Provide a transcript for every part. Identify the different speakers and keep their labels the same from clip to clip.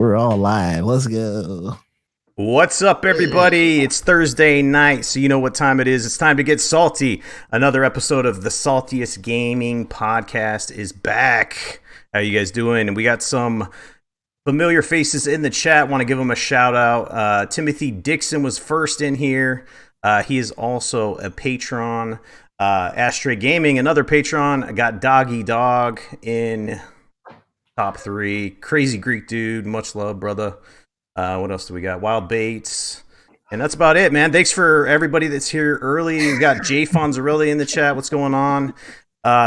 Speaker 1: We're all live. Let's go.
Speaker 2: What's up, everybody? It's Thursday night, so you know what time it is. It's time to get salty. Another episode of the Saltiest Gaming Podcast is back. How you guys doing? And we got some familiar faces in the chat. Want to give them a shout out. Timothy Dixon was first in here. He is also a patron. AshtreyGaming, another patron. I got Doggy Dog in top 3. Crazy Greek dude. Much love, brother. What else do we got? Wild Baits. And that's about it, man. Thanks for everybody that's here early. We got Jay Fonzarelli in the chat. What's going on?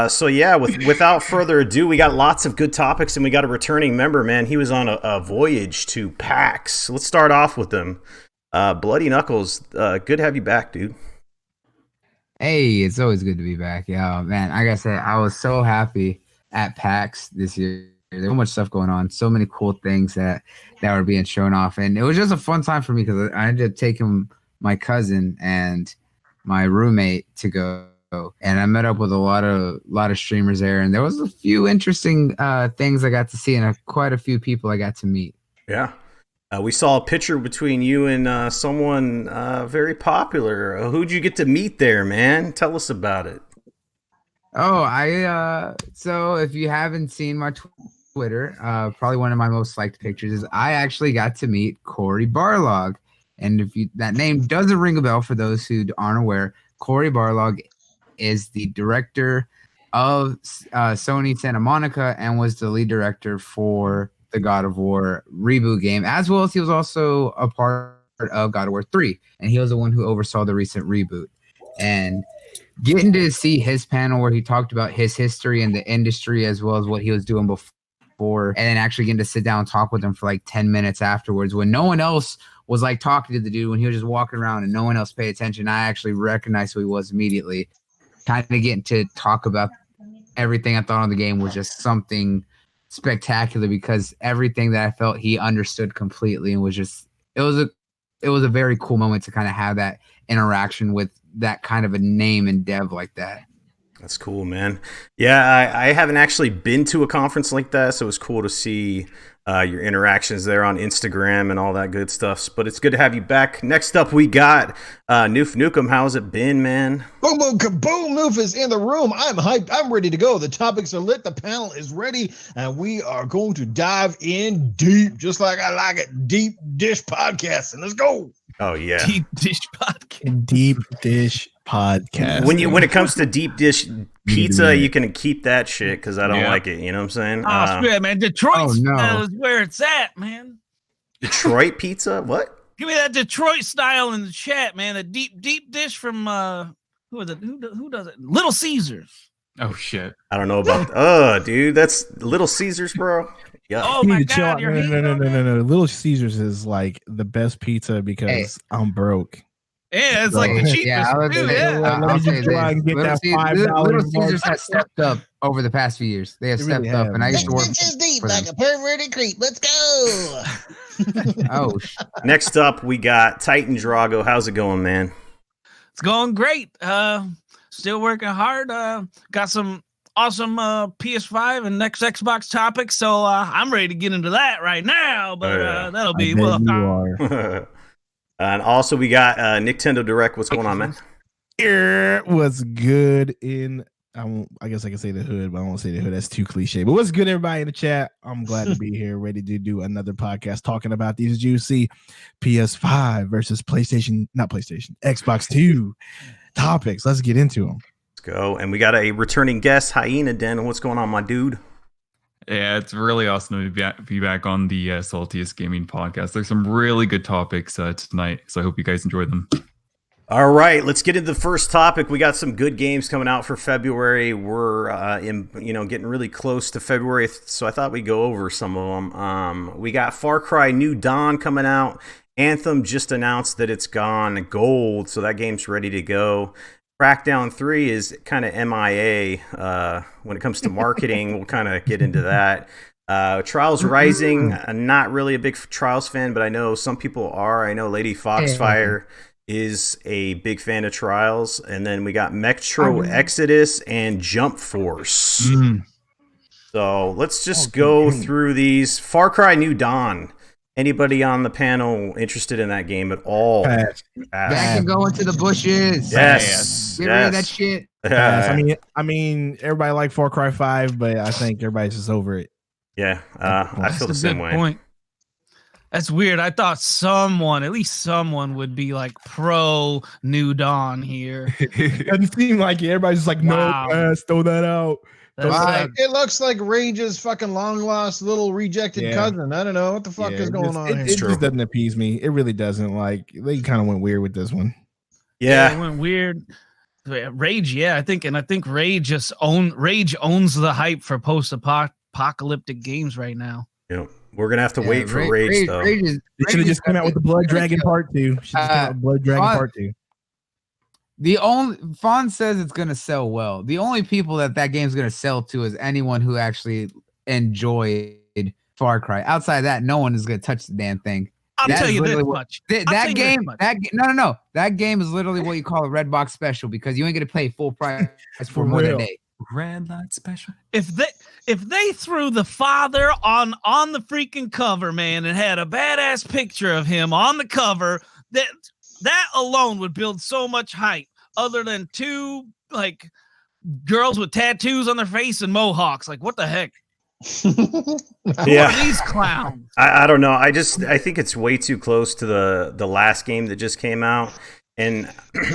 Speaker 2: So yeah, without further ado, we got lots of good topics, and we got a returning member, man. He was on a voyage to PAX. Let's start off with them. Bloody Knuckles, good to have you back, dude.
Speaker 3: Hey, it's always good to be back. Yeah, man. Like I said, I was so happy at PAX this year. There's so much stuff going on, so many cool things that were being shown off, and it was just a fun time for me because I ended up taking my cousin and my roommate to go, and I met up with a lot of streamers there, and there was a few interesting things I got to see, and quite a few people I got to meet.
Speaker 2: Yeah. We saw a picture between you and someone very popular. Who'd you get to meet there, man? Tell us about it.
Speaker 3: Oh, so if you haven't seen my Twitter, probably one of my most liked pictures is I actually got to meet Cory Barlog. And if that name doesn't ring a bell for those who aren't aware, Cory Barlog is the director of Sony Santa Monica and was the lead director for the God of War reboot game, as well as he was also a part of God of War 3, and he was the one who oversaw the recent reboot. And getting to see his panel where he talked about his history in the industry as well as what he was doing before, and then actually getting to sit down and talk with him for like 10 minutes afterwards when no one else was like talking to the dude, when he was just walking around and no one else paid attention. I actually recognized who he was immediately. Kind of getting to talk about everything I thought on the game was just something spectacular, because everything that I felt he understood completely, and was just it was a very cool moment to kind of have that interaction with that kind of a name and dev like that.
Speaker 2: That's cool, man. Yeah, I haven't actually been to a conference like that, so it was cool to see your interactions there on Instagram and all that good stuff. But it's good to have you back. Next up, we got Noof Nukem. How's it been, man?
Speaker 4: Boom, boom, kaboom. Noof is in the room. I'm hyped. I'm ready to go. The topics are lit. The panel is ready. And we are going to dive in deep, just like I like it. Deep dish podcasting. Let's go.
Speaker 2: Oh, yeah.
Speaker 1: Deep dish podcast. Deep dish podcast.
Speaker 2: When it comes to deep dish pizza, you can keep that shit because I don't like it. You know what I'm saying?
Speaker 5: Oh, yeah, man. Detroit style is where it's at, man.
Speaker 2: Detroit pizza? What?
Speaker 5: Give me that Detroit style in the chat, man. The deep dish from who is it? Who does it? Little Caesars.
Speaker 6: Oh shit!
Speaker 2: I don't know about. Dude, that's Little Caesars, bro. Yeah.
Speaker 5: Oh my god!
Speaker 1: No. Little Caesars is like the best pizza because I'm broke.
Speaker 5: Yeah, it's like the cheapest.
Speaker 3: I'll say this. Little Caesars has stepped up over the past few years. They have stepped up, and I used to work
Speaker 4: just deep like a perverted creep. Let's go.
Speaker 3: Oh.
Speaker 2: Next up, we got Titan Drago. How's it going, man?
Speaker 5: It's going great. Still working hard. Got some awesome PS5 and next Xbox topics, so I'm ready to get into that right now. But that'll be well.
Speaker 2: And also, we got Nintendo Direct. What's going on, man?
Speaker 1: What's good in? I guess I can say the hood, but I won't say the hood. That's too cliche. But what's good, everybody in the chat? I'm glad to be here, ready to do another podcast talking about these juicy PS5 versus Xbox 2 topics. Let's get into them.
Speaker 2: Let's go. And we got a returning guest, Hyena Den. What's going on, my dude?
Speaker 6: Yeah, it's really awesome to be back on the Saltiest Gaming Podcast. There's some really good topics tonight, so I hope you guys enjoy them.
Speaker 2: All right, let's get into the first topic. We got some good games coming out for February. We're getting really close to February, so I thought we'd go over some of them. We got Far Cry New Dawn coming out. Anthem just announced that it's gone gold, so that game's ready to go. Crackdown 3 is kind of MIA when it comes to marketing. We'll kind of get into that. Trials Rising, I'm not really a big Trials fan, but I know some people are. I know Lady Foxfire is a big fan of Trials. And then we got Metro Exodus and Jump Force. So let's just go through these. Far Cry New Dawn. Anybody on the panel interested in that game at all?
Speaker 1: Pass.
Speaker 3: Back and go into the bushes.
Speaker 2: Yes.
Speaker 3: Get rid of that shit.
Speaker 1: Pass. I mean, everybody liked Far Cry 5, but I think everybody's just over it.
Speaker 2: Yeah, I feel the same way.
Speaker 5: Point. That's weird. I thought at least someone would be like pro New Dawn here.
Speaker 1: Doesn't seem like it. Everybody's just like,
Speaker 5: Wow.
Speaker 1: no, pass, throw that out.
Speaker 4: It looks like Rage's fucking long lost little rejected cousin. I don't know what the fuck is going on here.
Speaker 1: It just doesn't appease me. It really doesn't. Like, they kind of went weird with this one.
Speaker 5: It went weird. Rage, I think Rage owns the hype for post-apocalyptic games right now.
Speaker 2: Yeah, we're gonna have to wait for Rage though.
Speaker 1: They should have just come out with the Blood Dragon Part 2. Blood Dragon Part 2.
Speaker 3: The only Fawn says it's gonna sell well. The only people that game's gonna sell to is anyone who actually enjoyed Far Cry. Outside of that, no one is gonna touch the damn thing.
Speaker 5: I'll tell you this much.
Speaker 3: That game is literally what you call a red box special because you ain't gonna pay full price for more than a day.
Speaker 6: Red light special.
Speaker 5: If they threw the father on the freaking cover, man, and had a badass picture of him on the cover, that alone would build so much hype. Other than two like girls with tattoos on their face and mohawks, like what the heck?
Speaker 2: Yeah,
Speaker 5: who are these clowns.
Speaker 2: I don't know. I think it's way too close to the last game that just came out. And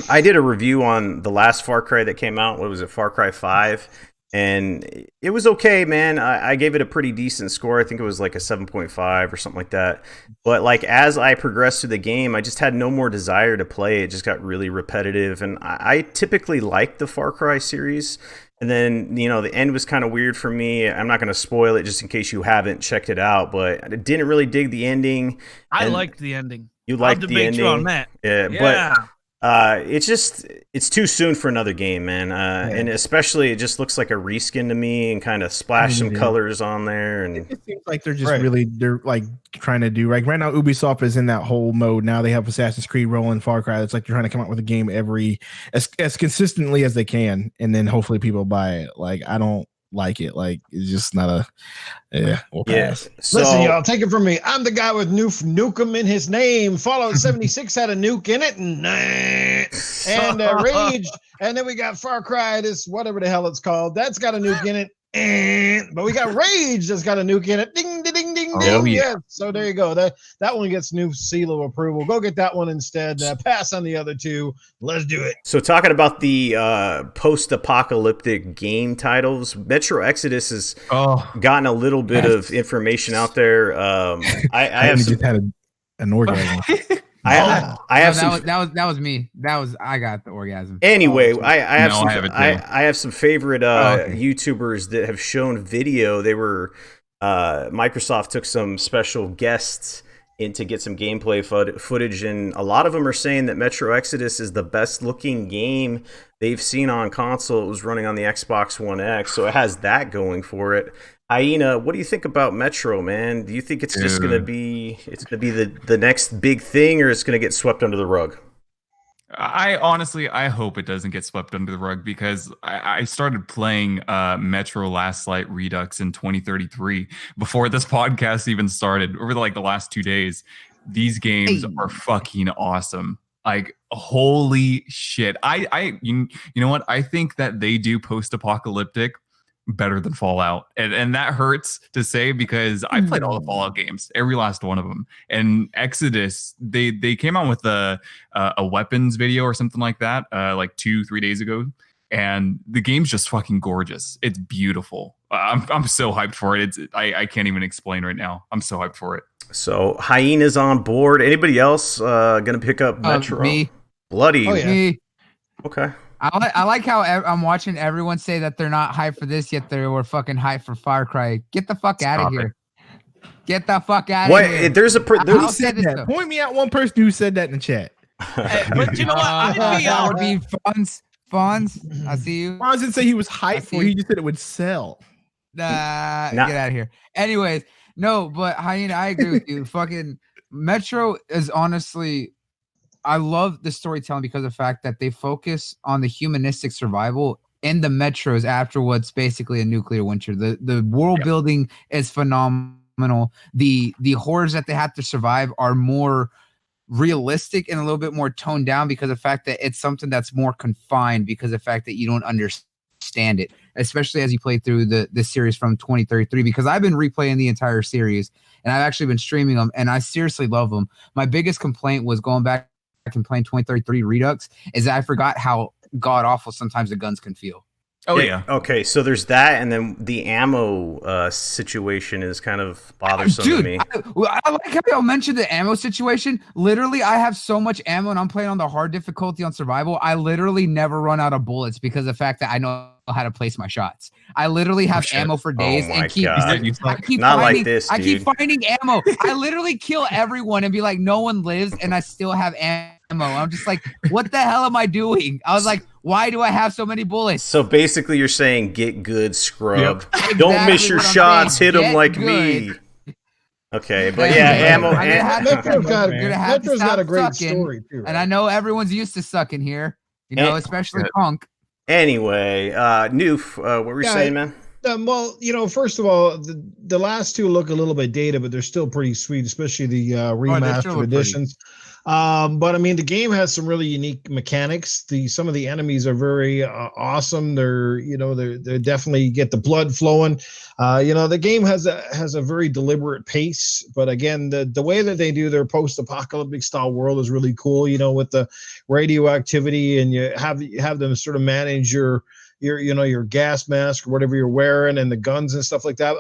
Speaker 2: I did a review on the last Far Cry that came out. What was it, Far Cry 5? And it was okay, man. I gave it a pretty decent score. I think it was like a 7.5 or something like that. But like as I progressed through the game, I just had no more desire to play. It just got really repetitive. And I typically like the Far Cry series. And then, the end was kind of weird for me. I'm not going to spoil it just in case you haven't checked it out. But I didn't really dig the ending.
Speaker 5: I liked the ending.
Speaker 2: You liked the ending.
Speaker 5: You on that.
Speaker 2: Yeah. But it's too soon for another game, man. And especially it just looks like a reskin to me and kind of splash some colors on there. And
Speaker 1: it seems like they're just they're like trying to do right now. Ubisoft is in that whole mode. Now they have Assassin's Creed rolling Far Cry. It's like they're trying to come out with a game as consistently as they can, and then hopefully people buy it. Like I don't like it. Like it's just not we'll pass.
Speaker 2: So,
Speaker 4: listen, y'all, take it from me. I'm the guy with Nukem in his name. Fallout 76 had a nuke in it, and Rage, and then we got Far Cry, this whatever the hell it's called. That's got a nuke in it. But we got Rage that's got a nuke in it. Ding, ding, ding, ding, ding. Yeah. So there you go. That one gets new seal of approval. Go get that one instead. Pass on the other two. Let's do it.
Speaker 2: So talking about the post-apocalyptic game titles, Metro Exodus has gotten a little bit of information out there. I have
Speaker 1: just had an orgasm.
Speaker 2: I have some.
Speaker 3: That was me. I got the orgasm.
Speaker 2: Anyway, I have some favorite YouTubers that have shown video. They were Microsoft took some special guests in to get some gameplay footage, and a lot of them are saying that Metro Exodus is the best looking game they've seen on console. It was running on the Xbox One X, so it has that going for it. Hyena, what do you think about Metro, man? Do you think it's just gonna be the next big thing, or it's gonna get swept under the rug?
Speaker 6: I honestly hope it doesn't get swept under the rug because I started playing Metro Last Light Redux in 2033 before this podcast even started. Over the last 2 days, these games are fucking awesome. Like holy shit! You know what? I think that they do post-apocalyptic better than Fallout, and that hurts to say because I played all the Fallout games, every last one of them. And Exodus, they came out with a weapons video or something like that, like 2-3 days ago, and the game's just fucking gorgeous. It's beautiful. I'm so hyped for it. I can't even explain right now. I'm so hyped for it.
Speaker 2: So Hyena's on board. Anybody else gonna pick up Metro?
Speaker 3: Me.
Speaker 2: Bloody.
Speaker 4: Oh, yeah.
Speaker 3: Me.
Speaker 2: Okay.
Speaker 3: I like how I'm watching everyone say that they're not hyped for this, yet they were fucking hyped for Far Cry. Get the fuck out of here. Get the fuck out of here.
Speaker 1: Who said that? Point me out one person who said that in the chat.
Speaker 5: But you know what?
Speaker 3: That would be Fonz. I see you.
Speaker 1: Fonz didn't say he was hyped for it. He just said it would sell.
Speaker 3: Get out of here. Anyways, no, but Hyena, I agree with you. Fucking Metro is honestly... I love the storytelling because of the fact that they focus on the humanistic survival in the metros after what's basically a nuclear winter. The world building is phenomenal. The horrors that they have to survive are more realistic and a little bit more toned down because of the fact that it's something that's more confined because of the fact that you don't understand it, especially as you play through the series from 2033, because I've been replaying the entire series and I've actually been streaming them and I seriously love them. My biggest complaint was going back and playing 2033 Redux is that I forgot how god awful sometimes the guns can feel.
Speaker 6: Oh yeah.
Speaker 2: Okay, so there's that, and then the ammo situation is kind of bothersome to me.
Speaker 3: I like how y'all mentioned the ammo situation. Literally, I have so much ammo, and I'm playing on the hard difficulty on survival. I literally never run out of bullets because of the fact that I know how to place my shots. I literally have ammo for days and keep finding ammo. I literally kill everyone and be like, no one lives, and I still have ammo. I'm just like, what the hell am I doing? I was like, why do I have so many bullets?
Speaker 2: So basically, you're saying get good, scrub.
Speaker 3: Yep.
Speaker 2: Don't miss your shots. Hit them like me. Okay, but yeah, ammo.
Speaker 4: Metro's got a great story too. Right?
Speaker 3: And I know everyone's used to sucking here, especially Punk.
Speaker 2: Anyway, Noof, what were you saying, man?
Speaker 4: Well, first of all, the last two look a little bit dated, but they're still pretty sweet, especially the remastered editions. But I mean, the game has some really unique mechanics. Some of the enemies are very awesome. They're definitely get the blood flowing. The game has a very deliberate pace, but again, the way that they do their post-apocalyptic style world is really cool. with the radioactivity, and you have them sort of manage your gas mask or whatever you're wearing and the guns and stuff like that.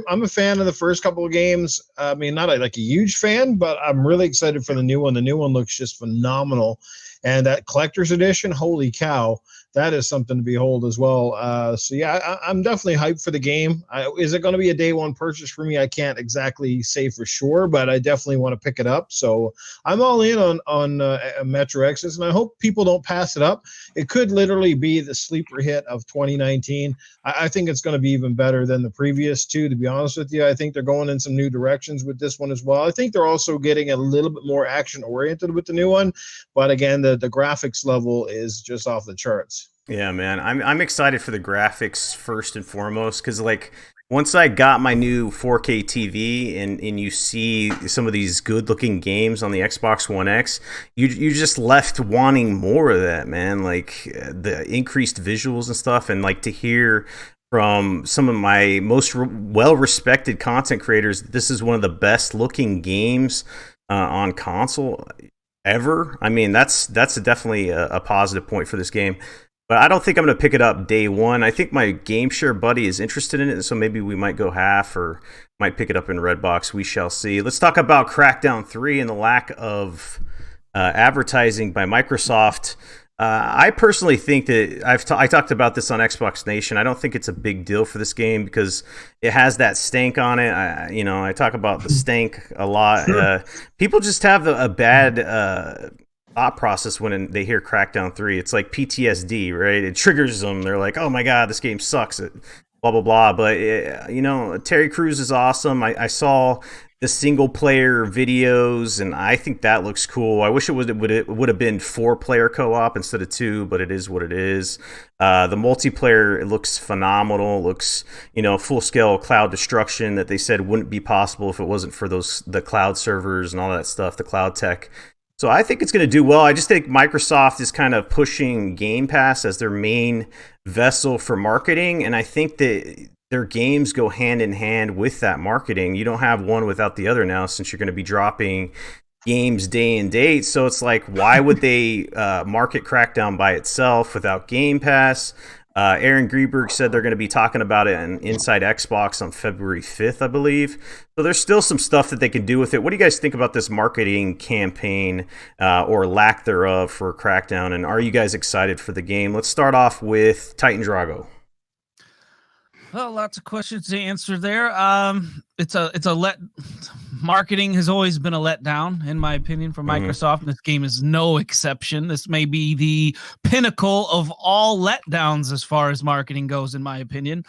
Speaker 4: I'm a fan of the first couple of games. I mean, not a huge fan, but I'm really excited for the new one. The new one looks just phenomenal. And that collector's edition, holy cow, that is something to behold as well. So yeah, I'm definitely hyped for the game. Is it going to be a day one purchase for me? I can't exactly say for sure, but I definitely want to pick it up. So I'm all in on Metro Exodus, and I hope people don't pass it up. It could literally be the sleeper hit of 2019. I think it's going to be even better than the previous two, to be honest with you. I think they're going in some new directions with this one as well. I think they're also getting a little bit more action oriented with the new one, but again, the graphics level is just off the charts.
Speaker 2: Yeah, man, I'm excited for the graphics first and foremost, because once I got my new 4K TV and you see some of these good looking games on the Xbox One X, you just left wanting more of that, man. The increased visuals and stuff, and to hear from some of my most well-respected content creators, this is one of the best looking games on console ever. I mean, that's definitely a positive point for this game. But I don't think I'm going to pick it up day one. I think my game share buddy is interested in it, so maybe we might go half or might pick it up in Redbox. We shall see. Let's talk about Crackdown 3 and the lack of advertising by Microsoft. I personally think that I talked about this on Xbox Nation. I don't think it's a big deal for this game because it has that stank on it. I talk about the stank a lot. People just have a bad thought process when they hear Crackdown 3. It's like PTSD, right? It triggers them. They're like, oh my God, this game sucks. Blah, blah, blah. But, Terry Crews is awesome. I saw the single player videos, and I think that looks cool. I wish it would have been 4-player co-op instead of 2, but it is what it is. The multiplayer, it looks phenomenal. It looks, full scale cloud destruction that they said wouldn't be possible if it wasn't for the cloud servers and all that stuff, the cloud tech. So I think it's going to do well. I just think Microsoft is kind of pushing Game Pass as their main vessel for marketing, and I think that their games go hand in hand with that marketing. You don't have one without the other now, since you're going to be dropping games day and date. So it's like, why would they market Crackdown by itself without Game Pass? Aaron Greenberg said they're going to be talking about it in Inside Xbox on February 5th, I believe. So there's still some stuff that they can do with it. What do you guys think about this marketing campaign or lack thereof for Crackdown? And are you guys excited for the game? Let's start off with Titan Drago.
Speaker 5: Well, lots of questions to answer there. Marketing has always been a letdown, in my opinion, for Microsoft. And this game is no exception. This may be the pinnacle of all letdowns as far as marketing goes, in my opinion.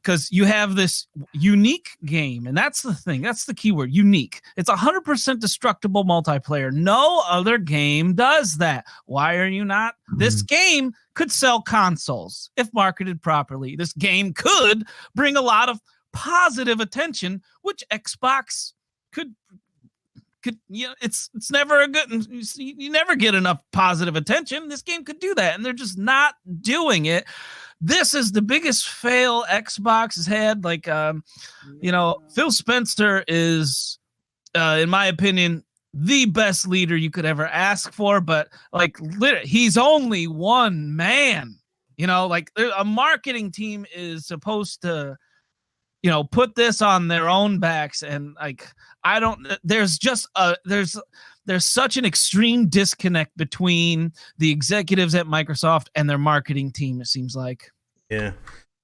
Speaker 5: Because you have this unique game, and that's the thing. That's the keyword, unique. It's 100% destructible multiplayer. No other game does that. Why are you not? This game could sell consoles if marketed properly. This game could bring a lot of positive attention, which Xbox could it's never a good, you never get enough positive attention. This game could do that, and they're just not doing it. This is the biggest fail Xbox has had. Like, Phil Spencer is, in my opinion, the best leader you could ever ask for, but like, literally, he's only one man. Like, a marketing team is supposed to, put this on their own backs, and like, there's such an extreme disconnect between the executives at Microsoft and their marketing team, it seems like.
Speaker 2: Yeah,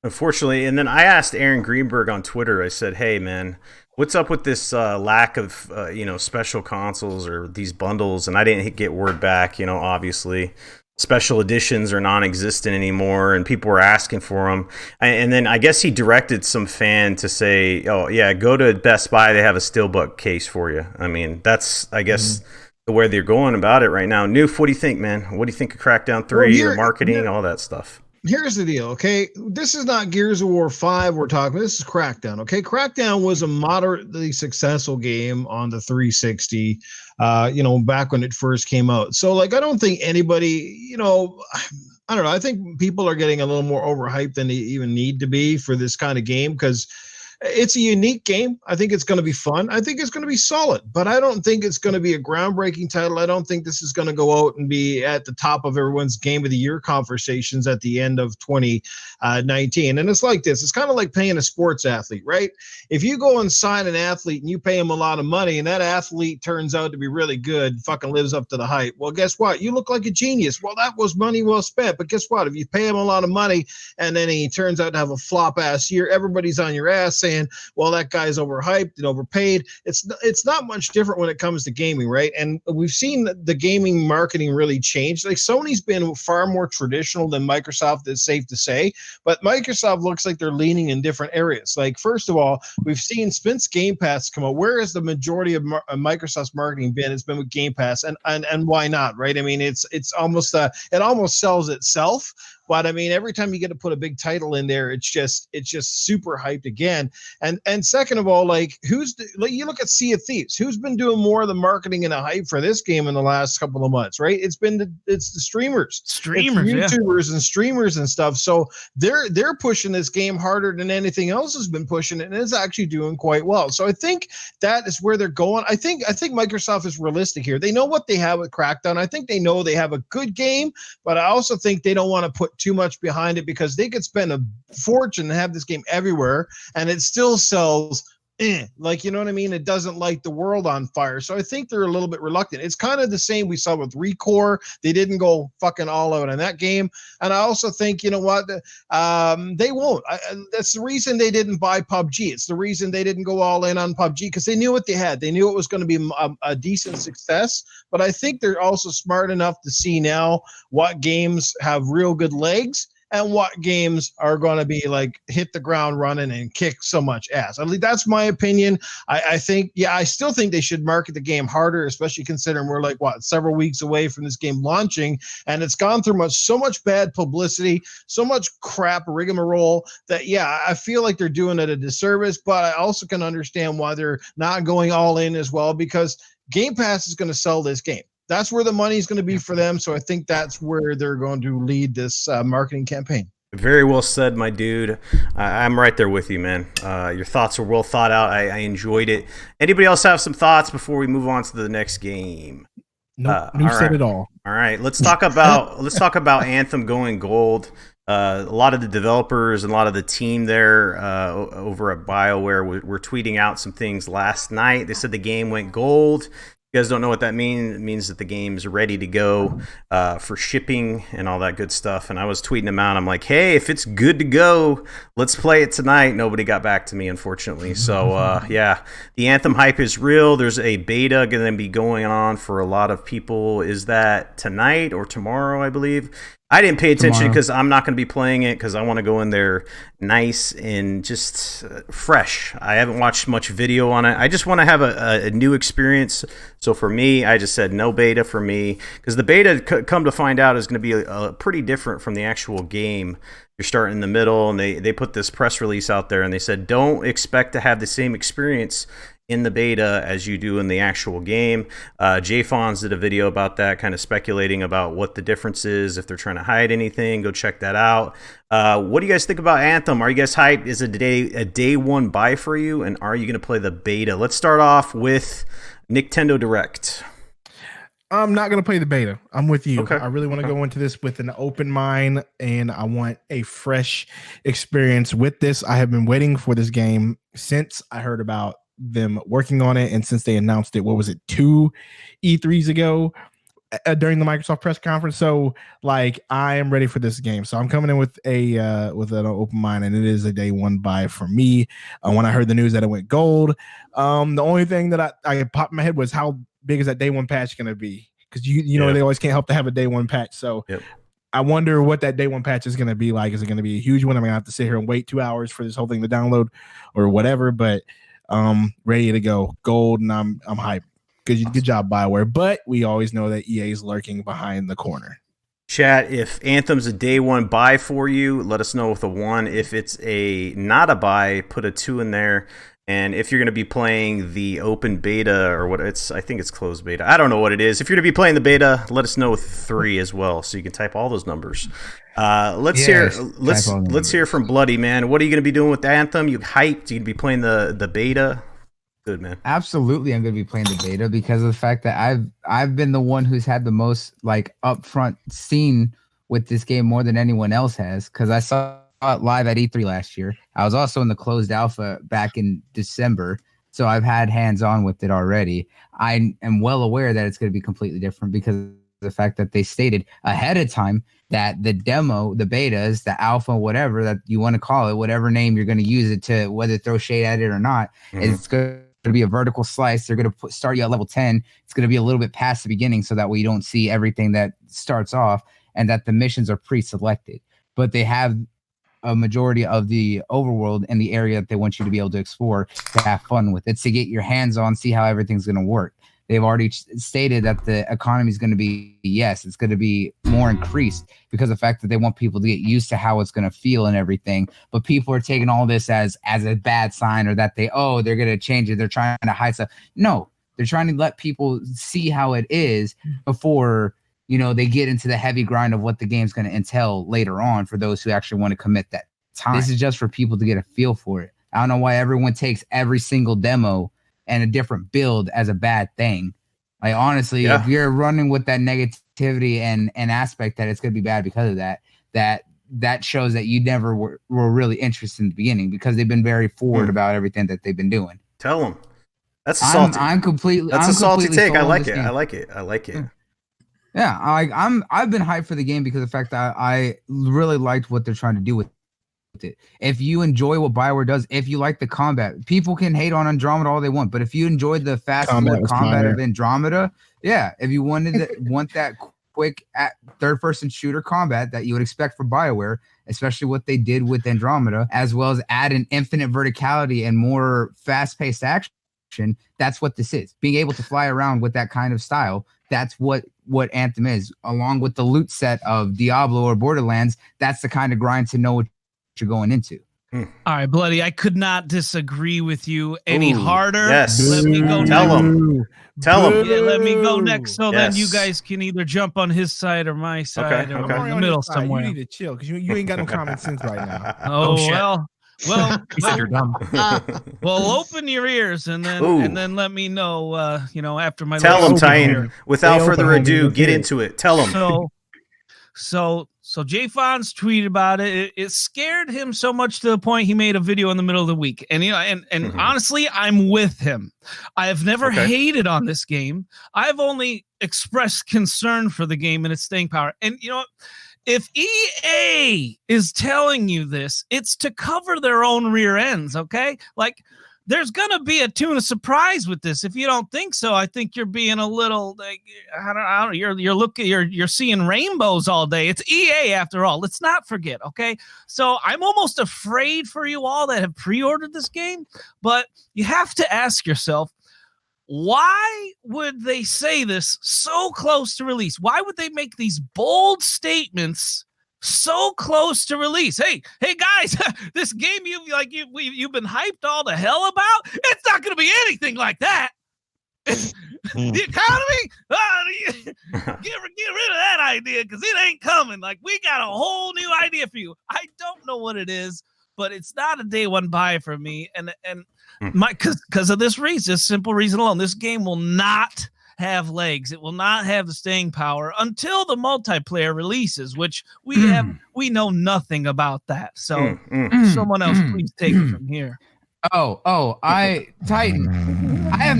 Speaker 2: unfortunately. And then I asked Aaron Greenberg on Twitter, I said, hey man, what's up with this lack of, special consoles or these bundles? And I didn't get word back, obviously. Special editions are non-existent anymore, and people were asking for them. And then I guess he directed some fan to say, oh, yeah, go to Best Buy. They have a Steelbook case for you. I mean, that's, I guess, the way they're going about it right now. Noof, what do you think, man? What do you think of Crackdown 3, the marketing, all that stuff?
Speaker 4: Here's the deal, okay? This is not Gears of War 5 we're talking about. This is Crackdown, okay? Crackdown was a moderately successful game on the 360, back when it first came out. So, like, I don't think anybody, I don't know. I think people are getting a little more overhyped than they even need to be for this kind of game, because it's a unique game. I think it's going to be fun. I think it's going to be solid, but I don't think it's going to be a groundbreaking title. I don't think this is going to go out and be at the top of everyone's Game of the Year conversations at the end of 2019. And it's like this. It's kind of like paying a sports athlete, right? If you go and sign an athlete and you pay him a lot of money and that athlete turns out to be really good, fucking lives up to the hype, well, guess what? You look like a genius. Well, that was money well spent. But guess what? If you pay him a lot of money and then he turns out to have a flop-ass year, everybody's on your ass saying, well, that guy's overhyped and overpaid. It's not much different when it comes to gaming, right? And we've seen the gaming marketing really change. Like, Sony's been far more traditional than Microsoft, it's safe to say, but Microsoft looks like they're leaning in different areas. Like, first of all, we've seen Spence Game Pass come out. Where has the majority of Microsoft's marketing been? It's been with Game Pass, and why not, right? I mean, it's almost it almost sells itself. But I mean, every time you get to put a big title in there, it's just super hyped again. And second of all, like, you look at Sea of Thieves, who's been doing more of the marketing and the hype for this game in the last couple of months, right? It's the streamers, it's YouTubers, and streamers and stuff. So they're pushing this game harder than anything else has been pushing it, and it's actually doing quite well. So I think that is where they're going. I think Microsoft is realistic here. They know what they have with Crackdown. I think they know they have a good game, but I also think they don't want to put too much behind it, because they could spend a fortune and have this game everywhere and it still sells like, you know what I mean? It doesn't light the world on fire. So I think they're a little bit reluctant. It's kind of the same we saw with Recore. They didn't go fucking all out on that game. And I also think, you know what? They won't. That's the reason they didn't buy PUBG. It's the reason they didn't go all in on PUBG, because they knew what they had. They knew it was going to be a decent success. But I think they're also smart enough to see now what games have real good legs and what games are going to be like hit the ground running and kick so much ass. At least that's my opinion. I think, I still think they should market the game harder, especially considering we're like, several weeks away from this game launching, and it's gone through so much bad publicity, so much crap rigmarole that, I feel like they're doing it a disservice, but I also can understand why they're not going all in as well, because Game Pass is going to sell this game. That's where the money is going to be for them. So I think that's where they're going to lead this marketing campaign.
Speaker 2: Very well said, my dude. I'm right there with you, man. Your thoughts were well thought out. I enjoyed it. Anybody else have some thoughts before we move on to the next game?
Speaker 1: Nope, you said it all.
Speaker 2: All right, let's talk about Anthem going gold. A lot of the developers and a lot of the team there over at BioWare were tweeting out some things last night. They said the game went gold. You guys don't know what that means. It means that the game's ready to go for shipping and all that good stuff. And I was tweeting them out. I'm like, hey, if it's good to go, let's play it tonight. Nobody got back to me, unfortunately. So, the Anthem hype is real. There's a beta going to be going on for a lot of people. Is that tonight or tomorrow, I believe? I didn't pay attention
Speaker 3: tomorrow.
Speaker 2: because I'm not going to be playing it because I want to go in there nice and just fresh. I haven't watched much video on it. I just want to have a new experience. So for me, I just said no beta for me because the beta, come to find out, is going to be pretty different from the actual game. You're starting in the middle, and they put this press release out there, and they said don't expect to have the same experience in the beta as you do in the actual game. Jay Fonz did a video about that, kind of speculating about what the difference is, if they're trying to hide anything. Go check that out. What do you guys think about Anthem? Are you guys hyped? Is it a day one buy for you, and are you going to play the beta? Let's start off with Nintendo Direct.
Speaker 1: I'm not going to play the beta. I'm with you.
Speaker 2: Okay.
Speaker 1: I really want to go into this with an open mind, and I want a fresh experience with this. I have been waiting for this game since I heard about them working on it, and since they announced it, what was it, 2 E3s ago during the Microsoft press conference. So like, I am ready for this game. So I'm coming in with an open mind, and it is a day one buy for me. When I heard the news that it went gold, the only thing that I popped in my head was how big is that day one patch going to be? Because you know they always can't help to have a day one patch. So I wonder what that day one patch is going to be like. Is it going to be a huge one? I'm going to have to sit here and wait 2 hours for this whole thing to download or whatever, but ready to go gold, and I'm hyped. Good job, BioWare. But we always know that EA is lurking behind the corner.
Speaker 2: Chat, if Anthem's a day one buy for you, let us know with a 1. If it's not a buy, put a 2 in there. And if you're going to be playing the open beta or what I think it's closed beta. I don't know what it is. If you're going to be playing the beta, let us know with 3 as well, so you can type all those numbers. Let's hear from Bloody, man. What are you going to be doing with Anthem? You hyped? You going to be playing the beta? Good, man.
Speaker 3: Absolutely, I'm going to be playing the beta because of the fact that I've been the one who's had the most like upfront scene with this game more than anyone else has, because I saw it live at E3 last year. I was also in the closed alpha back in December, so I've had hands-on with it already. I am well aware that it's going to be completely different because of the fact that they stated ahead of time that the demo, the betas, the alpha, whatever that you want to call it, whatever name you're going to use it to, whether throw shade at it or not, it's going to be a vertical slice. They're going to start you at level 10. It's going to be a little bit past the beginning, so that way you don't see everything that starts off, and that the missions are pre-selected. But they have a majority of the overworld and the area that they want you to be able to explore, to have fun with it, to get your hands on, see how everything's going to work. They've already stated that the economy is going to be, it's going to be more increased because of the fact that they want people to get used to how it's going to feel and everything. But people are taking all this as a bad sign, or that they're going to change it. They're trying to hide stuff. No, they're trying to let people see how it is before, they get into the heavy grind of what the game's going to entail later on for those who actually want to commit that time. This is just for people to get a feel for it. I don't know why everyone takes every single demo and a different build as a bad thing. Like, honestly, if you're running with that negativity and aspect that it's going to be bad because of that shows that you never were really interested in the beginning, because they've been very forward about everything that they've been doing.
Speaker 2: Tell them. That's a salty. That's a salty take. I like it. I like it.
Speaker 3: Yeah, I've been hyped for the game because of the fact that I really liked what they're trying to do with it. If you enjoy what BioWare does, if you like the combat, people can hate on Andromeda all they want, but if you enjoyed the fast combat of Andromeda, if you want that quick third-person shooter combat that you would expect from BioWare, especially what they did with Andromeda, as well as add an infinite verticality and more fast-paced action, that's what this is. Being able to fly around with that kind of style, that's what Anthem is. Along with the loot set of Diablo or Borderlands, that's the kind of grind to know what you're going into.
Speaker 5: All right, Bloody, I could not disagree with you any harder.
Speaker 2: Yes.
Speaker 5: Let me go.
Speaker 2: Tell him.
Speaker 5: Yeah, let me go next, so then you guys can either jump on his side or my side, or in the middle somewhere.
Speaker 1: You need to chill because you ain't got no common sense right now.
Speaker 5: Well,
Speaker 6: he said you're dumb.
Speaker 5: Well, open your ears and then let me know. After my
Speaker 2: tell him, Titan. Without further ado, get into it. Tell him.
Speaker 5: So Jay Fonz tweeted about it. It scared him so much to the point he made a video in the middle of the week. And honestly, I'm with him. I have never hated on this game. I've only expressed concern for the game and its staying power. And if EA is telling you this, it's to cover their own rear ends, okay? Like, there's gonna be a tune of surprise with this. If you don't think so, I think you're being a little like I don't you're seeing rainbows all day. It's EA after all. Let's not forget, okay? So I'm almost afraid for you all that have pre-ordered this game, but you have to ask yourself, why would they say this so close to release? Why would they make these bold statements so close to release? Hey guys, this game you've been hyped all the hell about, it's not going to be anything like that. The economy, get rid of that idea because it ain't coming. Like, we got a whole new idea for you. I don't know what it is, but it's not a day one buy for me. And because of this reason, this simple reason alone, this game will not have legs. It will not have the staying power until the multiplayer releases, which we know nothing about that. So someone else please take it from here.
Speaker 3: Titan, I have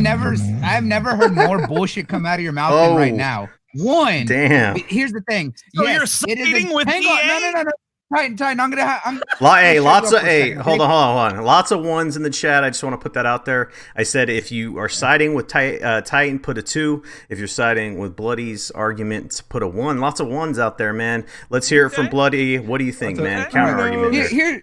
Speaker 3: never heard more bullshit come out of your mouth than right now. One,
Speaker 2: damn.
Speaker 3: Here's the thing.
Speaker 5: So you're siding with EA?
Speaker 3: No. Titan, hold
Speaker 2: on. Lots of ones in the chat. I just want to put that out there. I said if you are siding with Titan, put a 2. If you're siding with Bloody's argument, put a 1. Lots of ones out there, man. Let's hear it from Bloody. What do you think, man? Counter argument.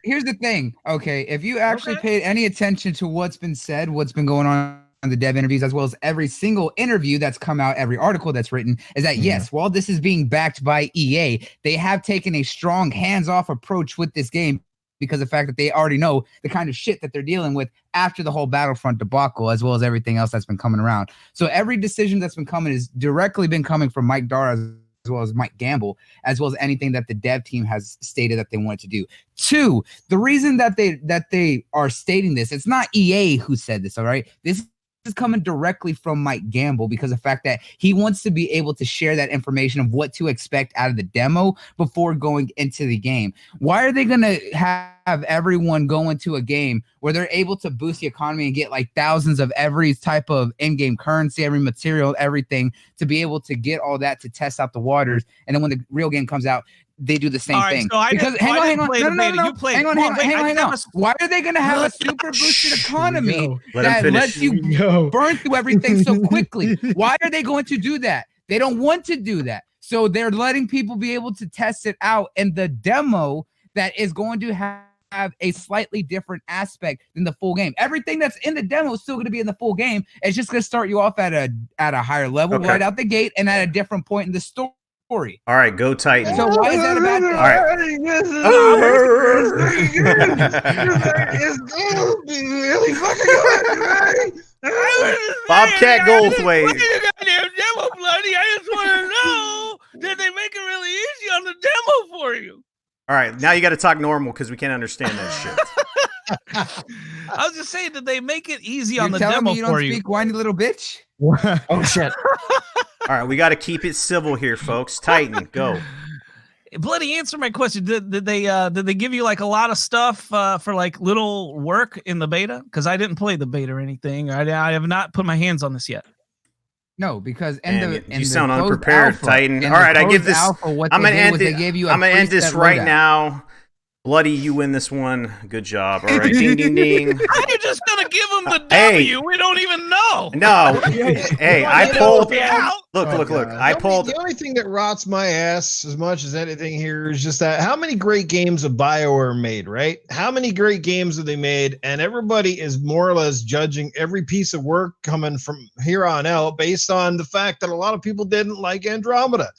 Speaker 3: Here's the thing. Okay, if you actually paid any attention to what's been said, what's been going on the dev interviews, as well as every single interview that's come out, every article that's written, is that yes, while this is being backed by EA, they have taken a strong hands-off approach with this game because of the fact that they already know the kind of shit that they're dealing with after the whole Battlefront debacle, as well as everything else that's been coming around. So every decision that's been coming has directly been coming from Mike Dara as well as Mike Gamble, as well as anything that the dev team has stated that they wanted to do. 2, the reason that they are stating this, it's not EA who said this, all right? This is coming directly from Mike Gamble because of the fact that he wants to be able to share that information of what to expect out of the demo before going into the game. Why are they going to have everyone go into a game where they're able to boost the economy and get like thousands of every type of in-game currency, every material, everything, to be able to get all that to test out the waters? And then when the real game comes out, they do the same thing.
Speaker 5: So hang on.
Speaker 3: Why are they going to have a super boosted economy that lets you burn through everything so quickly? Why are they going to do that? They don't want to do that. So they're letting people be able to test it out. And the demo that is going to have a slightly different aspect than the full game. Everything that's in the demo is still going to be in the full game. It's just going to start you off at a higher level right out the gate and at a differerent point in the story. All
Speaker 2: right, go Titan.
Speaker 3: So why is that a bad thing?
Speaker 2: All right.
Speaker 4: It's gonna be really fucking good.
Speaker 2: Bobcat Goldthwait.
Speaker 5: Goddamn demo, Bloody. I just want to know, did they make it really easy on the demo for you?
Speaker 2: All right, now you got to talk normal because we can't understand that shit.
Speaker 5: I was just saying, did they make it easy on the
Speaker 3: telling
Speaker 5: demo
Speaker 3: me you
Speaker 5: for
Speaker 3: don't
Speaker 5: you?
Speaker 3: speak whiny little bitch?
Speaker 4: Oh shit.
Speaker 2: All right, we got to keep it civil here, folks. Titan, go.
Speaker 5: Bloody, answer my question. Did they give you like a lot of stuff for like little work in the beta? Because I didn't play the beta or anything. I have not put my hands on this yet.
Speaker 3: No, because
Speaker 2: you sound unprepared,
Speaker 3: alpha,
Speaker 2: Titan. All right, I give this.
Speaker 3: Alpha,
Speaker 2: I'm gonna end this right now. Bloody, you win this one. Good job. All right, ding, ding, ding.
Speaker 5: How you just gonna give them the W? We don't even know.
Speaker 2: No. Hey, I pulled. Look. I pulled.
Speaker 4: The only thing that rots my ass as much as anything here is just that how many great games have BioWare made, right? How many great games have they made? And everybody is more or less judging every piece of work coming from here on out based on the fact that a lot of people didn't like Andromeda.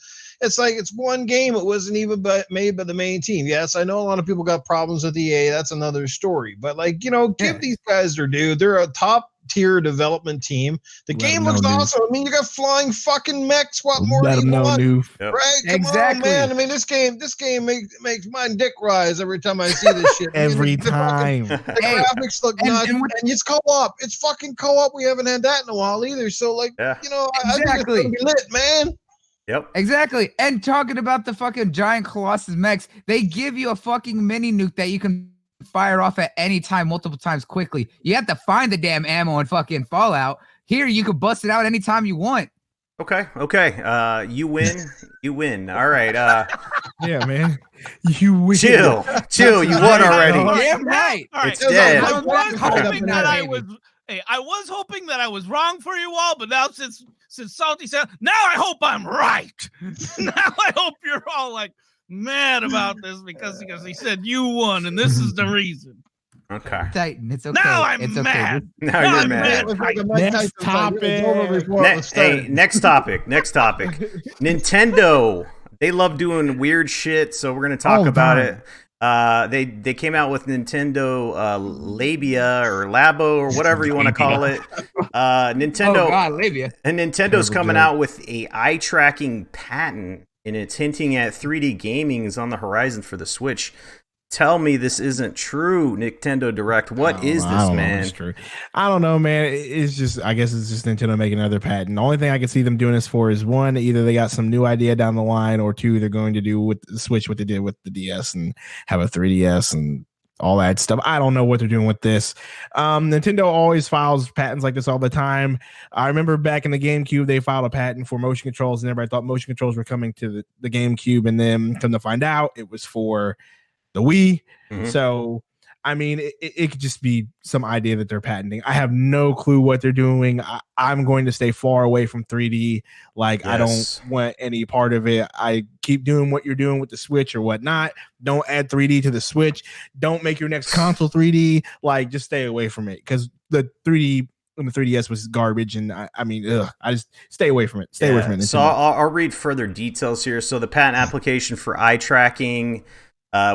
Speaker 4: It's like it's one game. It wasn't even made by the main team. Yes, I know a lot of people got problems with EA. That's another story. But like, give these guys their due. They're a top tier development team. The game looks awesome. I mean, you got flying fucking mechs. What more do you want? Right? Come on, man. I mean, this game makes my dick rise every time I see this shit.
Speaker 1: Every time.
Speaker 4: The graphics look nuts. And it's co-op. It's fucking co-op. We haven't had that in a while either. So like, I think it's gonna be lit, man.
Speaker 2: Yep.
Speaker 3: Exactly. And talking about the fucking giant Colossus mechs, they give you a fucking mini nuke that you can fire off at any time, multiple times quickly. You have to find the damn ammo and fucking Fallout. Here, you can bust it out anytime you want.
Speaker 2: Okay. You win. All right.
Speaker 1: Yeah, man. You win.
Speaker 2: Chill. You won already.
Speaker 3: Damn right.
Speaker 5: All right.
Speaker 2: It's dead.
Speaker 5: I was hoping that I
Speaker 3: baby.
Speaker 5: was. Hey, I was hoping that I was wrong for you all, but now since Salty said, now I hope I'm right. Now I hope you're all like mad about this because he said you won, and this is the reason.
Speaker 2: Okay.
Speaker 3: Titan, it's okay.
Speaker 5: Now I'm
Speaker 3: it's okay.
Speaker 5: mad.
Speaker 2: Now you're
Speaker 5: I'm
Speaker 2: mad.
Speaker 1: Next topic.
Speaker 2: Next topic. Nintendo. They love doing weird shit, so we're gonna talk about it. They came out with Nintendo Labia or Labo or whatever you want to call it. Nintendo.
Speaker 3: Oh God, Labia.
Speaker 2: And Nintendo's coming out with a eye tracking patent, and it's hinting at 3D gaming is on the horizon for the Switch. Tell me this isn't true, Nintendo Direct. What is this, man?
Speaker 1: True. I don't know, man. It's just, I guess it's just Nintendo making another patent. The only thing I can see them doing this for is one, either they got some new idea down the line, or two, they're going to do with the Switch what they did with the DS and have a 3DS and all that stuff. I don't know what they're doing with this. Nintendo always files patents like this all the time. I remember back in the GameCube, they filed a patent for motion controls, and everybody thought motion controls were coming to the GameCube, and then come to find out it was for the Wii. So I mean, it could just be some idea that they're patenting. I have no clue what they're doing. I'm going to stay far away from 3D. Like, yes. I don't want any part of it. I keep doing what you're doing with the Switch or whatnot. Don't add 3D to the Switch. Don't make your next console 3D. Like, just stay away from it, because the 3D and the 3DS was garbage. And I mean, I just stay away from it. Stay away from it.
Speaker 2: So I'll read further details here. So the patent application for eye tracking,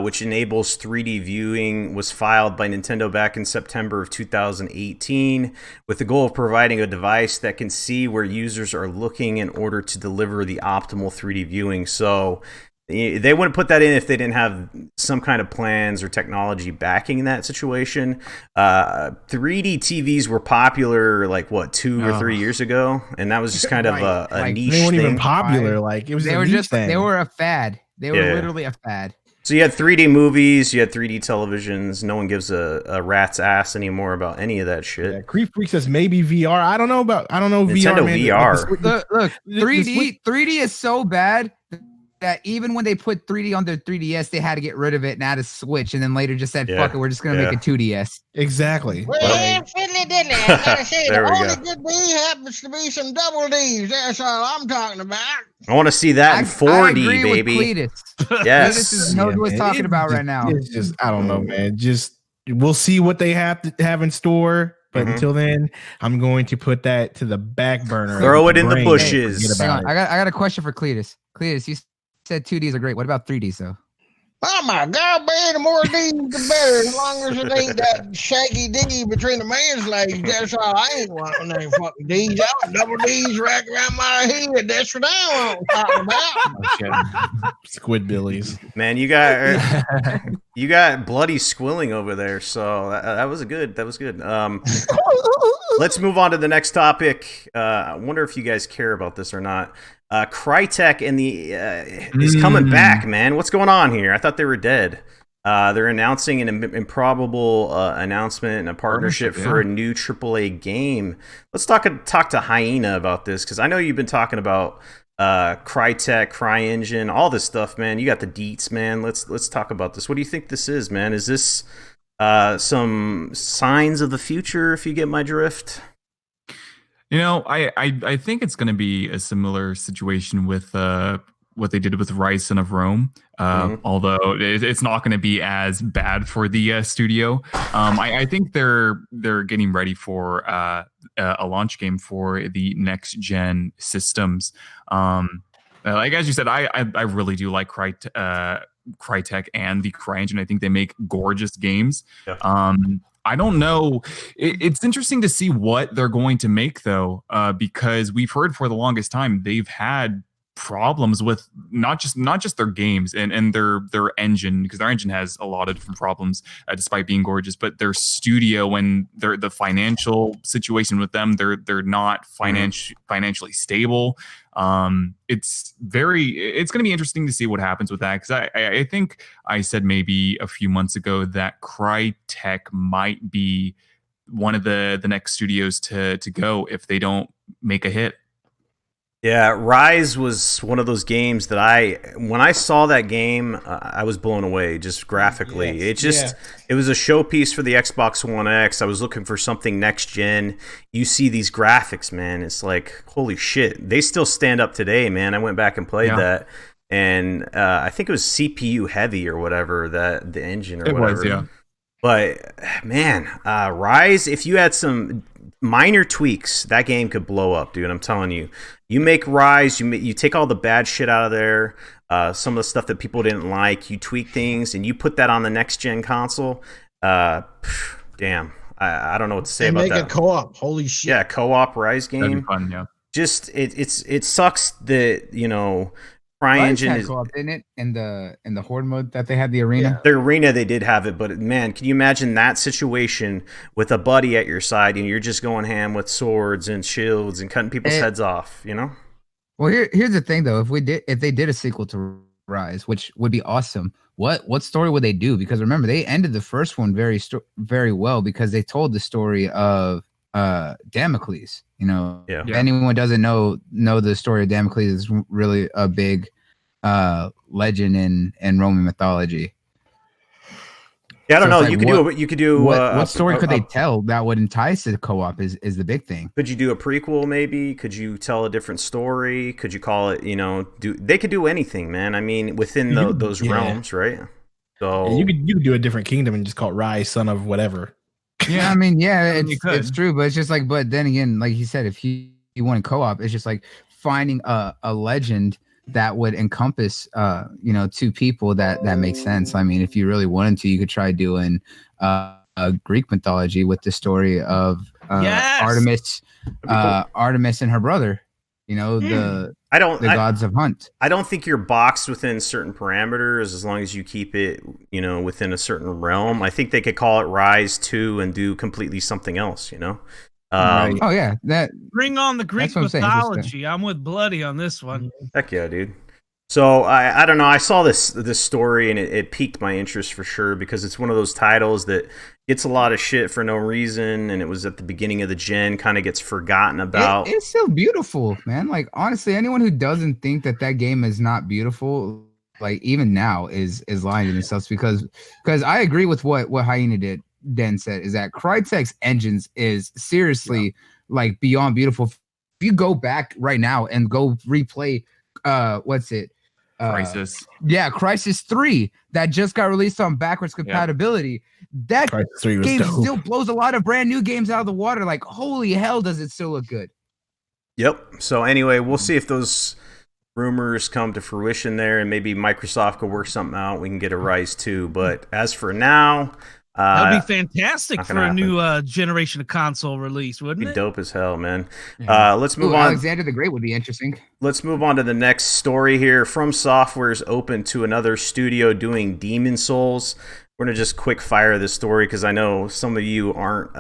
Speaker 2: which enables 3D viewing, was filed by Nintendo back in September of 2018 with the goal of providing a device that can see where users are looking in order to deliver the optimal 3D viewing. So they wouldn't put that in if they didn't have some kind of plans or technology backing that situation. 3D TVs were popular like 2 or 3 years ago, and that was just kind of a niche
Speaker 1: they weren't
Speaker 2: thing.
Speaker 1: even popular. Like, it was
Speaker 3: they were a fad. They were literally a fad.
Speaker 2: So you had 3D movies, you had 3D televisions. No one gives a rat's ass anymore about any of that shit.
Speaker 1: Yeah, Creep Freak says maybe VR. I don't know
Speaker 2: Nintendo
Speaker 1: VR.
Speaker 3: Look, 3D is so bad that even when they put 3D on their 3DS, they had to get rid of it and add a Switch, and then later just said, fuck it, we're just going to make a 2DS.
Speaker 1: Exactly.
Speaker 4: Well, fiddly diddly. I gotta say, the only good D happens to be some double Ds. That's all I'm talking about.
Speaker 2: I want to see that in 4D,
Speaker 3: I agree
Speaker 2: baby.
Speaker 3: With Cletus.
Speaker 2: Yes.
Speaker 3: Knows what he's talking about right now.
Speaker 1: It's just, I don't know, man. Just, we'll see what they have to have in store. But until then, I'm going to put that to the back burner.
Speaker 2: Throw it in the bushes.
Speaker 3: Hang on. I got a question for Cletus. Cletus, you said 2Ds are great. What about 3Ds, though?
Speaker 4: Oh my God, man, the more D's the better. As long as it ain't that shaggy D between the man's legs, that's all. I ain't wanting any fucking D's. I want double D's wrapped around my head. That's what I want talking about.
Speaker 1: Squidbillies.
Speaker 2: Man, you got bloody squilling over there, so that was good. Let's move on to the next topic. I wonder if you guys care about this or not. Crytek and is coming back, man. What's going on here? I thought they were dead. They're announcing an improbable announcement and a partnership for a new AAA game. Let's talk to Hyena about this, because I know you've been talking about Crytek, CryEngine, all this stuff, man. You got the deets, man. Let's talk about this. What do you think this is, man? Is this some signs of the future, if you get my drift?
Speaker 6: You know, I think it's going to be a similar situation with what they did with Rise Son of Rome, although it's not going to be as bad for the studio. I think they're getting ready for a launch game for the next gen systems. Like as you said, I really do like Crytek and the CryEngine. I think they make gorgeous games. Yeah. I don't know. It's interesting to see what they're going to make, though, because we've heard for the longest time they've had problems with not just their games and their engine, because their engine has a lot of different problems despite being gorgeous, but their studio and the financial situation with them, they're not financially stable. It's going to be interesting to see what happens with that, because I think I said maybe a few months ago that Crytek might be one of the next studios to go if they don't make a hit.
Speaker 2: Yeah, Rise was one of those games that when I saw that game, I was blown away just graphically.
Speaker 4: Yes,
Speaker 2: It was a showpiece for the Xbox One X. I was looking for something next gen. You see these graphics, man. It's like, holy shit. They still stand up today, man. I went back and played that. And I think it was CPU heavy or whatever, the engine or whatever.
Speaker 6: Was, yeah.
Speaker 2: But man, Rise, if you had some minor tweaks, that game could blow up, dude. I'm telling you. You make Rise, you take all the bad shit out of there, some of the stuff that people didn't like, you tweak things, and you put that on the next gen console. Damn, I don't know what to say about that.
Speaker 4: Make a co-op. Holy shit!
Speaker 2: Yeah, co-op Rise game.
Speaker 6: That'd be fun, yeah.
Speaker 2: Just it sucks that CryEngine
Speaker 3: had
Speaker 2: is
Speaker 3: co-op, didn't it? In the horde mode that they had the arena.
Speaker 2: The arena they did have it, but man, can you imagine that situation with a buddy at your side and you're just going ham with swords and shields and cutting people's heads off?
Speaker 3: Well, here's the thing though. If they did a sequel to Rise, which would be awesome, what story would they do? Because remember, they ended the first one very well because they told the story of Damocles. If anyone doesn't know the story of Damocles, is really a big legend in Roman mythology.
Speaker 2: Yeah, I don't know.
Speaker 3: Like,
Speaker 2: you could do
Speaker 3: what story could they tell that would entice the co-op is the big thing.
Speaker 2: Could you do a prequel maybe? Could you tell a different story? Could you call it, they could do anything, man. I mean, within those realms, right? So
Speaker 1: you could do a different kingdom and just call it Rise, son of whatever.
Speaker 3: Yeah, I mean, it's true, but it's just like, but then again, like he said, if you want co-op, it's just like finding a legend that would encompass, two people that makes sense. I mean, if you really wanted to, you could try doing a Greek mythology with the story of Artemis, Artemis and her brother. The gods of hunt.
Speaker 2: I don't think you're boxed within certain parameters as long as you keep it, within a certain realm. I think they could call it Rise 2 and do completely something else,
Speaker 3: Right. Oh yeah,
Speaker 5: bring on the Greek mythology. I'm with Bloody on this one.
Speaker 2: Heck yeah, dude. So I don't know. I saw this story and it piqued my interest for sure because it's one of those titles that gets a lot of shit for no reason, and it was at the beginning of the gen, kind of gets forgotten about.
Speaker 3: It's still beautiful, man. Like honestly, anyone who doesn't think that game is not beautiful, like even now, is lying to themselves because I agree with what Hyena Den said is that Crytek's engines is seriously like beyond beautiful. If you go back right now and go replay,
Speaker 6: Crisis.
Speaker 3: Crisis 3 that just got released on backwards compatibility. That game still blows a lot of brand new games out of the water. Like, holy hell, does it still look good?
Speaker 2: Yep. So anyway, we'll see if those rumors come to fruition there, and maybe Microsoft could work something out. We can get a Rise 2. But as for now,
Speaker 5: that'd be fantastic for a new generation of console release, wouldn't it?
Speaker 2: Be dope as hell, man. Let's move on.
Speaker 3: Alexander the Great would be interesting.
Speaker 2: Let's move on to the next story here. From Software is open to another studio doing Demon Souls. We're gonna just quick fire this story because I know some of you aren't,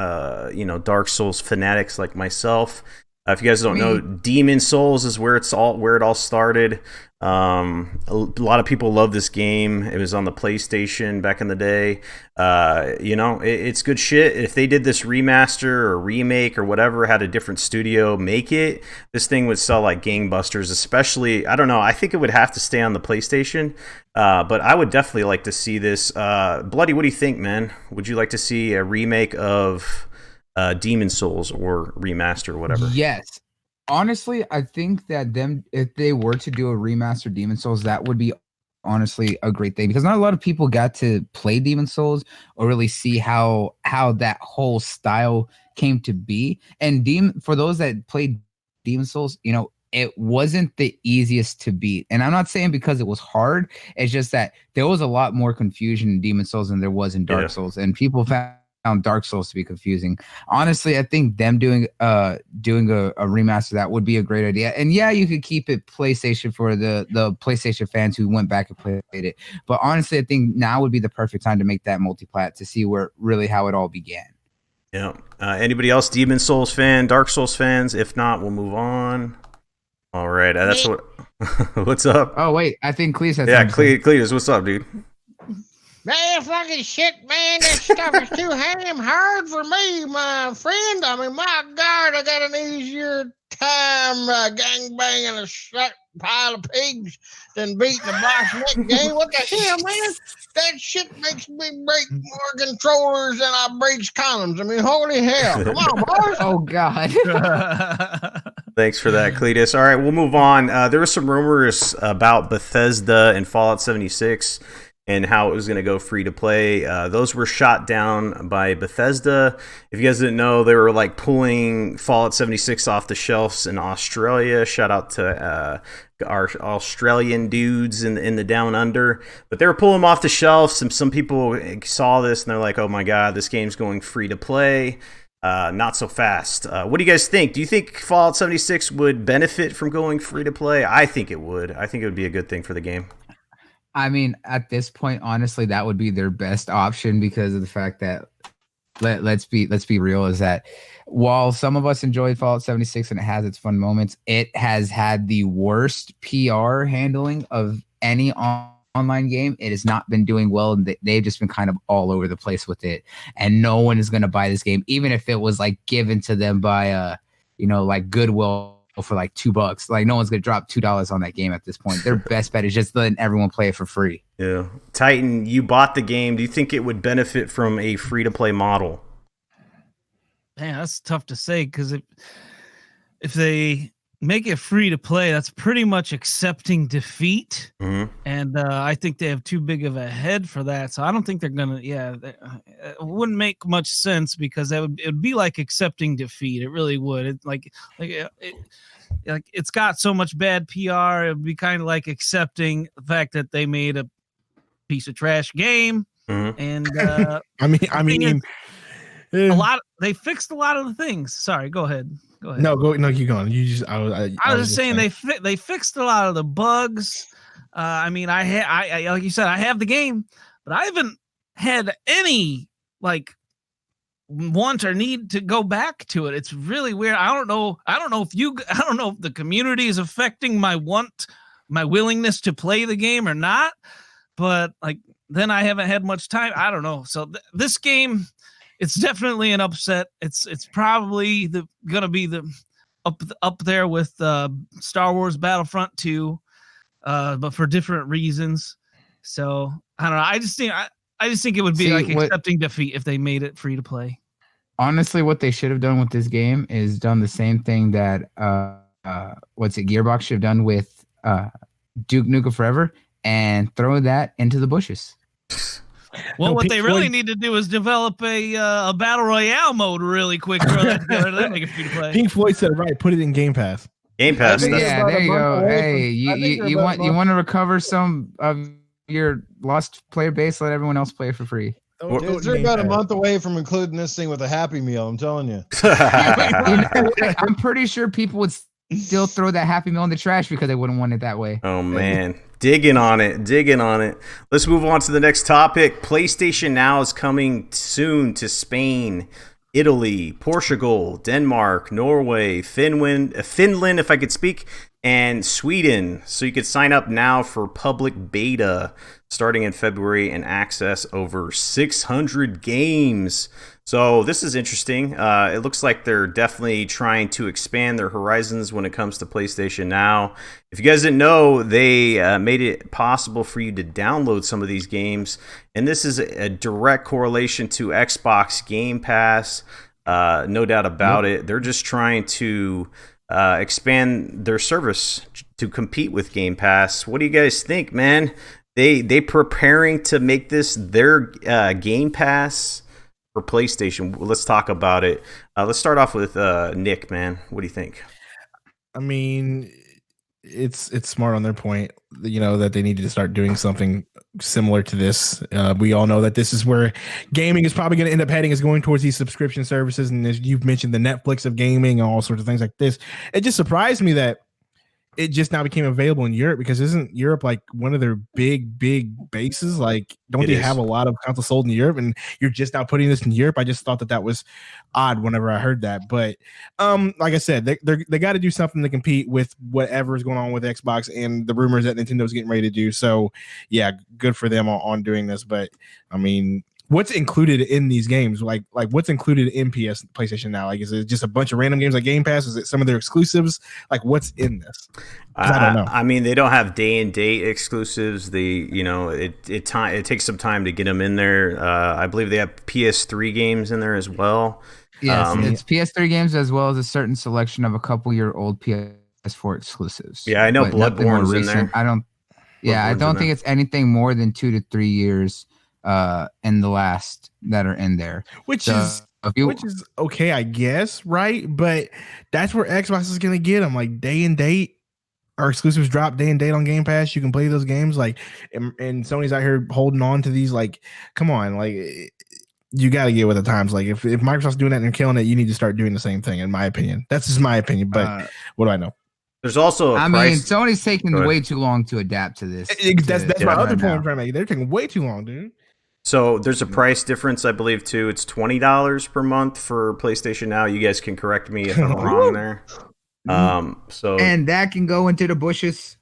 Speaker 2: Dark Souls fanatics like myself. If you guys don't know, Demon Souls is where it all started. A lot of people love this game. It was on the PlayStation back in the day. It's good shit. If they did this remaster or remake or whatever, had a different studio make it, this thing would sell like gangbusters. Especially, I don't know. I think it would have to stay on the PlayStation. But I would definitely like to see this. Bloody, what do you think, man? Would you like to see a remake of Demon Souls or remaster or whatever?
Speaker 3: Yes. Honestly, I think that if they were to do a remaster Demon Souls, that would be honestly a great thing because not a lot of people got to play Demon Souls or really see how that whole style came to be. And for those that played Demon Souls, it wasn't the easiest to beat. And I'm not saying because it was hard. It's just that there was a lot more confusion in Demon Souls than there was in Dark Souls, and people found Dark Souls to be confusing. Honestly, I think them doing a remaster that would be a great idea. And yeah, you could keep it PlayStation for the PlayStation fans who went back and played it. But honestly, I think now would be the perfect time to make that multi-plat to see how it all began.
Speaker 2: Yeah. Anybody else Demon Souls fan, Dark Souls fans? If not, we'll move on. All right. That's what. What's up?
Speaker 3: Oh wait, I think Cletus has.
Speaker 2: Yeah, Cletus, what's up, dude?
Speaker 4: Man, fucking shit, man. This stuff is too hard for me, my friend. I mean, my God, I got an easier time gang banging a shot pile of pigs than beating the boss neck game. What the hell, man? That shit makes me break more controllers than I breaks condoms. I mean, holy hell. Come on, boys.
Speaker 3: Oh, God.
Speaker 2: Thanks for that, Cletus. All right, we'll move on. There were some rumors about Bethesda and Fallout 76 and how it was going to go free to play. Those were shot down by Bethesda. If you guys didn't know, they were like pulling Fallout 76 off the shelves in Australia. Shout out to our Australian dudes in the down under. But they were pulling them off the shelves, and some people saw this and they're like, oh my God, this game's going free to play. Not so fast. What do you guys think? Do you think Fallout 76 would benefit from going free to play? I think it would. I think it would be a good thing for the game.
Speaker 3: I mean, at this point, honestly, that would be their best option because of the fact that let's be real, is that while some of us enjoyed Fallout 76 and it has its fun moments, it has had the worst PR handling of any online game. It has not been doing well, and they've just been kind of all over the place with it. And no one is going to buy this game, even if it was like given to them by like Goodwill for like $2. Like, no one's gonna drop $2 on that game at this point. Their best bet is just letting everyone play it for free.
Speaker 2: Yeah. Titan, you bought the game. Do you think it would benefit from a free to play model?
Speaker 5: Man, that's tough to say, because if they make it free to play, that's pretty much accepting defeat.
Speaker 2: Mm-hmm.
Speaker 5: And I think they have too big of a head for that. So I don't think they're gonna. It wouldn't make much sense, because it would be like accepting defeat. It really would. It's got so much bad PR. It would be kind of like accepting the fact that they made a piece of trash game.
Speaker 2: Mm-hmm.
Speaker 5: And
Speaker 1: I mean,
Speaker 5: they fixed a lot of the things. Sorry, go ahead.
Speaker 1: No, keep going. You just. I was
Speaker 5: just saying they fixed a lot of the bugs. I mean, I like you said, I have the game, but I haven't had any like want or need to go back to it. It's really weird. I don't know if the community is affecting my willingness to play the game or not. But like, then I haven't had much time. I don't know. So this game, it's definitely an upset. It's probably gonna be up there with Star Wars Battlefront 2, but for different reasons. So I don't know. I just think it would be accepting defeat if they made it free to play.
Speaker 3: Honestly, what they should have done with this game is done the same thing that Gearbox should have done with Duke Nukem Forever, and throw that into the bushes.
Speaker 5: Well, what they really need to do is develop a battle royale mode really quick. Then make it free to play.
Speaker 1: Pink Floyd said, "Right, put it in Game Pass."
Speaker 2: Game Pass.
Speaker 3: Yeah, there you go. Hey, you want to recover some of your lost player base? Let everyone else play it for free.
Speaker 4: They're about a month away from including this thing with a Happy Meal. I'm telling you.
Speaker 3: I'm pretty sure people would still throw that Happy Meal in the trash because they wouldn't want it that way.
Speaker 2: Oh man. Digging on it. Let's move on to the next topic. PlayStation Now is coming soon to Spain, Italy, Portugal, Denmark, Norway, Finland, if I could speak, and Sweden. So you could sign up now for public beta starting in February and access over 600 games. So this is interesting. It looks like they're definitely trying to expand their horizons when it comes to PlayStation Now. If you guys didn't know, they made it possible for you to download some of these games. And this is a direct correlation to Xbox Game Pass. No doubt about it. They're just trying to expand their service to compete with Game Pass. What do you guys think, man? They preparing to make this their Game Pass for PlayStation. Let's talk about it. Let's start off with Nick, man. What do you think?
Speaker 1: I mean, it's smart on their point, that they needed to start doing something similar to this. We all know that this is where gaming is probably going to end up heading, is going towards these subscription services. And as you've mentioned, the Netflix of gaming and all sorts of things like this. It just surprised me that it just now became available in Europe, because isn't Europe like one of their big bases? Like, don't they have a lot of consoles sold in Europe, and you're just now putting this in Europe? I just thought that was odd whenever I heard that. But like I said, they got to do something to compete with whatever is going on with Xbox and the rumors that Nintendo's getting ready to do. So yeah, good for them on doing this. But I mean, what's included in these games? Like what's included in PlayStation Now? Like, is it just a bunch of random games like Game Pass? Is it some of their exclusives? Like, what's in this? I don't know.
Speaker 2: I mean, they don't have day and date exclusives. It takes some time to get them in there. I believe they have PS3 games in there as well.
Speaker 3: Yes, it's PS3 games as well as a certain selection of a couple-year-old PS4 exclusives.
Speaker 2: Yeah, I know Bloodborne's in there.
Speaker 3: I don't think it's anything more than 2 to 3 years in the last that are in there.
Speaker 1: Which is okay, I guess, right? But that's where Xbox is gonna get them. Like day and date, our exclusives drop day and date on Game Pass. You can play those games. Like, and Sony's out here holding on to these. Like, come on, like. You got to get with the times. Like if Microsoft's doing that and they're killing it, you need to start doing the same thing. In my opinion, that's just my opinion. But what do I know?
Speaker 2: There's also
Speaker 3: Sony's taking way too long to adapt to this.
Speaker 1: That's my other point I'm trying to make. They're taking way too long, dude.
Speaker 2: So there's a price difference, I believe, too. It's $20 per month for PlayStation Now. You guys can correct me if I'm wrong there.
Speaker 3: And that can go into the bushes.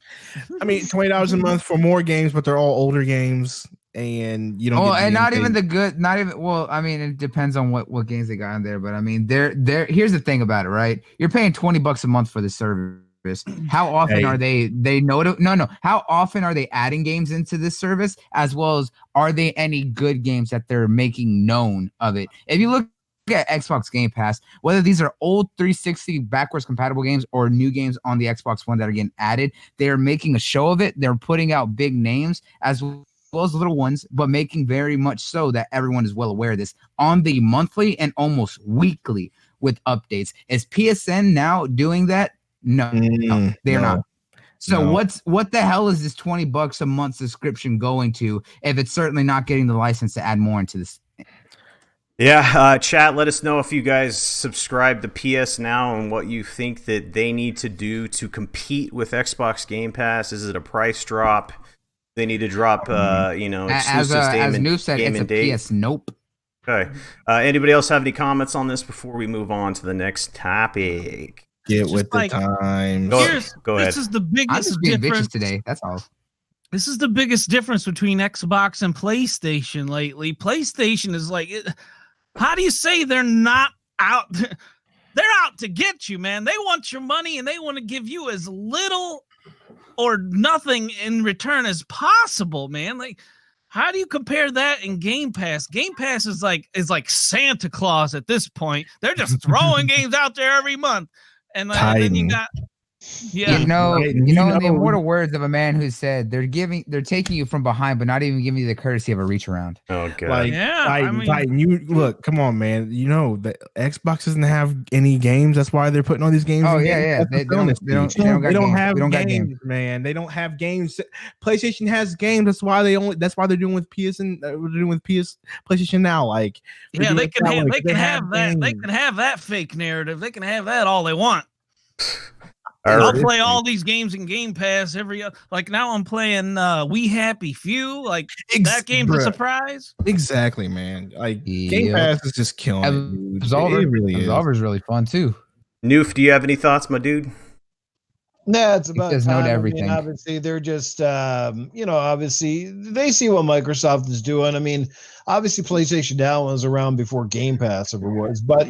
Speaker 1: I mean, $20 a month for more games, but they're all older games. And you don't.
Speaker 3: Oh, and not even the good. Not even. Well, I mean, it depends on what games they got in there. But I mean, they're. Here's the thing about it, right? You're paying $20 a month for the service. How often are they? No. How often are they adding games into this service? As well as, are they any good games that they're making known of it? If you look at Xbox Game Pass, whether these are old 360 backwards compatible games or new games on the Xbox One that are getting added, they are making a show of it. They're putting out big names as well as little ones, but making very much so that everyone is well aware of this on the monthly and almost weekly with updates. Is PSN now doing that? No, they're not. So what the hell is this $20 a month subscription going to if it's certainly not getting the license to add more into this?
Speaker 2: Yeah, chat, let us know if you guys subscribe to PS Now and what you think that they need to do to compete with Xbox Game Pass. Is it a price drop? They need to drop, exclusive
Speaker 3: as Noob said, it's a PS Nope.
Speaker 2: Okay. Anybody else have any comments on this before we move on to the next topic?
Speaker 1: Get with the times.
Speaker 2: Go ahead.
Speaker 5: This is the biggest
Speaker 3: I'm just being
Speaker 5: difference
Speaker 3: bitches today. That's all.
Speaker 5: This is the biggest difference between Xbox and PlayStation lately. PlayStation is like, how do you say they're not out? They're out to get you, man. They want your money and they want to give you as little or nothing in return as possible, man. Like, how do you compare that in Game Pass? Game Pass is like Santa Claus at this point. They're just throwing games out there every month, and then you got. Yeah,
Speaker 3: in the immortal words of a man who said, they're taking you from behind, but not even giving you the courtesy of a reach around.
Speaker 2: Oh god,
Speaker 1: like, Titan, you look, come on, man. You know that Xbox doesn't have any games. That's why they're putting all these games.
Speaker 3: Oh yeah. They don't
Speaker 1: have games, man. They don't have games. PlayStation has games. That's why they're doing with PS and they're doing with PlayStation Now. Like,
Speaker 5: yeah, they can have that. They can have that fake narrative. They can have that all they want. I'll play all these games in Game Pass like now I'm playing We Happy Few. Like that game's a surprise.
Speaker 1: Exactly, man. Like Game Pass is just killing it.
Speaker 3: Absolver's really fun too.
Speaker 2: Noof, do you have any thoughts, my dude?
Speaker 4: Nah, it's about time.
Speaker 3: Everything.
Speaker 4: I mean, obviously, they're just, obviously they see what Microsoft is doing. I mean, obviously, PlayStation Now was around before Game Pass ever was, but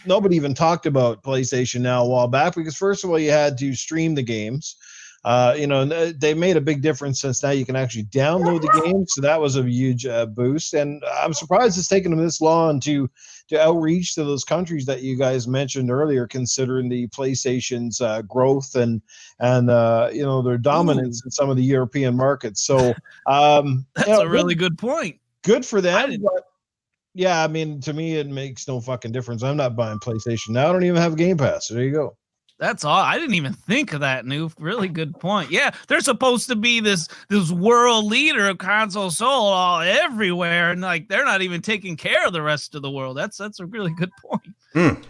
Speaker 4: nobody even talked about PlayStation Now a while back because first of all, you had to stream the games. They made a big difference since now you can actually download the game, so that was a huge boost. And I'm surprised it's taken them this long to outreach to those countries that you guys mentioned earlier, considering the PlayStation's growth and their dominance in some of the European markets. So
Speaker 5: that's a really good point.
Speaker 4: Good for them. But yeah, I mean, to me, it makes no fucking difference. I'm not buying PlayStation now. I don't even have Game Pass. So there you go.
Speaker 5: That's all. I didn't even think of that, Noof. Really good point. Yeah, they're supposed to be this world leader of console sold all everywhere, and like they're not even taking care of the rest of the world. That's a really good point.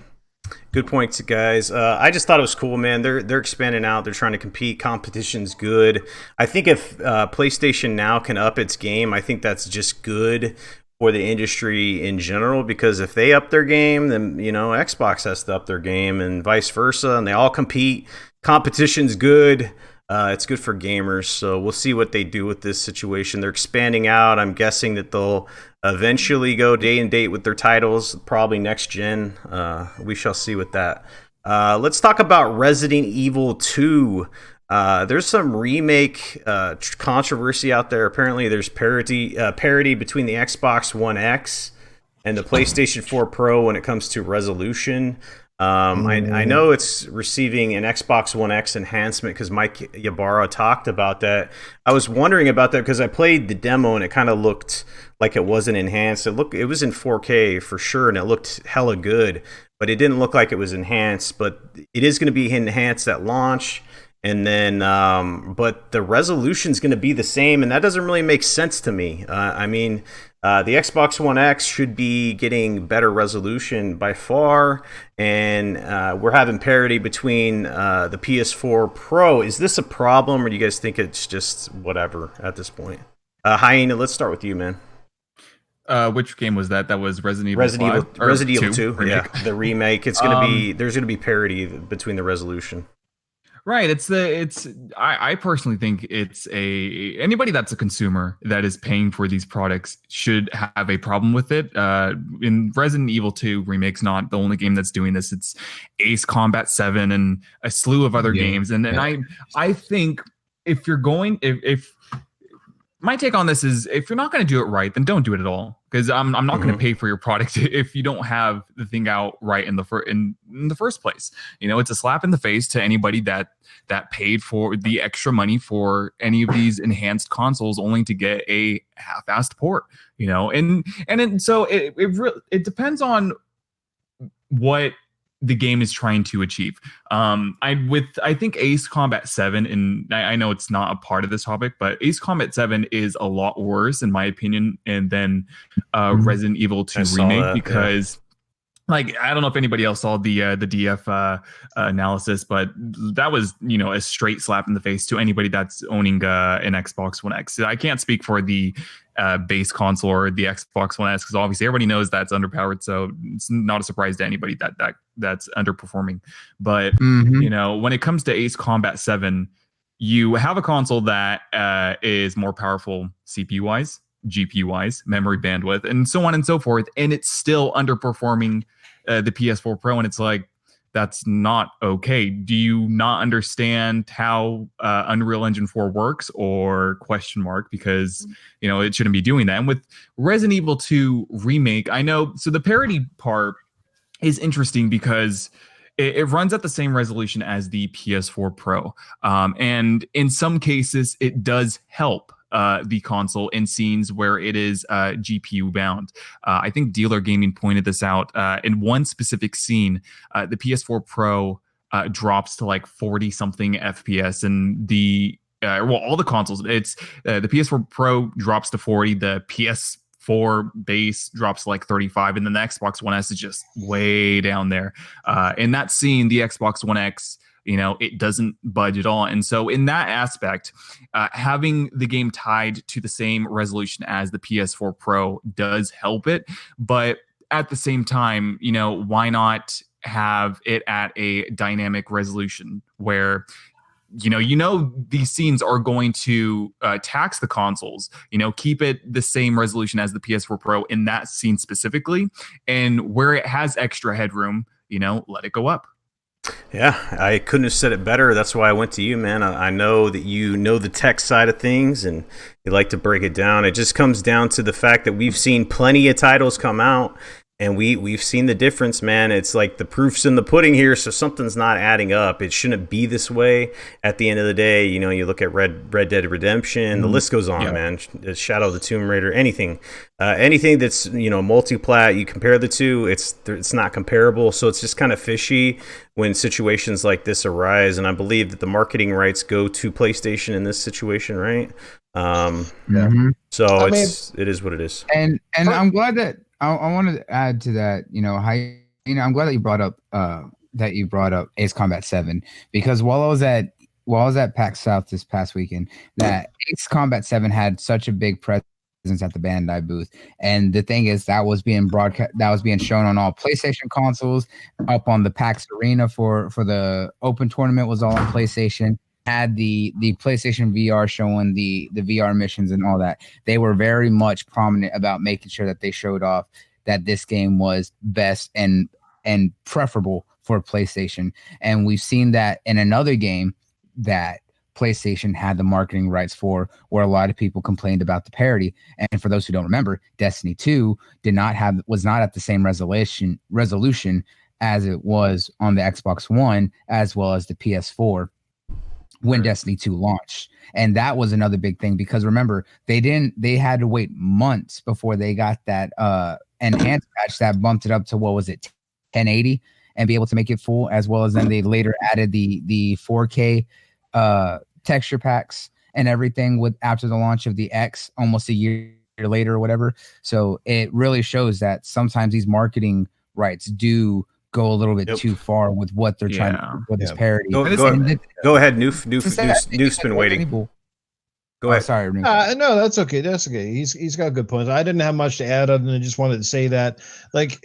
Speaker 2: Good points, guys. I just thought it was cool, man. They're expanding out. They're trying to compete. Competition's good. I think if PlayStation Now can up its game, I think that's just good for the industry in general, because if they up their game, then Xbox has to up their game and vice versa, and they all compete. Competition's good. It's good for gamers, so we'll see what they do with this situation. They're expanding out. I'm guessing that they'll eventually go day and date with their titles, probably next gen. We shall see with that. Let's talk about Resident Evil 2. There's some remake controversy out there. Apparently, there's parity between the Xbox One X and the PlayStation 4 Pro when it comes to resolution. I know it's receiving an Xbox One X enhancement because Mike Ybarra talked about that. I was wondering about that because I played the demo and it kind of looked like it wasn't enhanced. It was in 4K for sure, and it looked hella good, but it didn't look like it was enhanced. But it is going to be enhanced at launch, and then but the resolution is going to be the same, and that doesn't really make sense to me. The Xbox One X should be getting better resolution by far, and we're having parity between the PS4 Pro. Is this a problem, or do you guys think it's just whatever at this point? Hyena, let's start with you, man.
Speaker 6: Which game was that? That was Resident Evil
Speaker 2: Resident Evil 2,
Speaker 6: remake.
Speaker 2: Yeah, the remake. It's gonna be there's gonna be parity between the resolution.
Speaker 6: Right. I personally think it's anybody that's a consumer that is paying for these products should have a problem with it. In Resident Evil 2 remake's not the only game that's doing this. It's Ace Combat 7 and a slew of other games. And I think if you're going, if my take on this is if you're not going to do it right, then don't do it at all. Because I'm not going to pay for your product if you don't have the thing out right in the first place. It's a slap in the face to anybody that paid for the extra money for any of these enhanced consoles only to get a half-assed port. So it depends on what the game is trying to achieve. I think Ace Combat 7, and I know it's not a part of this topic, but Ace Combat 7 is a lot worse in my opinion than Resident Evil 2 remake because I don't know if anybody else saw the DF analysis, but that was a straight slap in the face to anybody that's owning an Xbox One X. I can't speak for the base console or the Xbox One S because obviously everybody knows that's underpowered, so it's not a surprise to anybody that's underperforming. But when it comes to Ace Combat 7, you have a console that is more powerful CPU wise, GPU wise, memory bandwidth, and so on and so forth, and it's still underperforming the PS4 Pro, and it's like, that's not okay. Do you not understand how Unreal Engine 4 works, or question mark? Because it shouldn't be doing that. And with Resident Evil 2 remake, I know. So the parity part is interesting because it runs at the same resolution as the PS4 Pro, and in some cases it does help the console in scenes where it is GPU bound. I think Dealer Gaming pointed this out in one specific scene. The PS4 Pro drops to like 40 something FPS, and all the consoles. It's the PS4 Pro drops to 40, the PS4 base drops to like 35, and then the Xbox One S is just way down there. In that scene, the Xbox One X, it doesn't budge at all. And so in that aspect, having the game tied to the same resolution as the PS4 Pro does help it. But at the same time, why not have it at a dynamic resolution where these scenes are going to tax the consoles, keep it the same resolution as the PS4 Pro in that scene specifically, and where it has extra headroom, let it go up.
Speaker 2: Yeah, I couldn't have said it better. That's why I went to you, man. I know that you know the tech side of things and you like to break it down. It just comes down to the fact that we've seen plenty of titles come out, and we've seen the difference, man. It's like the proof's in the pudding here, so something's not adding up. It shouldn't be this way. At the end of the day, you look at Red Dead Redemption, the list goes on, man. Shadow of the Tomb Raider, anything that's multi-plat. You compare the two, it's not comparable. So it's just kind of fishy when situations like this arise. And I believe that the marketing rights go to PlayStation in this situation, right? So it is what it is.
Speaker 3: And I'm glad that. I wanted to add to that, I'm glad that you brought up Ace Combat 7, because while I was at PAX South this past weekend, that Ace Combat 7 had such a big presence at the Bandai booth, and the thing is that was being broadcast, that was being shown on all PlayStation consoles, up on the PAX Arena for the open tournament was all on PlayStation, had the PlayStation VR showing the VR missions and all that, they were very much prominent about making sure that they showed off that this game was best and preferable for PlayStation. And we've seen that in another game that PlayStation had the marketing rights for, where a lot of people complained about the parity. And for those who don't remember, Destiny 2 was not at the same resolution as it was on the Xbox One as well as the PS4 when Destiny 2 launched. And that was another big thing, because remember, they had to wait months before they got that enhanced patch that bumped it up to, what was it, 1080, and be able to make it full, as well as then they later added the 4K texture packs and everything after the launch of the X almost a year later or whatever. So it really shows that sometimes these marketing rights do go a little bit too far with what they're trying to do with this parody.
Speaker 2: Go ahead, Noof's been waiting. Go ahead.
Speaker 3: Sorry,
Speaker 4: no, that's okay. That's okay. He's got good points. I didn't have much to add other than just wanted to say that, like,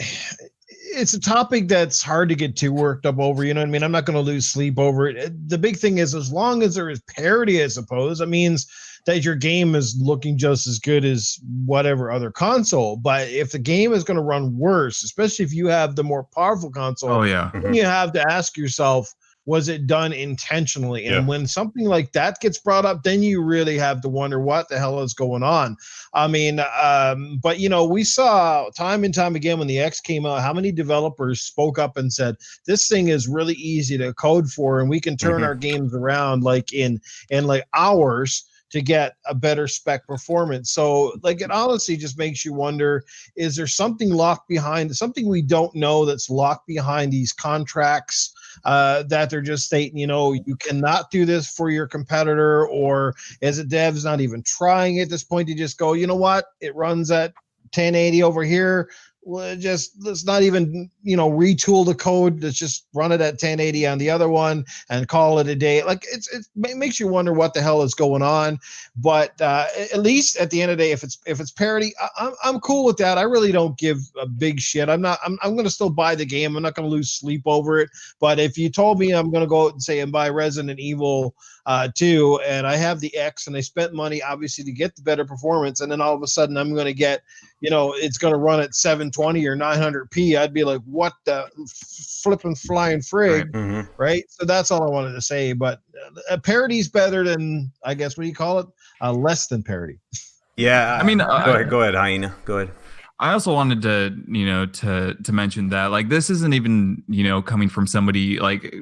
Speaker 4: it's a topic that's hard to get too worked up over. You know what I mean? I'm not going to lose sleep over it. The big thing is, as long as there is parity, I suppose, it means that your game is looking just as good as whatever other console. But if the game is going to run worse, especially if you have the more powerful console, then you have to ask yourself, was it done intentionally? And when something like that gets brought up, then you really have to wonder what the hell is going on. I mean, but you know, we saw time and time again when the X came out, how many developers spoke up and said, this thing is really easy to code for, and we can turn our games around like in like hours to get a better spec performance. So like, it honestly just makes you wonder, is there something locked behind, something we don't know that's locked behind these contracts that they're just stating, you know, you cannot do this for your competitor? Or is it devs not even trying at this point to just go, you know what, it runs at 1080 over here, well, let's not even, you know, retool the code. Let's just run it at 1080 on the other one and call it a day. Like, it makes you wonder what the hell is going on. But at least at the end of the day, if it's parity, I'm cool with that. I really don't give a big shit. I'm going to still buy the game. I'm not going to lose sleep over it. But if you told me I'm going to go out and say and buy Resident Evil 2, and I have the X, and I spent money obviously to get the better performance, and then all of a sudden I'm going to get, you know, it's going to run at 720 or 900p, I'd be like, what the flipping flying frig, right? So that's all I wanted to say. But parody's better than, I guess, what do you call it? Less than parody.
Speaker 2: Yeah, I mean, go ahead, Hyena. Go ahead.
Speaker 6: I also wanted to, you know, to mention that, like, this isn't even, you know, coming from somebody like,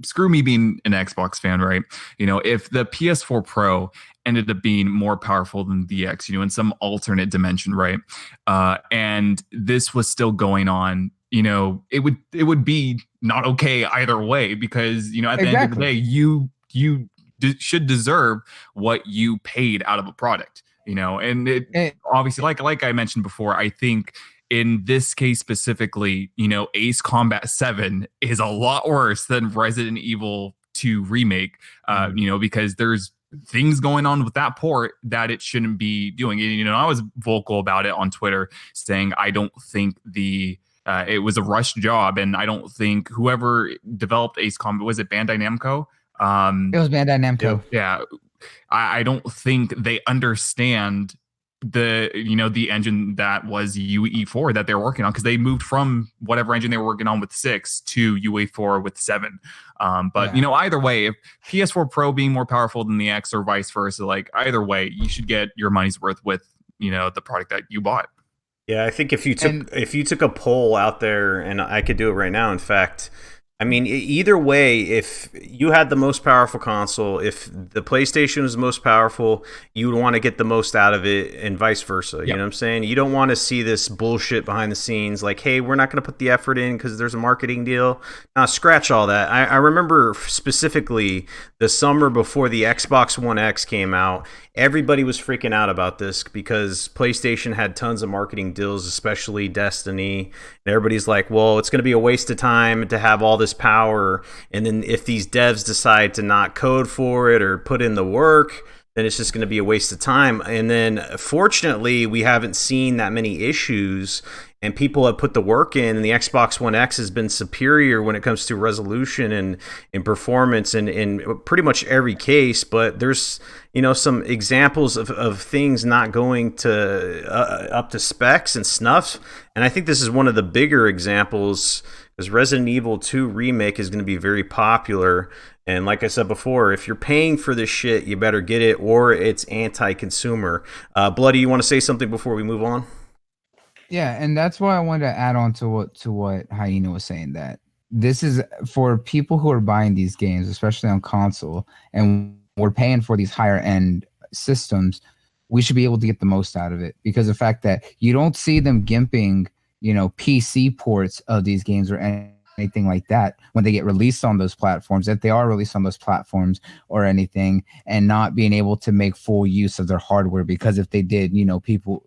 Speaker 6: screw me being an Xbox fan, right? You know, if the PS4 Pro ended up being more powerful than the X, you know, in some alternate dimension, right? And this was still going on, you know, it would be not okay either way, because, you know, at the end of the day, you should deserve what you paid out of a product. You know, and it obviously, like I mentioned before, I think in this case specifically, you know, Ace Combat 7 is a lot worse than Resident Evil 2 remake, you know, because there's things going on with that port that it shouldn't be doing. You know, I was vocal about it on Twitter, saying I don't think it was a rushed job, and I don't think whoever developed Ace Combat, was it Bandai Namco?
Speaker 3: It was Bandai Namco.
Speaker 6: Yeah. I don't think they understand the engine that was UE4 that they're working on, because they moved from whatever engine they were working on with 6 to UE4 with 7. But you know, either way, if PS4 Pro being more powerful than the X or vice versa, like, either way, you should get your money's worth with, you know, the product that you bought.
Speaker 2: Yeah, I think if you took a poll out there, and I could do it right now, in fact, I mean, either way, if you had the most powerful console, if the PlayStation was the most powerful, you would want to get the most out of it, and vice versa. Yep. You know what I'm saying? You don't want to see this bullshit behind the scenes, like, hey, we're not going to put the effort in because there's a marketing deal. Now, scratch all that. I remember specifically the summer before the Xbox One X came out, everybody was freaking out about this because PlayStation had tons of marketing deals, especially Destiny. And everybody's like, well, it's going to be a waste of time to have all this power. And then if these devs decide to not code for it or put in the work, then it's just going to be a waste of time. And then fortunately, we haven't seen that many issues. and people have put the work in, and the Xbox One X has been superior when it comes to resolution and performance in pretty much every case. But there's, some examples of things not going to up to specs and snuff. And I think this is one of the bigger examples, because Resident Evil 2 Remake is going to be very popular. And like I said before, if you're paying for this shit, you better get it, or it's anti-consumer. Bloody, you want to say something before we move on?
Speaker 3: Yeah, and that's why I wanted to add on to what Hyena was saying, that this is for people who are buying these games, especially on console, and we're paying for these higher end systems. We should be able to get the most out of it, because the fact that you don't see them gimping, PC ports of these games or anything like that when they get released on those platforms, if they are released on those platforms or anything, and not being able to make full use of their hardware. Because if they did, people,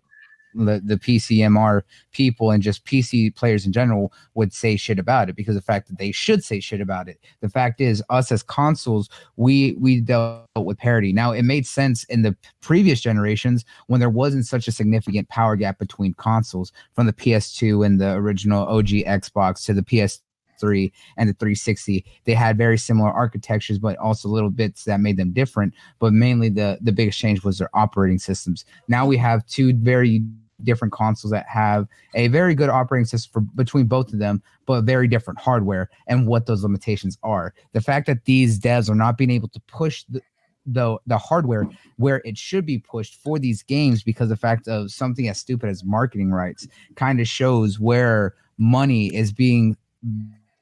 Speaker 3: the PCMR people and just PC players in general would say shit about it, because the fact that they should say shit about it. The fact is, us as consoles, we dealt with parity. Now, it made sense in the previous generations when there wasn't such a significant power gap between consoles, from the PS2 and the original OG Xbox to the PS3 and the 360. They had very similar architectures, but also little bits that made them different. But mainly the biggest change was their operating systems. Now we have two very different consoles that have a very good operating system between both of them, but very different hardware and what those limitations are. The fact that these devs are not being able to push the hardware where it should be pushed for these games, because the fact of something as stupid as marketing rights, kind of shows where money is being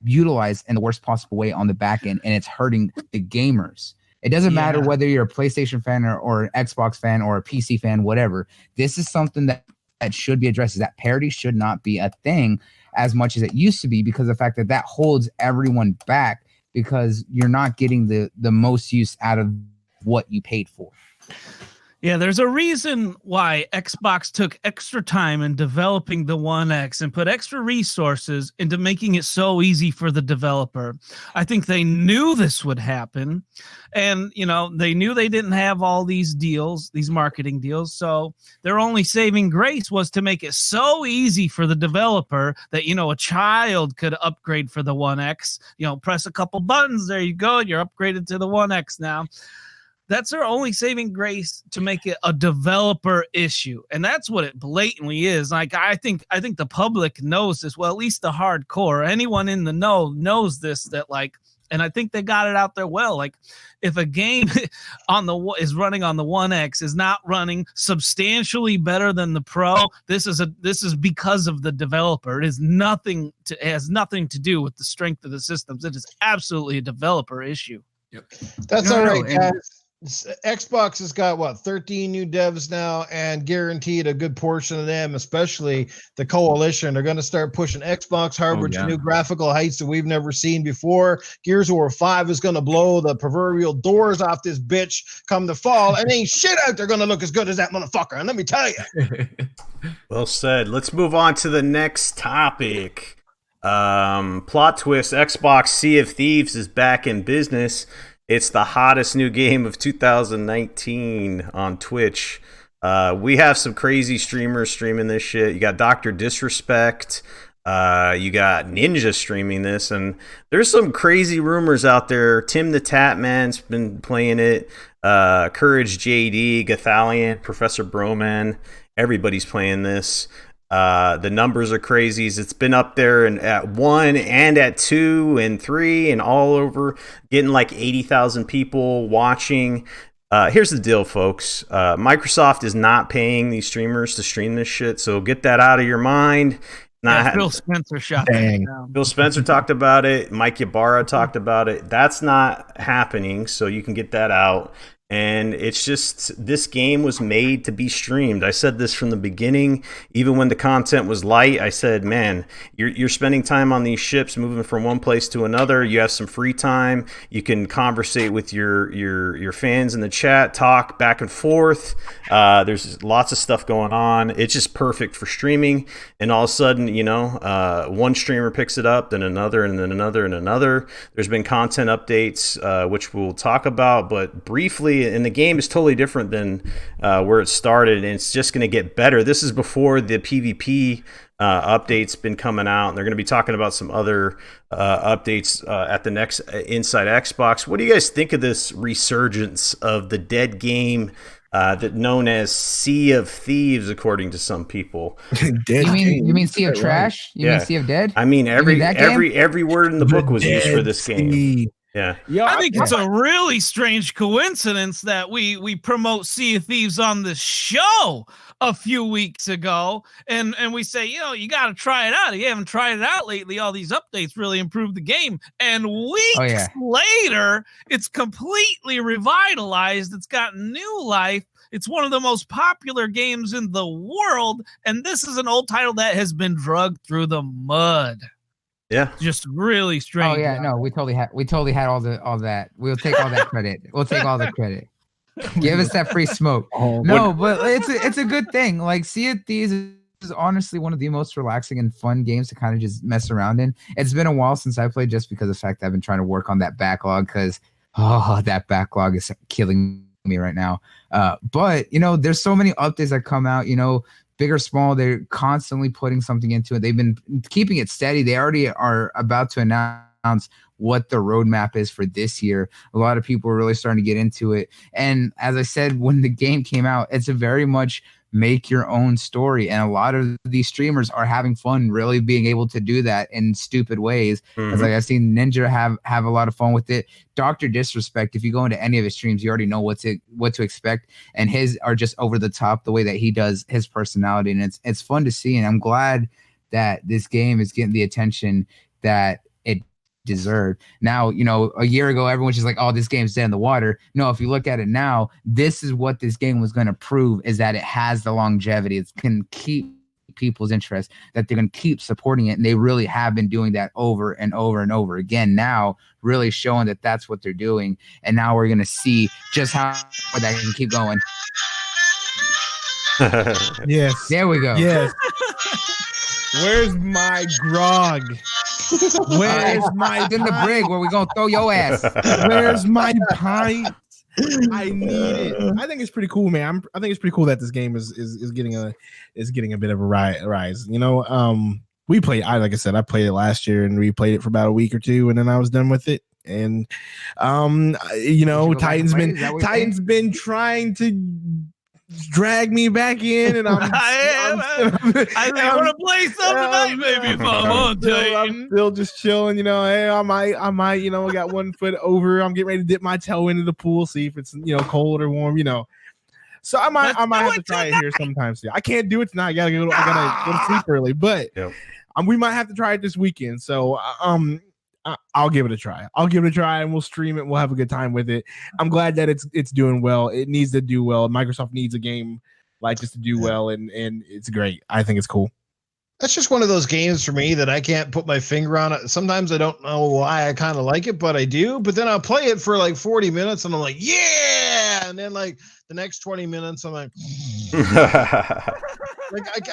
Speaker 3: utilized in the worst possible way on the back end, and it's hurting the gamers. It doesn't matter whether you're a PlayStation fan or an Xbox fan or a PC fan, whatever. This is something that should be addressed. Is that parity should not be a thing as much as it used to be, because the fact that holds everyone back, because you're not getting the most use out of what you paid for.
Speaker 5: Yeah, there's a reason why Xbox took extra time in developing the One X and put extra resources into making it so easy for the developer. I think they knew this would happen, and they knew they didn't have all these deals, these marketing deals, so their only saving grace was to make it so easy for the developer that a child could upgrade for the One X. Press a couple buttons, there you go, you're upgraded to the One X now. That's their only saving grace, to make it a developer issue. And that's what it blatantly is. Like, I think the public knows this. Well, at least the hardcore, anyone in the know knows this, and I think they got it out there well. Like, if a game is running on the One X is not running substantially better than the Pro, this is because of the developer. It has nothing to do with the strength of the systems. It is absolutely a developer issue.
Speaker 6: Yep.
Speaker 4: That's all right, guys. Xbox has got 13 new devs now, and guaranteed a good portion of them, especially the coalition, are going to start pushing Xbox hardware to new graphical heights that we've never seen before. Gears of War 5 is going to blow the proverbial doors off this bitch come the fall, and ain't shit out there going to look as good as that motherfucker. And let me tell you.
Speaker 2: Well said. Let's move on to the next topic. Plot twist: Xbox Sea of Thieves is back in business. It's the hottest new game of 2019 on Twitch. We have some crazy streamers streaming this shit. You got Dr. Disrespect. You got Ninja streaming this. And there's some crazy rumors out there. Tim the Tatman's been playing it. Courage JD, Gathalion, Professor Broman. Everybody's playing this. The numbers are crazy. It's been up there and at 1 and at 2 and 3 and all over, getting like 80,000 people watching. Here's the deal, folks. Microsoft is not paying these streamers to stream this shit, so get that out of your mind.
Speaker 5: Phil Spencer shot
Speaker 1: Dang.
Speaker 2: Phil Spencer talked about it. Mike Ybarra talked about it. That's not happening, so you can get that out. And it's just, this game was made to be streamed. I said this from the beginning. Even when the content was light, I said, man, you're spending time on these ships, moving from one place to another. You have some free time. You can conversate with your fans in the chat, talk back and forth. There's lots of stuff going on. It's just perfect for streaming. And all of a sudden, one streamer picks it up, then another, and then another, and another. There's been content updates, which we'll talk about, but briefly. And the game is totally different than where it started, and it's just going to get better. This is before the PvP updates been coming out, and they're going to be talking about some other updates at the next Inside Xbox. What do you guys think of this resurgence of the dead game that known as Sea of Thieves, according to some people?
Speaker 3: You mean Sea of Trash? You mean Sea of Dead?
Speaker 2: I mean every word in the book was used for this game. Yeah.
Speaker 5: I think it's a really strange coincidence that we promote Sea of Thieves on this show a few weeks ago, and we say, you got to try it out. If you haven't tried it out lately, all these updates really improved the game. And weeks later, it's completely revitalized. It's got new life. It's one of the most popular games in the world, and this is an old title that has been drugged through the mud.
Speaker 2: Yeah,
Speaker 5: just really strange.
Speaker 3: Oh yeah, no, we totally had all that. We'll take all that credit. We'll take all the credit. Give us that free smoke. But it's a good thing. Like, Sea of Thieves is honestly one of the most relaxing and fun games to kind of just mess around in. It's been a while since I played, just because of the fact that I've been trying to work on that backlog, because that backlog is killing me right now. But there's so many updates that come out. Big or small, they're constantly putting something into it. They've been keeping it steady. They already are about to announce what the roadmap is for this year. A lot of people are really starting to get into it. And as I said, when the game came out, it's a very much make your own story. And a lot of these streamers are having fun really being able to do that in stupid ways. It's like, I've seen Ninja have a lot of fun with it. Dr. Disrespect, if you go into any of his streams, you already know what to expect. And his are just over the top, the way that he does his personality. And it's fun to see. And I'm glad that this game is getting the attention that it deserved. Now, a year ago, everyone's just like, oh, this game's dead in the water. No, if you look at it now, this is what this game was going to prove, is that it has the longevity. It can keep people's interest, that they're going to keep supporting it. And they really have been doing that over and over and over again, now really showing that that's what they're doing. And now we're going to see just how that can keep going.
Speaker 1: Yes.
Speaker 3: There we go.
Speaker 1: Yes. Where's my grog? Where's my
Speaker 3: in the brig where we gonna throw your ass?
Speaker 1: Where's my pint? I need it. I think it's pretty cool, man. I think it's pretty cool that this game is getting a bit of a rise. We played. Like I said, I played it last year and replayed it for about a week or two, and then I was done with it. And Titan's been trying to drag me back in, and
Speaker 5: I want to play some tonight, maybe if I'm on Titan.
Speaker 1: I'm still just chilling, hey, I might, got 1 foot over. I'm getting ready to dip my toe into the pool, see if it's cold or warm, So I might have to try it here sometime. I can't do it tonight. I gotta go to sleep early, but we might have to try it this weekend. So I'll give it a try. And we'll stream it. We'll have a good time with it. I'm glad that it's doing well. It needs to do well. Microsoft needs a game like this to do well, and it's great. I think it's cool.
Speaker 4: That's just one of those games for me that I can't put my finger on it. Sometimes I don't know why I kind of like it, but I do. But then I'll play it for like 40 minutes and I'm like, yeah. And then like the next 20 minutes, I'm like,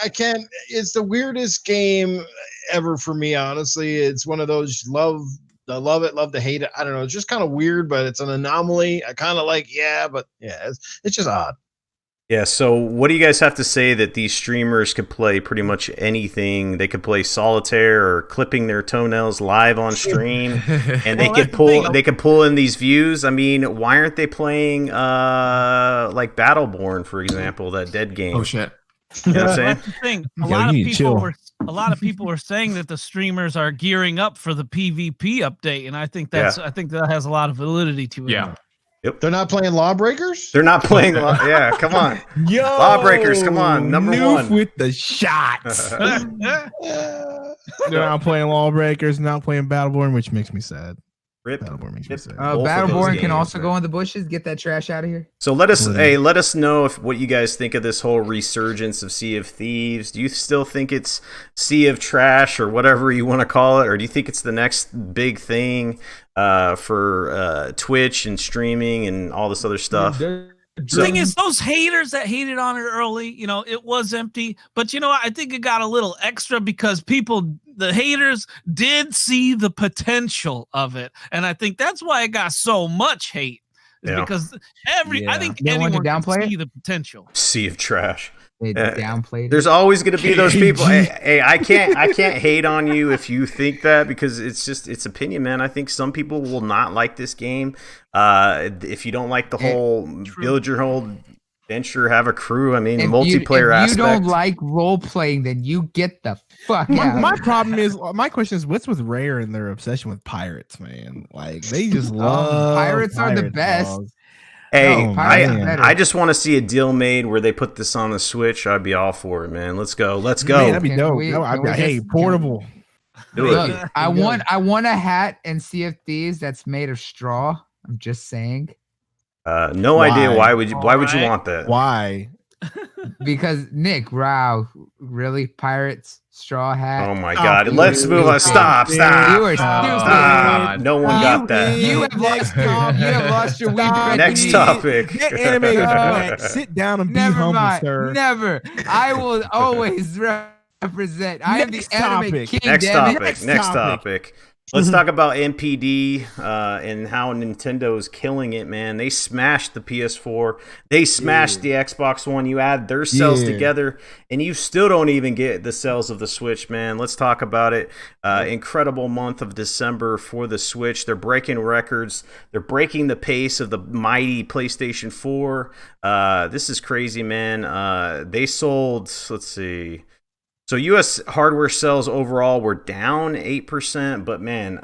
Speaker 4: I can't. It's the weirdest game ever for me, honestly. It's one of those love it, love to hate it. I don't know. It's just kind of weird, but it's an anomaly. I kind of like, it's just odd.
Speaker 2: Yeah, so what do you guys have to say that these streamers could play pretty much anything? They could play solitaire or clipping their toenails live on stream, and they could pull in these views. I mean, why aren't they playing like Battleborn, for example, that dead game?
Speaker 6: Oh shit.
Speaker 2: You know what I'm saying?
Speaker 5: That's the thing. A lot of people were saying that the streamers are gearing up for the PvP update, and I think that has a lot of validity to it.
Speaker 6: Yeah.
Speaker 2: Yep.
Speaker 4: They're not playing Lawbreakers?
Speaker 2: They're not playing yeah, come on.
Speaker 1: Yo,
Speaker 2: Lawbreakers, come on. Number one.
Speaker 1: with the shots. They're not playing Lawbreakers, not playing Battleborn, which makes me sad.
Speaker 2: Rip.
Speaker 1: Battleborn makes me sad.
Speaker 3: Battleborn can also go in the bushes. Get that trash out of here.
Speaker 2: So let us know what you guys think of this whole resurgence of Sea of Thieves. Do you still think it's Sea of Trash or whatever you want to call it, or do you think it's the next big thing for Twitch and streaming and all this other stuff?
Speaker 5: The thing is, those haters that hated on it early, it was empty. But, I think it got a little extra because the haters did see the potential of it. And I think that's why it got so much hate. Because I think anyone can see the potential.
Speaker 2: Sea of Trash.
Speaker 3: They downplayed
Speaker 2: There's always going to be those people. Hey, I can't hate on you if you think that, because it's opinion, man. I think some people will not like this game. If you don't like the whole build your whole venture, have a crew. I mean, multiplayer aspect.
Speaker 3: If you don't like role playing, then you get the fuck out.
Speaker 1: My question is, what's with Rare and their obsession with pirates, man? Like, they just love
Speaker 3: pirates are the best.
Speaker 1: Dogs.
Speaker 2: Hey, I just want to see a deal made where they put this on the Switch. I'd be all for it, man. Let's go. Man, that'd be dope. Portable.
Speaker 3: Look, I want a hat and Sea of Thieves that's made of straw. I'm just saying.
Speaker 2: No idea why would you want that?
Speaker 1: Why?
Speaker 3: Because Nick, wow, really? Pirates, straw hat.
Speaker 2: Oh my God! Let's move on. Stop!
Speaker 3: You are stupid.
Speaker 2: Stop. No one got that.
Speaker 3: You have lost your weed.
Speaker 2: Next topic.
Speaker 1: Get animated. Sit down and be humble, sir.
Speaker 3: Never. I will always represent. I am the anime king.
Speaker 2: Next topic. Let's talk about NPD and how Nintendo is killing it, man. They smashed the PS4. They smashed the Xbox One. You add their sales together, and you still don't even get the sales of the Switch, man. Let's talk about it. Incredible month of December for the Switch. They're breaking records. They're breaking the pace of the mighty PlayStation 4. This is crazy, man. They sold, let's see. So U.S. hardware sales overall were down 8%, but man,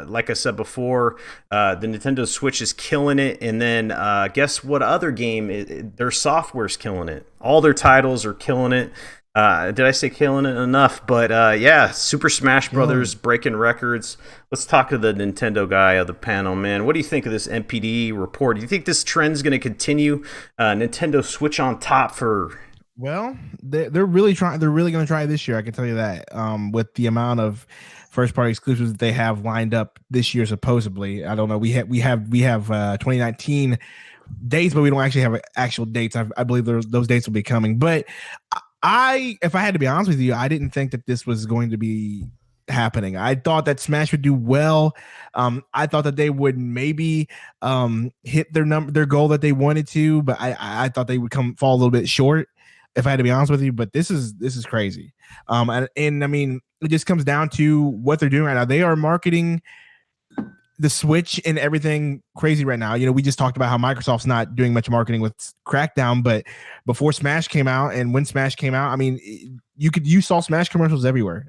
Speaker 2: like I said before, the Nintendo Switch is killing it. And then guess what other game? Their software's killing it. All their titles are killing it. Did I say killing it enough? But yeah, Super Smash Brothers breaking records. Let's talk to the Nintendo guy of the panel, man. What do you think of this NPD report? Do you think this trend's going to continue? Nintendo Switch on top for...
Speaker 1: Well, they're really trying. They're really going to try this year. I can tell you that. With the amount of first-party exclusives that they have lined up this year, supposedly, I don't know. We have 2019 dates, but we don't actually have actual dates. I believe those dates will be coming. But if I had to be honest with you, I didn't think that this was going to be happening. I thought that Smash would do well. I thought that they would maybe hit their goal that they wanted to, but I thought they would fall a little bit short, if I had to be honest with you. But this is crazy. And I mean, it just comes down to what they're doing right now. They are marketing the Switch and everything crazy right now. You know, we just talked about how Microsoft's not doing much marketing with Crackdown, but before Smash came out and when Smash came out, I mean, you saw Smash commercials everywhere.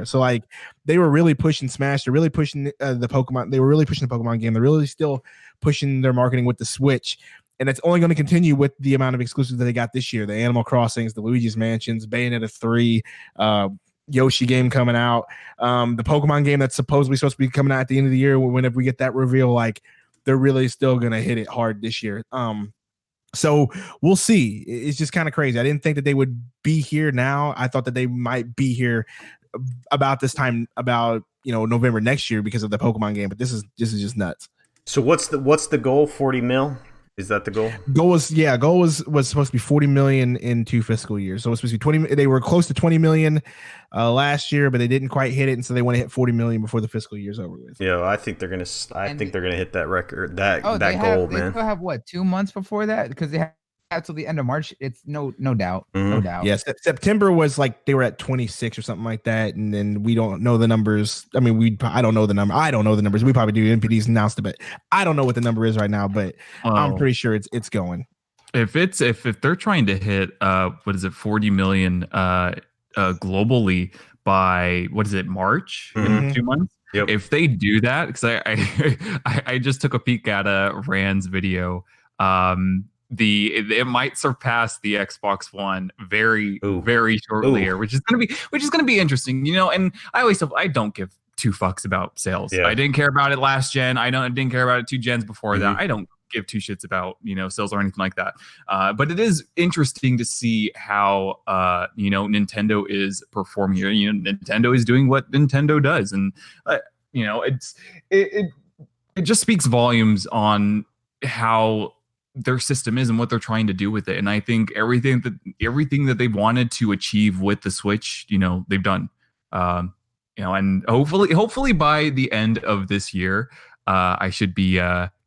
Speaker 1: So like, they were really pushing Smash. They're really pushing the Pokemon. They were really pushing the Pokemon game. They're really still pushing their marketing with the Switch. And it's only going to continue with the amount of exclusives that they got this year. The Animal Crossings, the Luigi's Mansions, Bayonetta 3, Yoshi game coming out, the Pokemon game that's supposed to be coming out at the end of the year. Whenever we get that reveal, like, they're really still going to hit it hard this year. So we'll see. It's just kind of crazy. I didn't think that they would be here now. I thought that they might be here about this time, about November next year, because of the Pokemon game. But this is just nuts.
Speaker 2: So what's the goal? 40 mil? Is that the goal? Goal was
Speaker 1: supposed to be 40 million in 2 fiscal years. So it was supposed to be 20. They were close to 20 million last year, but they didn't quite hit it, and so they want to hit 40 million before the fiscal year's over with.
Speaker 2: Yeah, I think they're gonna hit that record, that goal, man.
Speaker 3: They still have 2 months before that, because they have till the end of March. It's no doubt, no doubt.
Speaker 1: Yes, September was like they were at 26 or something like that, and then we don't know the numbers. I mean, I don't know the number. I don't know the numbers. We probably do. NPD's announced it, but I don't know what the number is right now. But I'm pretty sure it's going.
Speaker 6: If they're trying to hit 40 million globally by March in 2 months.
Speaker 2: Yep.
Speaker 6: If they do that, because I just took a peek at Rand's video. It might surpass the Xbox One very shortly here, which is gonna be interesting, And I don't give 2 fucks about sales. I didn't care about it last gen. I didn't care about it 2 gens before that. I don't give 2 shits about sales or anything like that. But it is interesting to see how Nintendo is performing here. Nintendo is doing what Nintendo does, and it just speaks volumes on how their system is and what they're trying to do with it. And I think everything that they wanted to achieve with the Switch, they've done. And hopefully by the end of this year, I should be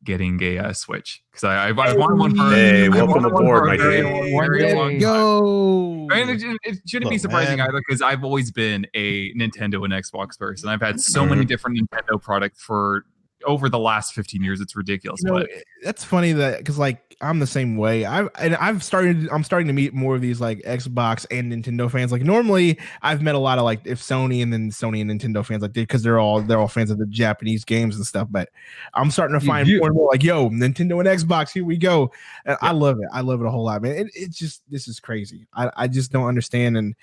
Speaker 6: getting a Switch because I've wanted one for.
Speaker 2: Hey,
Speaker 6: I've
Speaker 2: welcome
Speaker 6: wanted one
Speaker 2: aboard,
Speaker 6: for
Speaker 2: my
Speaker 6: a very,
Speaker 2: dude.
Speaker 6: very long time.
Speaker 1: Yo,
Speaker 6: And it shouldn't be
Speaker 4: Look,
Speaker 6: surprising
Speaker 4: man.
Speaker 6: either because I've always been a Nintendo and Xbox person. I've had so many different Nintendo products for over the last 15 years. It's ridiculous.
Speaker 1: you know,
Speaker 6: But
Speaker 1: that's funny that because like I'm the same way. I'm starting to meet more of these like Xbox and Nintendo fans. Like normally I've met a lot of like if Sony and Nintendo fans like because they're all fans of the Japanese games and stuff. But I'm starting to find more and more like yo Nintendo and Xbox, here we go. And I love it. I love it a whole lot, man. It's just this is crazy. I just don't understand, and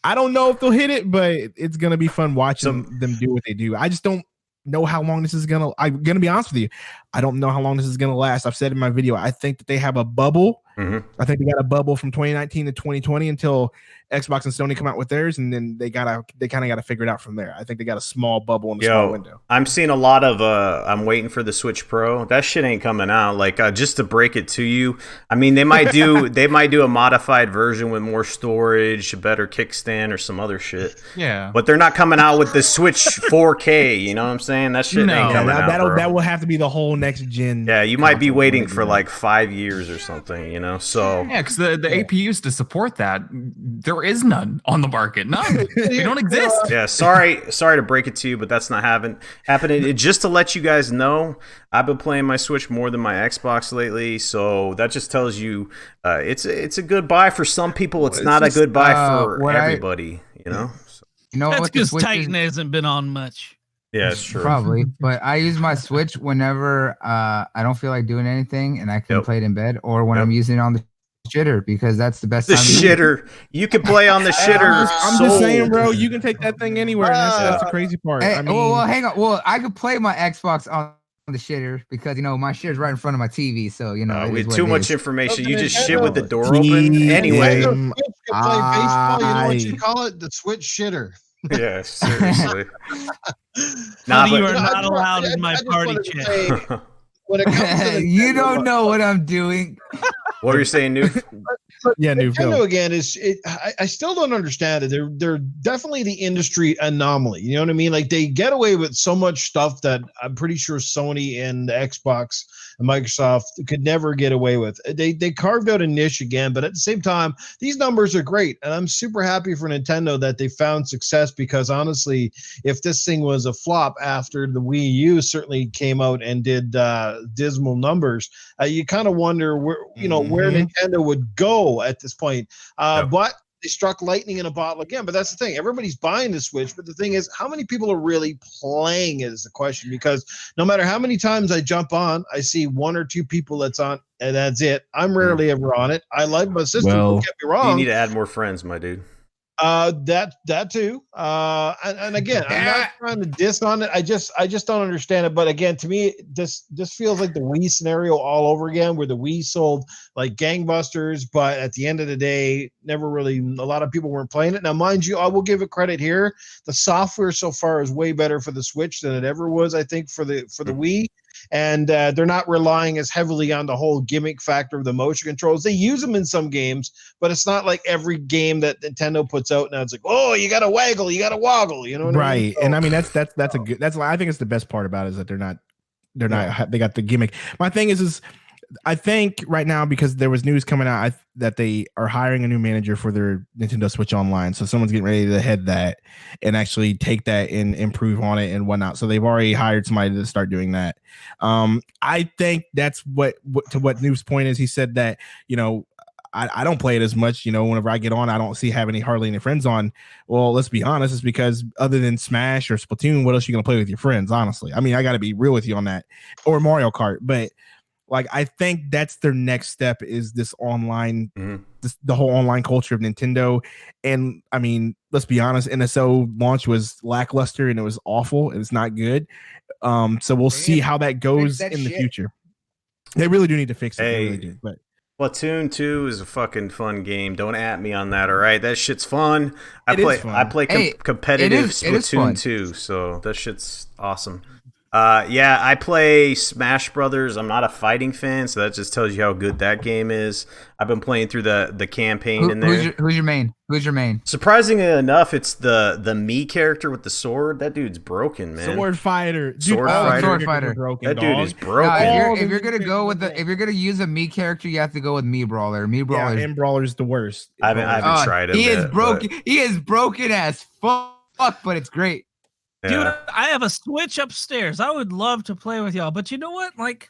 Speaker 1: I don't know if they'll hit it, but it's gonna be fun watching them do what they do. I just don't know how long this is gonna. I'm gonna be honest with you. I don't know how long this is gonna last. I've said in my video, I think that they have a bubble. I think they got a bubble from 2019 to 2020 until Xbox and Sony come out with theirs, and then they kind of got to figure it out from there. I think they got a small bubble in the small window.
Speaker 2: I'm seeing a lot of I'm waiting for the Switch Pro. That shit ain't coming out. Like just to break it to you, I mean they might do a modified version with more storage, a better kickstand, or some other shit.
Speaker 6: yeah,
Speaker 2: But they're not coming out with the Switch 4K. You know what I'm saying? That shit ain't coming out. Bro.
Speaker 1: That will have to be the whole next gen.
Speaker 2: Yeah, you might be waiting for like 5 years or something. You know, so
Speaker 6: yeah, because the APUs to support that, there is none on the market. None. They don't exist.
Speaker 2: yeah, sorry to break it to you, but that's not happening. Just to let you guys know, I've been playing my Switch more than my Xbox lately, so that just tells you it's a good buy for some people. It's not a good buy for everybody. You know. So,
Speaker 3: You know
Speaker 5: That's
Speaker 3: what? The
Speaker 5: because
Speaker 3: Switch
Speaker 5: Titan hasn't been on much.
Speaker 2: yeah, it's true.
Speaker 3: Probably, but I use my Switch whenever I don't feel like doing anything, and I can play it in bed, or when I'm using it on the shitter, because that's the best
Speaker 2: The
Speaker 3: time to use it.
Speaker 2: shitter. You can play on the shitter.
Speaker 1: I'm just saying, bro. You can take that thing anywhere. And that's the crazy part.
Speaker 3: Hey,
Speaker 1: I mean,
Speaker 3: well, hang on. Well, I could play my Xbox on the shitter because my shitter's right in front of my TV. So
Speaker 2: with too much information, you just shit
Speaker 4: Nintendo.
Speaker 2: with the door open. Anyway,
Speaker 4: Nintendo Switch can play baseball. You know what you call it? The Switch shitter.
Speaker 2: yeah, seriously.
Speaker 5: Honey, you
Speaker 2: but-
Speaker 5: are not allowed
Speaker 4: I
Speaker 5: in my
Speaker 4: just
Speaker 5: party
Speaker 4: wanted to
Speaker 5: chat.
Speaker 4: say, when it comes to
Speaker 3: You
Speaker 4: Nintendo,
Speaker 3: don't know what I'm doing.
Speaker 2: what were you saying, Noob?
Speaker 1: yeah, new
Speaker 4: Nintendo
Speaker 1: film.
Speaker 4: again I still don't understand it. They're definitely the industry anomaly. You know what I mean? Like they get away with so much stuff that I'm pretty sure Sony and Xbox and Microsoft could never get away with. They carved out a niche again, but at the same time, these numbers are great, and I'm super happy for Nintendo that they found success. Because honestly, if this thing was a flop after the Wii U certainly came out and did dismal numbers, you kind of wonder where where Nintendo would go at this point. But they struck lightning in a bottle again. But that's the thing. Everybody's buying the Switch. But the thing is, how many people are really playing it is the question. Because no matter how many times I jump on, I see one or two people that's on, and that's it. I'm rarely ever on it. I like my system. Don't get me wrong.
Speaker 2: You need to add more friends, my dude.
Speaker 4: That too. And again, I'm not trying to diss on it. I just don't understand it. But again, to me, this feels like the Wii scenario all over again, where the Wii sold like gangbusters, but at the end of the day, never really a lot of people weren't playing it. Now, mind you, I will give it credit here. The software so far is way better for the Switch than it ever was, I think, for the Wii. And they're not relying as heavily on the whole gimmick factor of the motion controls. They use them in some games, but it's not like every game that Nintendo puts out now. It's like, oh, you got to waggle, you got to woggle, you know what I mean?
Speaker 1: Right. And I mean that's a good. That's why I think it's the best part about it is that they're not. They got the gimmick. My thing is I think right now, because there was news coming out that they are hiring a new manager for their Nintendo Switch Online. So someone's getting ready to head that and actually take that and improve on it and whatnot. So they've already hired somebody to start doing that. I think that's what Noob's point is. He said that, I don't play it as much, whenever I get on, I don't have hardly any friends on. Well, let's be honest. It's because other than Smash or Splatoon, what else are you going to play with your friends? Honestly. I mean, I got to be real with you on that, or Mario Kart, but like, I think that's their next step is this online, the whole online culture of Nintendo. And I mean, let's be honest, NSO launch was lackluster and it was awful and it's not good. So we'll see how that goes in the future. They really do need to fix it. They really do, but
Speaker 2: Splatoon 2 is a fucking fun game. Don't at me on that, all right? That shit's fun. I play competitive Splatoon 2, so that shit's awesome. Yeah, I play Smash Brothers. I'm not a fighting fan, so that just tells you how good that game is. I've been playing through the campaign in there.
Speaker 3: Who's your main? Who's your main?
Speaker 2: Surprisingly enough, it's the me character with the sword. That dude's broken, man.
Speaker 1: Sword fighter. Dude,
Speaker 2: Sword
Speaker 1: all
Speaker 2: fighter.
Speaker 1: characters
Speaker 3: Sword fighter.
Speaker 1: are broken,
Speaker 2: That dude
Speaker 1: dog.
Speaker 2: is broken.
Speaker 3: If you're gonna go with if you're gonna use a me character, you have to go with me brawler. Me brawler.
Speaker 1: Yeah, and Brawler's the worst.
Speaker 2: I haven't tried him.
Speaker 3: He is
Speaker 2: yet,
Speaker 3: broken.
Speaker 2: but-
Speaker 3: He is broken as fuck, but it's great.
Speaker 2: Yeah.
Speaker 5: Dude, I have a Switch upstairs. I would love to play with y'all, but you know what? Like,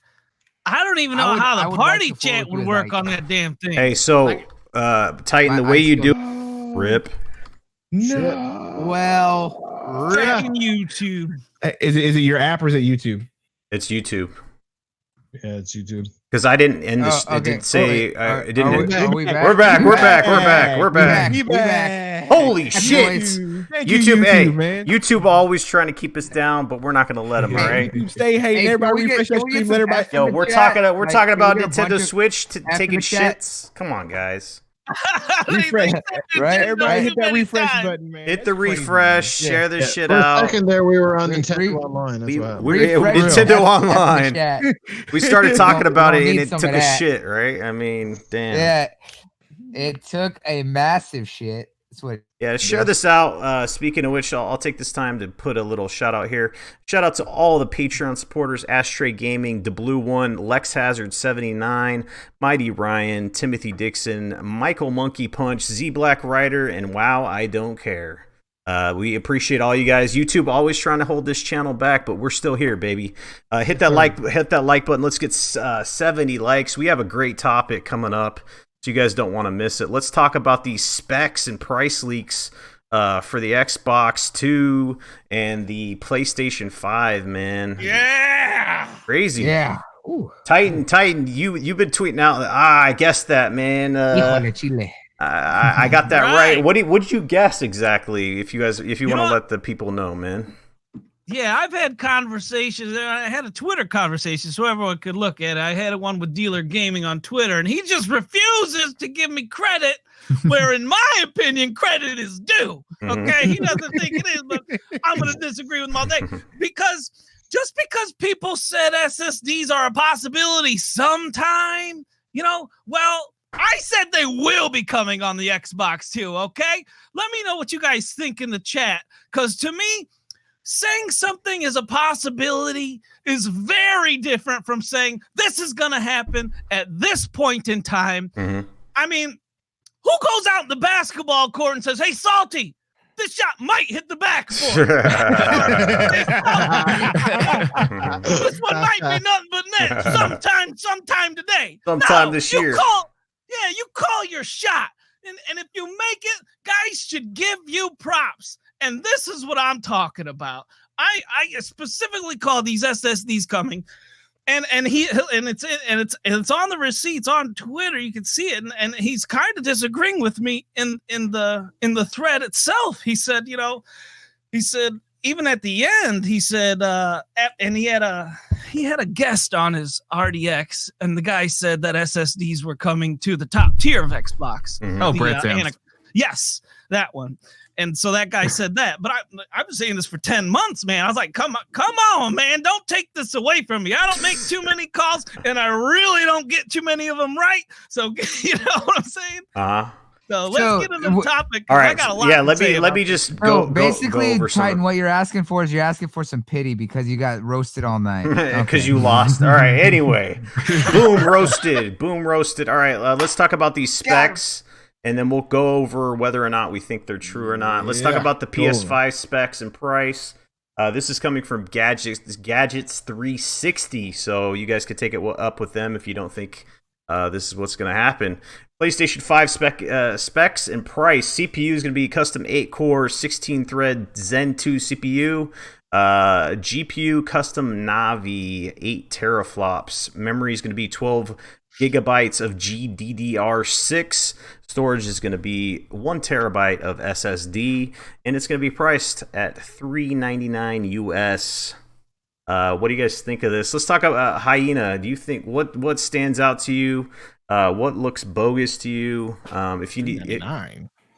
Speaker 5: I don't even know
Speaker 3: I
Speaker 5: how the
Speaker 3: would
Speaker 5: party
Speaker 3: like to
Speaker 5: chat
Speaker 3: forward
Speaker 5: would
Speaker 3: you
Speaker 5: work
Speaker 3: like-
Speaker 5: on that damn thing.
Speaker 2: Hey, so Titan, the way you do rip.
Speaker 1: No.
Speaker 3: Well,
Speaker 5: Checking YouTube.
Speaker 1: Is it your app or is it YouTube?
Speaker 2: It's YouTube.
Speaker 4: Yeah, it's YouTube.
Speaker 2: Because I didn't end this.
Speaker 3: Oh,
Speaker 2: It
Speaker 3: okay.
Speaker 2: didn't say. It didn't.
Speaker 3: Are we back?
Speaker 2: We're back. We're back. We're back. We're
Speaker 3: We're
Speaker 2: back.
Speaker 3: back.
Speaker 1: We
Speaker 3: back.
Speaker 2: Holy
Speaker 3: Happy
Speaker 2: shit!
Speaker 3: boys.
Speaker 1: Thank you,
Speaker 2: YouTube, hey,
Speaker 1: man.
Speaker 2: YouTube always trying to keep us down, but we're not going to let them. All right.
Speaker 1: Stay hating.
Speaker 3: Hey,
Speaker 1: Everybody
Speaker 3: can we
Speaker 1: refresh
Speaker 3: get-
Speaker 1: that
Speaker 3: can we get
Speaker 1: stream.
Speaker 3: some
Speaker 1: Let everybody.
Speaker 3: F-
Speaker 2: Yo,
Speaker 3: in the
Speaker 2: we're
Speaker 3: chat,
Speaker 2: talking
Speaker 3: like,
Speaker 2: about
Speaker 3: can we get a
Speaker 2: Nintendo
Speaker 3: bunch of
Speaker 2: Switch
Speaker 3: in
Speaker 2: taking
Speaker 3: the chat?
Speaker 2: shits. Come on, guys.
Speaker 1: Refresh.
Speaker 3: Right,
Speaker 1: Everybody hit that
Speaker 5: Too many
Speaker 1: refresh
Speaker 5: times.
Speaker 1: button, man.
Speaker 2: Hit the
Speaker 1: That's crazy,
Speaker 2: refresh.
Speaker 1: man.
Speaker 2: Share this shit
Speaker 4: For a
Speaker 2: out.
Speaker 4: second there, we were on
Speaker 3: Re-
Speaker 4: Nintendo
Speaker 3: re-
Speaker 4: Online. That's
Speaker 2: We-
Speaker 4: what happened.
Speaker 2: we're-
Speaker 3: Refresh
Speaker 2: Nintendo
Speaker 3: F- F-
Speaker 2: Online.
Speaker 3: in the chat.
Speaker 2: We started talking
Speaker 3: Don't-
Speaker 2: about
Speaker 3: don't
Speaker 2: it and
Speaker 3: need
Speaker 2: it
Speaker 3: some
Speaker 2: took
Speaker 3: of
Speaker 2: a
Speaker 3: that.
Speaker 2: shit, right? I mean, damn.
Speaker 3: Yeah, it took a massive shit. That's what.
Speaker 2: Yeah, to share this out. Speaking of which, I'll take this time to put a little shout out here. Shout out to all the Patreon supporters: AshtreyGaming, The Blue One, Lex Hazard 79, Mighty Ryan, Timothy Dixon, Michael Monkey Punch, ZblackRiderr, and Wow, I Don't Care. We appreciate all you guys. YouTube always trying to hold this channel back, but we're still here, baby. Hit that like button. Let's get 70 likes. We have a great topic coming up. So you guys don't want to miss it. Let's talk about these specs and price leaks for the Xbox 2 and the PlayStation 5, man.
Speaker 5: Yeah.
Speaker 2: Crazy.
Speaker 3: Yeah. Ooh.
Speaker 2: Titan, you've been tweeting out. I guessed that, man.
Speaker 3: Híjole, Chile.
Speaker 2: I got that
Speaker 5: Right.
Speaker 2: right. What did you guess exactly? If you want
Speaker 5: know
Speaker 2: to
Speaker 5: what?
Speaker 2: let the people know, man.
Speaker 5: Yeah, I've had conversations. I had a Twitter conversation so everyone could look at it. I had one with Dealer Gaming on Twitter, and he just refuses to give me credit, where, in my opinion, credit is due. Okay, he doesn't think it is, but I'm going to disagree with him all day. Because just because people said SSDs are a possibility sometime, well, I said they will be coming on the Xbox too, okay? Let me know what you guys think in the chat, because to me, saying something is a possibility is very different from saying this is going to happen at this point in time.
Speaker 2: Mm-hmm.
Speaker 5: I mean, who goes out in the basketball court and says, hey, Salty, this shot might hit the backboard. This one might be nothing but net sometime today.
Speaker 2: Sometime this year.
Speaker 5: You call your shot. And if you make it, guys should give you props. And this is what I'm talking about. I specifically call these SSDs coming, and it's on the receipts on Twitter. You can see it, and he's kind of disagreeing with me in the thread itself. He said, even at the end, he said, and he had a guest on his RDX, and the guy said that SSDs were coming to the top tier of Xbox.
Speaker 2: Mhm.
Speaker 6: Oh, Brett Sims.
Speaker 5: Yes, that one. And so that guy said that, but I've been saying this for 10 months, man. I was like, come on, man. Don't take this away from me. I don't make too many calls, and I really don't get too many of them right. So, you know what I'm saying?
Speaker 2: Uh-huh.
Speaker 5: So let's get into the topic.
Speaker 2: All right.
Speaker 5: I got a lot
Speaker 2: Let me just
Speaker 3: So
Speaker 2: go
Speaker 3: basically,
Speaker 2: over some
Speaker 3: Titan, what you're asking for is you're asking for some pity because you got roasted all night.
Speaker 2: because you lost. All right. Anyway, boom roasted. All right. Let's talk about these specs, and then we'll go over whether or not we think they're true or not. Let's talk about the PS5 specs and price. This is coming from Gadgets 360, so you guys could take it up with them if you don't think this is what's going to happen. PlayStation 5 specs and price. CPU is going to be custom 8-core, 16-thread Zen 2 CPU. GPU custom Navi, 8 teraflops. Memory is going to be 12 gigabytes of GDDR6. Storage is going to be 1 terabyte of SSD, and it's going to be priced at $399 US. What do you guys think of this? Let's talk about Hyena. Do you think what stands out to you? What looks bogus to you? If you need it,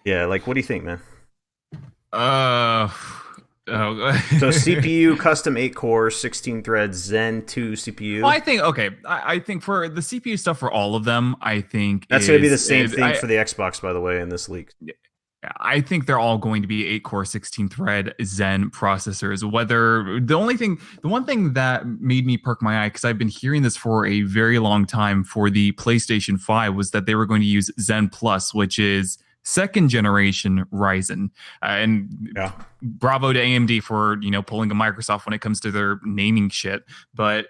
Speaker 2: yeah, like what do you think, man? So CPU, custom 8 cores, 16 threads, Zen 2 CPU.
Speaker 6: Well, I think I think for the CPU stuff for all of them, I think
Speaker 2: that's going to be the same thing for the Xbox, by the way, in this leak.
Speaker 6: I think they're all going to be 8-core, 16-thread Zen processors. Whether the one thing that made me perk my eye, because I've been hearing this for a very long time for the PlayStation 5, was that they were going to use Zen Plus, which is second generation Ryzen. Bravo to AMD for pulling a Microsoft when it comes to their naming shit. But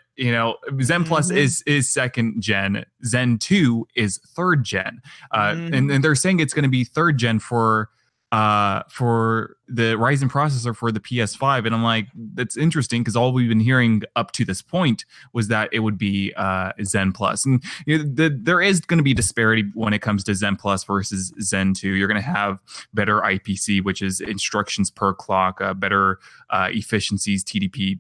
Speaker 6: Zen Plus is second gen. Zen 2 is third gen. And they're saying it's going to be third gen for the Ryzen processor for the PS5, and I'm like, that's interesting, because all we've been hearing up to this point was that it would be Zen Plus, and there is going to be disparity when it comes to Zen Plus versus Zen 2. You're going to have better IPC, which is instructions per clock, better efficiencies, TDP,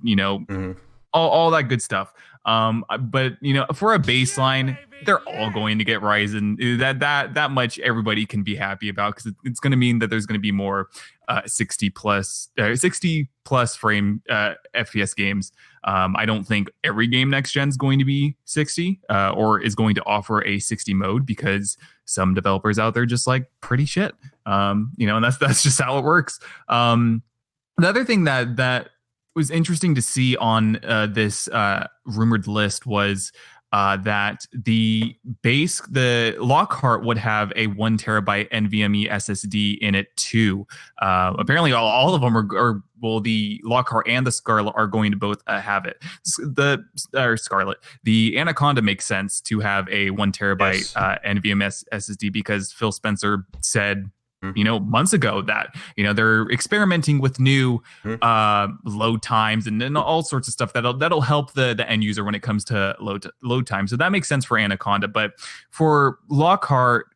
Speaker 6: all that good stuff. But for a baseline, they're all going to get Ryzen. That much everybody can be happy about, because it's going to mean that there's going to be more 60 plus frame FPS games. I don't think every game next gen is going to be 60 or is going to offer a 60 mode, because some developers out there just like pretty shit. And that's just how it works. The other thing that was interesting to see on this rumored list was that the Lockhart would have a 1 terabyte NVMe SSD in it too. Apparently all of them are the Lockhart and the Scarlet are going to both have it. The Anaconda makes sense to have a 1 terabyte NVMe SSD, because Phil Spencer said months ago that they're experimenting with new load times and all sorts of stuff that'll help the end user when it comes to load time. So that makes sense for Anaconda, but for Lockhart,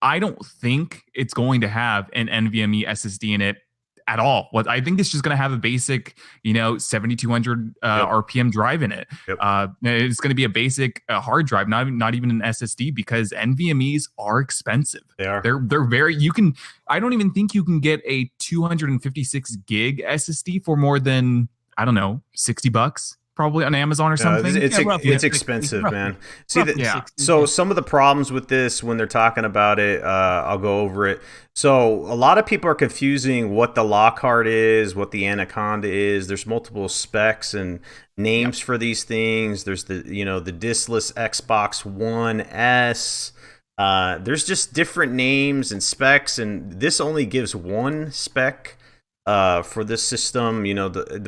Speaker 6: I don't think it's going to have an NVMe SSD in it at all. What I think it's just going to have a basic 7200 RPM drive in it. It's going to be a basic hard drive, not even an SSD, because NVMEs are expensive. They're very, I don't even think you can get a 256 gig SSD for more than, I don't know, $60 probably on Amazon or something.
Speaker 2: It's expensive, man. So some of the problems with this when they're talking about it, I'll go over it. So a lot of people are confusing what the Lockhart is, what the Anaconda is. There's multiple specs and names for these things. There's the diskless Xbox One S. There's just different names and specs, and this only gives one spec for this system,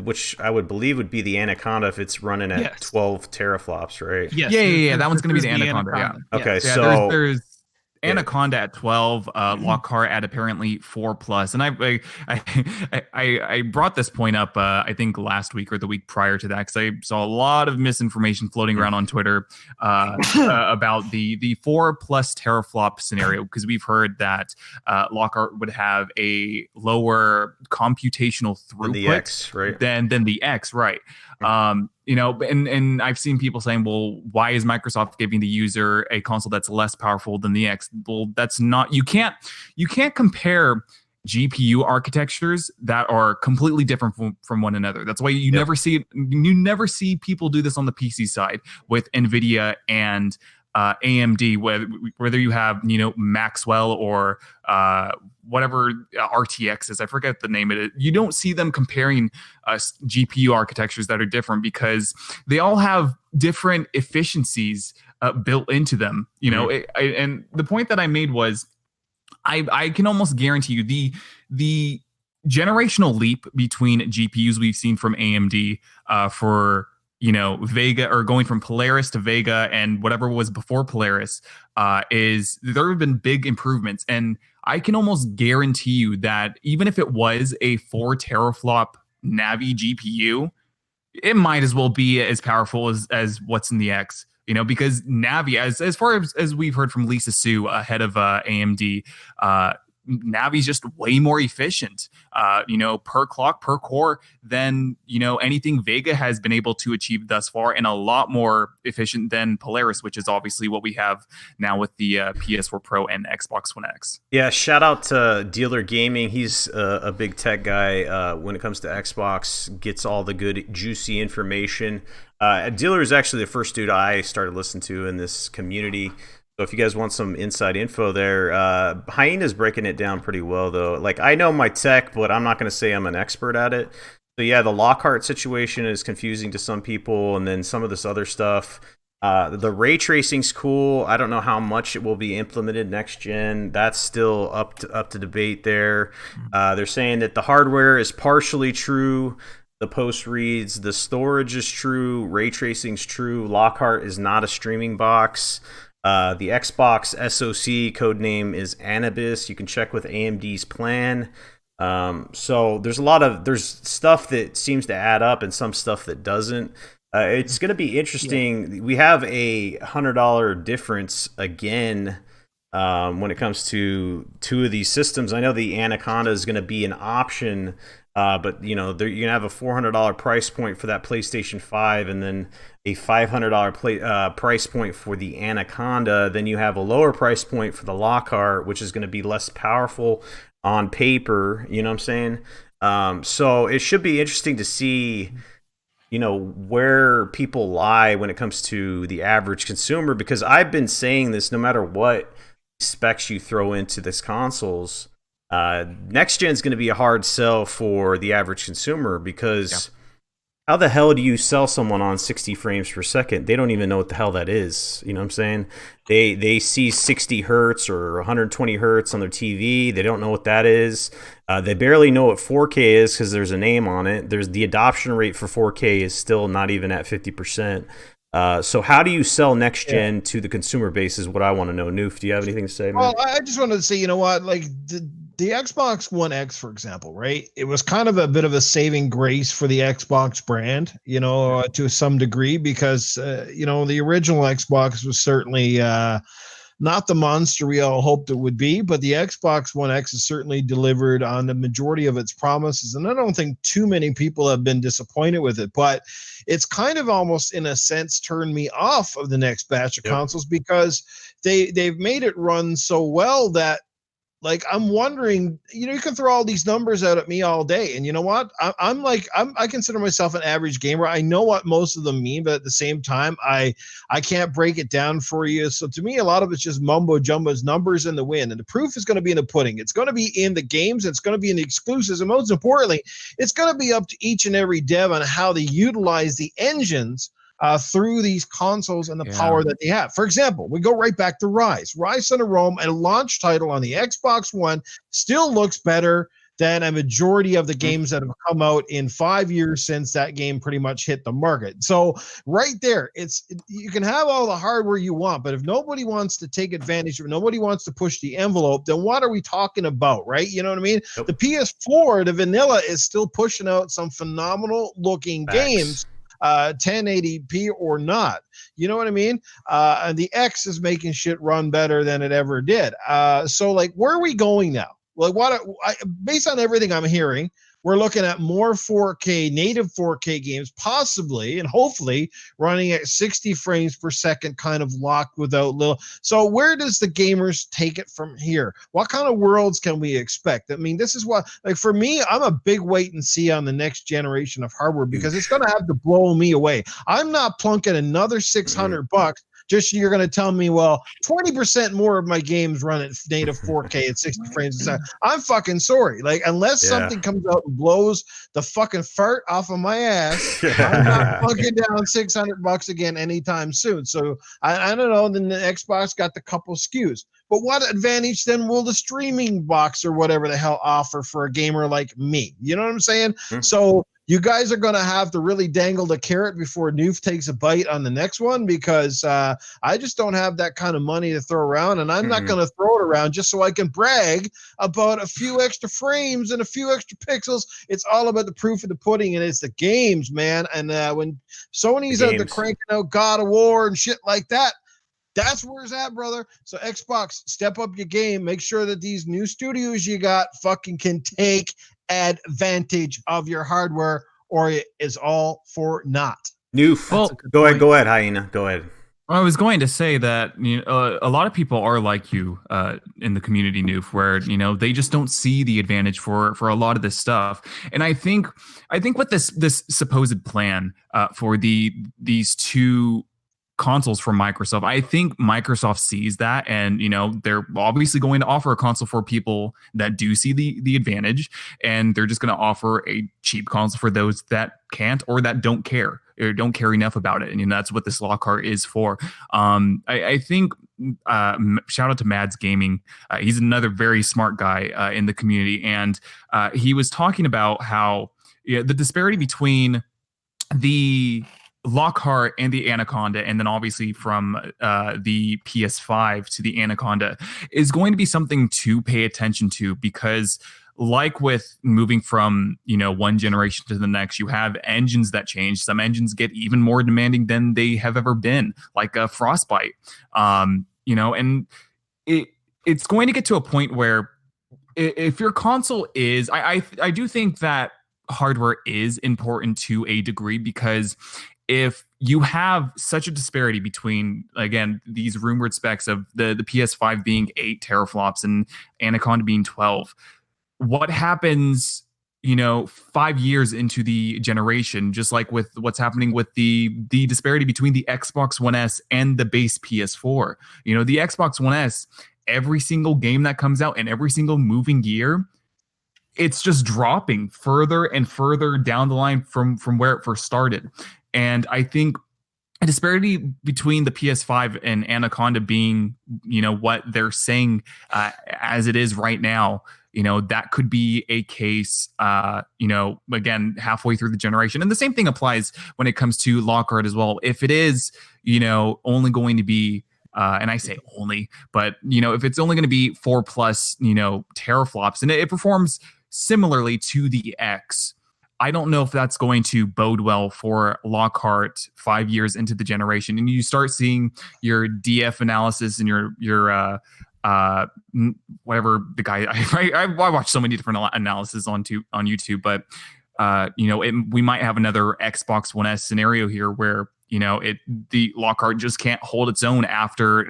Speaker 2: which I would believe would be the Anaconda if it's running at 12 teraflops, right?
Speaker 5: Yes.
Speaker 6: Yeah. That one's going to be the Anaconda. Yeah.
Speaker 2: Okay,
Speaker 6: so there's Anaconda at 12, Lockhart at apparently 4+. And I brought this point up, I think last week or the week prior to that, because I saw a lot of misinformation floating around on Twitter about the 4+ teraflop scenario, because we've heard that Lockhart would have a lower computational throughput
Speaker 2: than the X, right?
Speaker 6: Than the X, right? And I've seen people saying, well, why is Microsoft giving the user a console that's less powerful than the X? Well, that's not, you can't compare GPU architectures that are completely different from one another. That's why you never see people do this on the PC side with NVIDIA and AMD, whether you have Maxwell or whatever RTX is, I forget the name of it. You don't see them comparing GPU architectures that are different, because they all have different efficiencies built into them. And the point that I made was, I can almost guarantee you the generational leap between GPUs we've seen from AMD for Vega, or going from Polaris to Vega and whatever was before Polaris, is there have been big improvements. And I can almost guarantee you that even if it was a 4 teraflop Navi GPU, it might as well be as powerful as what's in the X. Because Navi, as far as we've heard from Lisa Su, head of AMD, Navi's just way more efficient, per clock, per core than, anything Vega has been able to achieve thus far, and a lot more efficient than Polaris, which is obviously what we have now with the PS4 Pro and Xbox One X.
Speaker 2: Yeah, shout out to Dealer Gaming. He's a big tech guy when it comes to Xbox, gets all the good, juicy information. Dealer is actually the first dude I started listening to in this community. So if you guys want some inside info there, Hyena's breaking it down pretty well, though. Like, I know my tech, but I'm not going to say I'm an expert at it. So yeah, the Lockhart situation is confusing to some people, and then some of this other stuff. The ray tracing's cool. I don't know how much it will be implemented next gen. That's still up to debate there. They're saying that the hardware is partially true. The post reads, the storage is true, ray tracing's true, Lockhart is not a streaming box. The Xbox SoC codename is Anubis. You can check with AMD's plan. So there's stuff that seems to add up and some stuff that doesn't. It's going to be interesting. Yeah. We have a $100 difference again when it comes to two of these systems. I know the Anaconda is going to be an option. But you're gonna have a $400 price point for that PlayStation 5, and then a $500 price point for the Anaconda. Then you have a lower price point for the Lockhart, which is going to be less powerful on paper. You know what I'm saying? So it should be interesting to see, where people lie when it comes to the average consumer. Because I've been saying this, no matter what specs you throw into this consoles. Next gen is going to be a hard sell for the average consumer, because how the hell do you sell someone on 60 frames per second? They don't even know what the hell that is. You know what I'm saying? They see 60 hertz or 120 hertz on their TV. They don't know what that is. They barely know what 4K is because there's a name on it. The adoption rate for 4K is still not even at 50%. So how do you sell next gen to the consumer base is what I want to know. Noof, do you have anything to say, man?
Speaker 4: Well, I just wanted to say, like the Xbox One X, for example, right? It was kind of a bit of a saving grace for the Xbox brand, to some degree, because, the original Xbox was certainly not the monster we all hoped it would be, but the Xbox One X has certainly delivered on the majority of its promises. And I don't think too many people have been disappointed with it, but it's kind of almost, in a sense, turned me off of the next batch of consoles, because they've made it run so well that, like, I'm wondering, you can throw all these numbers out at me all day. And you know what? I consider myself an average gamer. I know what most of them mean, but at the same time, I can't break it down for you. So to me, a lot of it's just mumbo jumbo, numbers in the wind. And the proof is going to be in the pudding. It's going to be in the games. It's going to be in the exclusives. And most importantly, it's going to be up to each and every dev on how they utilize the engines through these consoles and the power that they have. For example, we go right back to Rise. Rise Son of Rome, a launch title on the Xbox One, still looks better than a majority of the games that have come out in 5 years since that game pretty much hit the market. So right there, you can have all the hardware you want, but if nobody wants to take advantage of it, nobody wants to push the envelope, then what are we talking about, right? You know what I mean? Yep. The PS4, the vanilla, is still pushing out some phenomenal looking games. 1080p or not, you know what I mean? And the X is making shit run better than it ever did. So like, where are we going now? Like, based on everything I'm hearing, we're looking at more 4K, native 4K games, possibly and hopefully running at 60 frames per second, kind of locked without little. So where does the gamers take it from here? What kind of worlds can we expect? I mean, this is what, like, for me, I'm a big wait and see on the next generation of hardware, because it's going to have to blow me away. I'm not plunking another $600 just you're going to tell me, well, 20% more of my games run at native 4K at 60 frames a second. I'm fucking sorry. Like, unless something comes out and blows the fucking fart off of my ass, I'm not plunking down $600 again anytime soon. So I don't know. Then the Xbox got the couple SKUs. But what advantage then will the streaming box or whatever the hell offer for a gamer like me? You know what I'm saying? Mm-hmm. So you guys are going to have to really dangle the carrot before Noof takes a bite on the next one, because I just don't have that kind of money to throw around, and I'm not going to throw it around just so I can brag about a few extra frames and a few extra pixels. It's all about the proof of the pudding, and it's the games, man. And when Sony's out there cranking out God of War and shit like that, That's where it's at, brother. So Xbox, step up your game. Make sure that these new studios you got fucking can take advantage of your hardware, or it is all for naught.
Speaker 2: Well, go ahead, Hyena. Go ahead.
Speaker 6: I was going to say that a lot of people are like you in the community, Noof, where they just don't see the advantage for a lot of this stuff. And I think with this supposed plan for these two consoles from Microsoft, I think Microsoft sees that, and they're obviously going to offer a console for people that do see the advantage, and they're just going to offer a cheap console for those that can't or that don't care or don't care enough about it. And that's what this Lockhart is for. I think shout out to Mads Gaming. He's another very smart guy in the community, and he was talking about how the disparity between the Lockhart and the Anaconda, and then obviously from the PS5 to the Anaconda, is going to be something to pay attention to, because like with moving from one generation to the next, you have engines that change. Some engines get even more demanding than they have ever been, like a Frostbite. And it's going to get to a point where if your console is, I do think that hardware is important to a degree, because if you have such a disparity between, again, these rumored specs of the PS5 being 8 teraflops and Anaconda being 12, what happens 5 years into the generation, just like with what's happening with the disparity between the Xbox One S and the base PS4? The Xbox One S, every single game that comes out and every single moving year, it's just dropping further and further down the line from where it first started. And I think a disparity between the PS5 and Anaconda being, what they're saying as it is right now, that could be a case, again, halfway through the generation. And the same thing applies when it comes to Lockhart as well. If it is, only going to be, and I say only, but, if it's only going to be 4+ teraflops, and it performs similarly to the X, I don't know if that's going to bode well for Lockhart 5 years into the generation. And you start seeing your DF analysis and your whatever the guy, I watch so many different analysis on YouTube, but we might have another Xbox One S scenario here where the Lockhart just can't hold its own after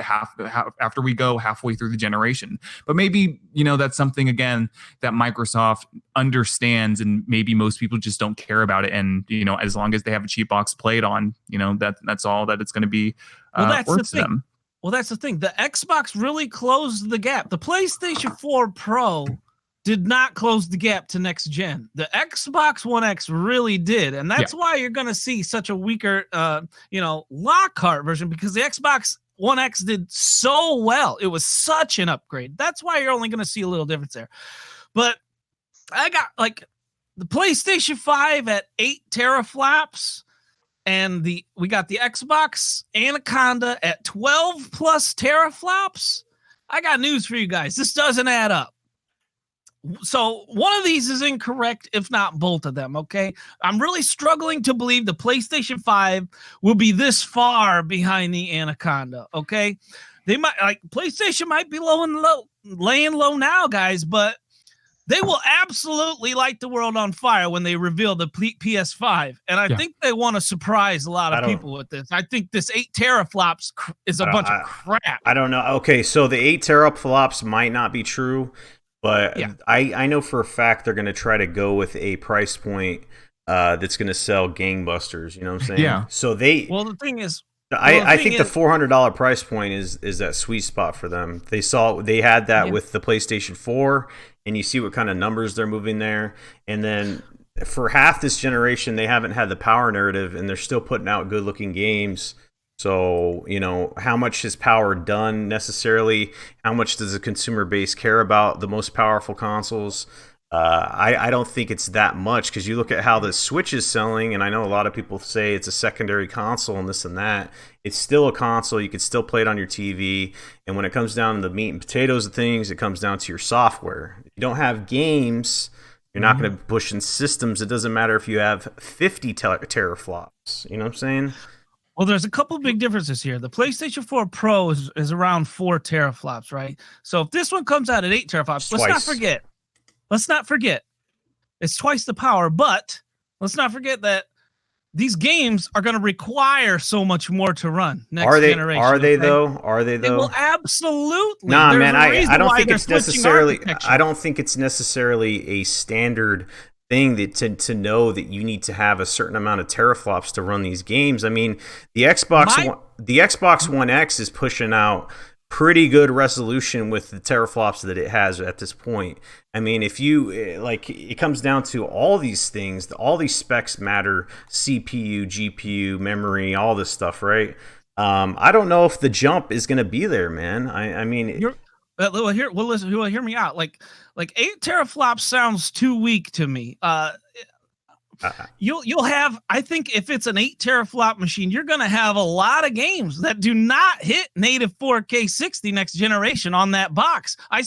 Speaker 6: we go halfway through the generation. But maybe that's something, again, that Microsoft understands, and maybe most people just don't care about it. And as long as they have a cheap box to play it on, that's all that it's going to be worth to them.
Speaker 5: Well, that's the thing. The Xbox really closed the gap. The PlayStation 4 Pro did not close the gap to next gen. The Xbox One X really did. And that's why you're going to see such a weaker, Lockhart version, because the Xbox One X did so well. It was such an upgrade. That's why you're only going to see a little difference there. But I got the PlayStation 5 at 8 teraflops, and we got the Xbox Anaconda at 12+ teraflops. I got news for you guys. This doesn't add up. So one of these is incorrect, if not both of them, okay? I'm really struggling to believe the PlayStation 5 will be this far behind the Anaconda, okay? They might, PlayStation might be laying low now, guys, but they will absolutely light the world on fire when they reveal the PS5. And I think they want to surprise a lot of people with this. I think this 8 teraflops is a bunch of crap.
Speaker 2: I don't know. Okay, so the 8 teraflops might not be true. But I know for a fact they're going to try to go with a price point that's going to sell gangbusters. You know what I'm saying?
Speaker 6: Yeah.
Speaker 2: So
Speaker 5: the thing is,
Speaker 2: I think the $400 price point is that sweet spot for them. They had that with the PlayStation 4, and you see what kind of numbers they're moving there. And then for half this generation, they haven't had the power narrative, and they're still putting out good looking games. So, how much is power done necessarily? How much does the consumer base care about the most powerful consoles? I don't think it's that much, because you look at how the Switch is selling, and I know a lot of people say it's a secondary console and this and that. It's still a console. You can still play it on your TV. And when it comes down to the meat and potatoes of things, it comes down to your software. If you don't have games, you're not going to push in systems. It doesn't matter if you have 50 teraflops. You know what I'm saying?
Speaker 5: Well, there's a couple big differences here. The PlayStation 4 Pro is around 4 teraflops, right? So if this one comes out at 8 teraflops, let's not forget, it's twice the power, but let's not forget that these games are going to require so much more to run next generation.
Speaker 2: Are they though?
Speaker 5: They will absolutely.
Speaker 2: Nah,
Speaker 5: There's
Speaker 2: man, I don't think
Speaker 5: it's
Speaker 2: necessarily. I don't think it's necessarily a standard thing that to know that you need to have a certain amount of teraflops to run these games. I mean, the Xbox One X is pushing out pretty good resolution with the teraflops that it has at this point. I mean, if you like, it comes down to all these things. All these specs matter: CPU, GPU, memory, all this stuff, right? I don't know if the jump is going to be there, man. I mean,
Speaker 5: hear me out. Like 8 teraflops sounds too weak to me. You'll have, I think if it's an 8 teraflop machine, you're going to have a lot of games that do not hit native 4K 60 next generation on that box. I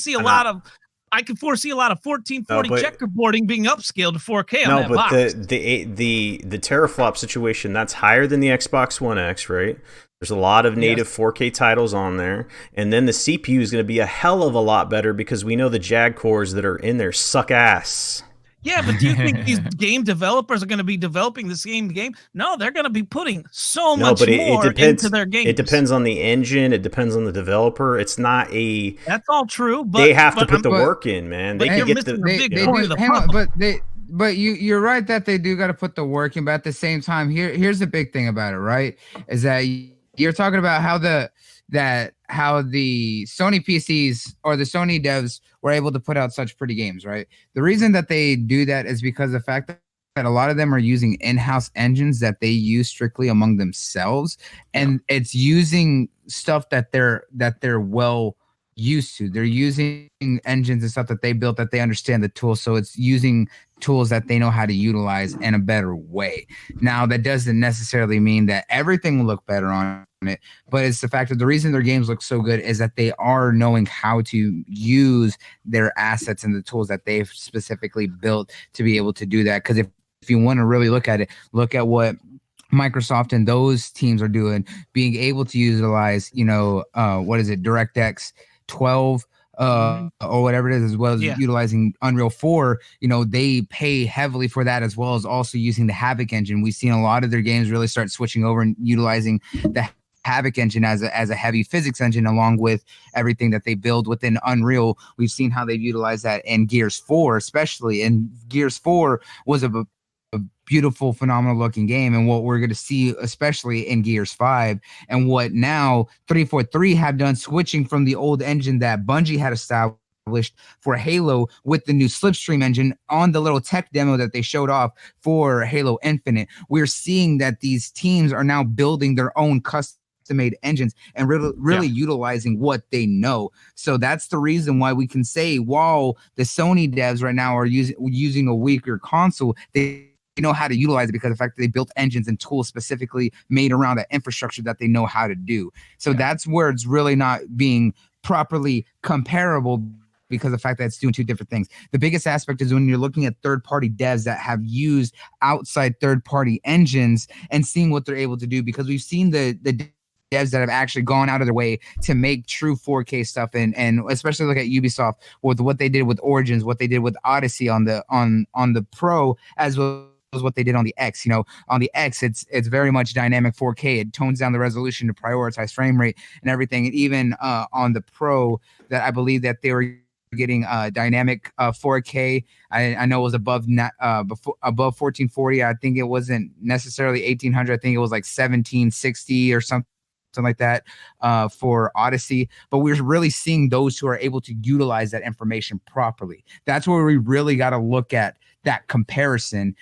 Speaker 5: can foresee a lot of 1440 checkerboarding being upscaled to 4K on that box.
Speaker 2: No, but the teraflop situation, that's higher than the Xbox One X, right? There's a lot of native 4K titles on there. And then the CPU is going to be a hell of a lot better because we know the JAG cores that are in there suck ass.
Speaker 5: Yeah, but do you think these game developers are going to be developing the same game? No, they're going to be putting so much more into their games.
Speaker 2: It depends on the engine. It depends on the developer. It's not a...
Speaker 5: That's all true, but...
Speaker 2: They have to put the work in, man. They can get
Speaker 3: But you're right that they do got to put the work in, but at the same time, here's the big thing about it, right? Is that you're talking about how the Sony PCs or the Sony devs were able to put out such pretty games, right? The reason that they do that is because the fact that a lot of them are using in-house engines that they use strictly among themselves, and it's using stuff that they're well used to. They're using engines and stuff that they built that they understand the tools, so it's using tools that they know how to utilize in a better way. Now, that doesn't necessarily mean that everything will look better on it, but it's the fact that the reason their games look so good is that they are knowing how to use their assets and the tools that they've specifically built to be able to do that. Because if you want to really look at it, look at what Microsoft and those teams are doing, being able to utilize, DirectX 12 or whatever it is, as well as utilizing Unreal 4. They pay heavily for that, as well as also using the Havoc engine. We've seen a lot of their games really start switching over and utilizing the Havoc engine as a heavy physics engine, along with everything that they build within Unreal. We've seen how they've utilized that in Gears 4, especially. And Gears 4 was a beautiful, phenomenal looking game, and what we're going to see, especially in Gears 5, and what now 343 have done, switching from the old engine that Bungie had established for Halo with the new Slipstream engine on the little tech demo that they showed off for Halo Infinite. We're seeing that these teams are now building their own custom-made engines and really utilizing what they know. So that's the reason why we can say, while the Sony devs right now are using a weaker console, they know how to utilize it because of the fact that they built engines and tools specifically made around that infrastructure that they know how to do. So that's where it's really not being properly comparable, because of the fact that it's doing two different things. The biggest aspect is when you're looking at third-party devs that have used outside third-party engines and seeing what they're able to do, because we've seen the devs that have actually gone out of their way to make true 4K stuff, and especially look at Ubisoft with what they did with Origins, what they did with Odyssey on the Pro, as well as what they did on the X. On the X, it's very much dynamic 4K. It tones down the resolution to prioritize frame rate and everything. And even on the Pro, that I believe that they were getting dynamic 4K. I know it was above 1440. I think it wasn't necessarily 1800. I think it was like 1760 or something like that for Odyssey. But we're really seeing those who are able to utilize that information properly. That's where we really got to look at that comparison,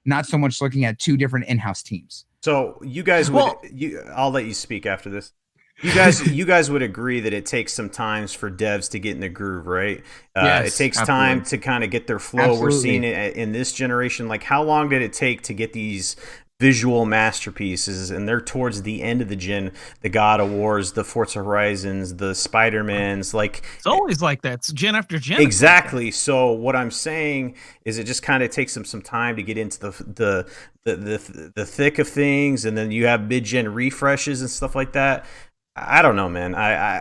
Speaker 3: not so much looking at two different in-house teams.
Speaker 2: So you guys I'll let you speak after this. You guys would agree that it takes some times for devs to get in the groove, right?
Speaker 6: Yes,
Speaker 2: it takes time to kind of get their flow. Absolutely. We're seeing it in this generation. Like, how long did it take to get these visual masterpieces, and they're towards the end of the gen. The God of Wars, the Forza Horizons, the Spider-Mans, like
Speaker 5: It's always like that. It's gen after gen.
Speaker 2: exactly. So what I'm saying is, it just kind of takes them some time to get into the thick of things, and then you have mid-gen refreshes and stuff like that. I don't know, man.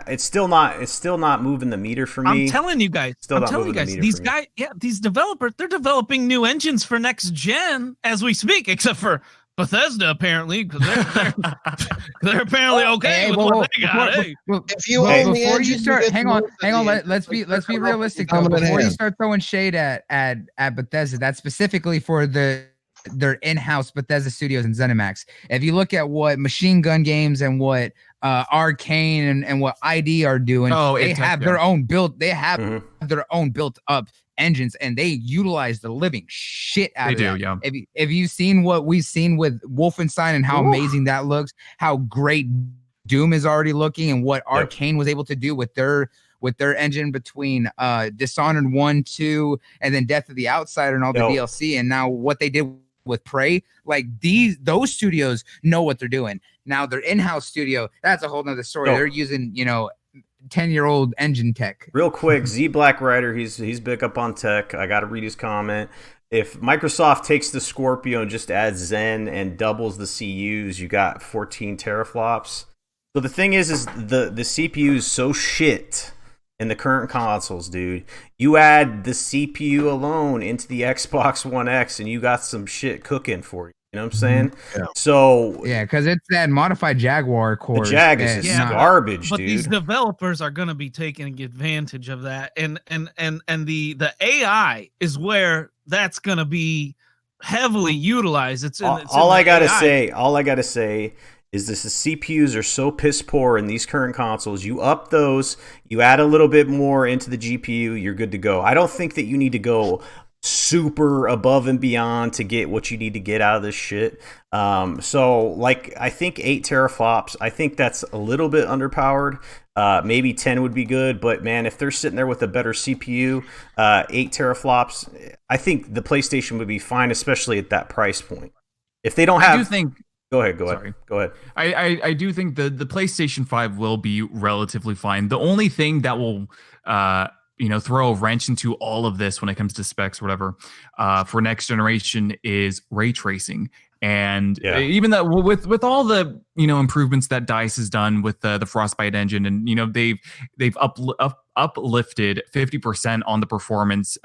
Speaker 2: It's still not moving the meter for me.
Speaker 5: I'm telling you guys. These guys, these developers, they're developing new engines for next gen as we speak, except for Bethesda, apparently, because they're apparently okay with what they got.
Speaker 4: If you own the
Speaker 3: before
Speaker 4: engine,
Speaker 3: you start, hang on.
Speaker 4: the-
Speaker 3: Let's be realistic though. Before you start throwing shade at Bethesda, that's specifically for their in-house Bethesda Studios and ZeniMax. If you look at what Machine Gun Games and what Arcane and what ID are doing, they have their own built. They have their own built-up engines, and they utilize the living shit out of it. They do, yeah. If you've seen what we've seen with Wolfenstein and how amazing that looks, how great Doom is already looking, and what Arcane was able to do with their engine between Dishonored 1, 2, and then Death of the Outsider and all the DLC, and now what they did with Prey, like those studios know what they're doing. Now their in-house studio, that's a whole nother story. They're using 10-year-old engine tech.
Speaker 2: Real quick, ZblackRiderr, he's big up on tech. I gotta read his comment. If Microsoft takes the Scorpio and just adds Zen and doubles the CUs, you got 14 teraflops. So the thing is the CPU is so shit in the current consoles, dude. You add the CPU alone into the Xbox One X, and you got some shit cooking for you. You know what I'm saying?
Speaker 4: Yeah.
Speaker 2: So
Speaker 3: because it's that modified Jaguar core.
Speaker 2: The Jag is garbage,
Speaker 5: but
Speaker 2: dude.
Speaker 5: These developers are going to be taking advantage of that, and the AI is where that's going to be heavily utilized.
Speaker 2: All I gotta say is the CPUs are so piss poor in these current consoles. You up those, you add a little bit more into the GPU, you're good to go. I don't think that you need to go super above and beyond to get what you need to get out of this shit. So like, I think 8 teraflops, I think that's a little bit underpowered. Maybe 10 would be good, but man, if they're sitting there with a better CPU, 8 teraflops, I think the PlayStation would be fine, especially at that price point. If they don't have, Go ahead.
Speaker 6: I do think the PlayStation 5 will be relatively fine. The only thing that will throw a wrench into all of this when it comes to specs or whatever for next generation is ray tracing. And even that with all the improvements that DICE has done with the Frostbite engine, and they've uplifted 50% on the performance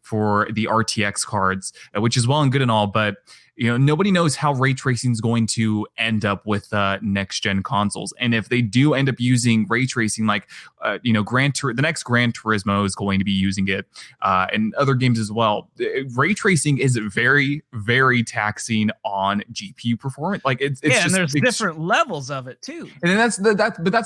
Speaker 6: for the RTX cards, which is well and good and all, but nobody knows how ray tracing is going to end up with next gen consoles. And if they do end up using ray tracing, like the next Gran Turismo is going to be using it, and other games as well. Ray tracing is very, very taxing on GPU performance. Like it's just,
Speaker 5: and there's different levels of it too.
Speaker 6: And then that's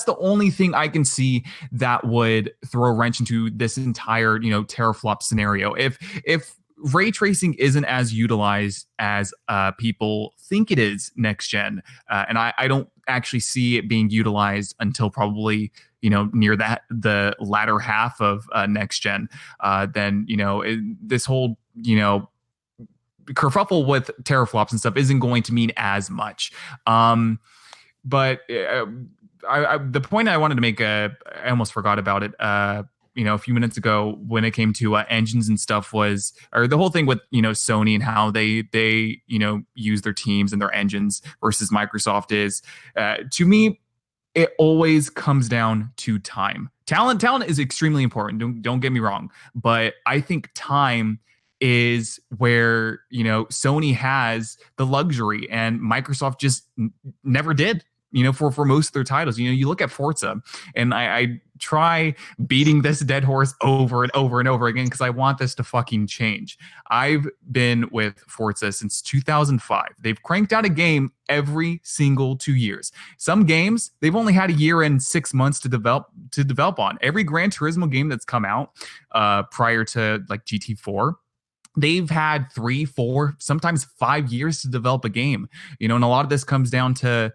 Speaker 6: the only thing I can see that would throw a wrench into this entire teraflop scenario. If ray tracing isn't as utilized as people think it is next gen, and I don't actually see it being utilized until probably near the latter half of next gen, then this whole kerfuffle with teraflops and stuff isn't going to mean as much. But the point I wanted to make, I almost forgot about it. A few minutes ago when it came to engines and stuff or the whole thing with Sony and how they use their teams and their engines versus Microsoft is, to me, it always comes down to time. Talent is extremely important. Don't get me wrong, but I think time is where Sony has the luxury and Microsoft just never did. For most of their titles, you look at Forza, and I try beating this dead horse over and over and over again because I want this to fucking change. I've been with Forza since 2005. They've cranked out a game every single 2 years. Some games they've only had a year and 6 months to develop on. Every Gran Turismo game that's come out prior to like GT4. They've had 3, 4, sometimes 5 years to develop a game, and a lot of this comes down to,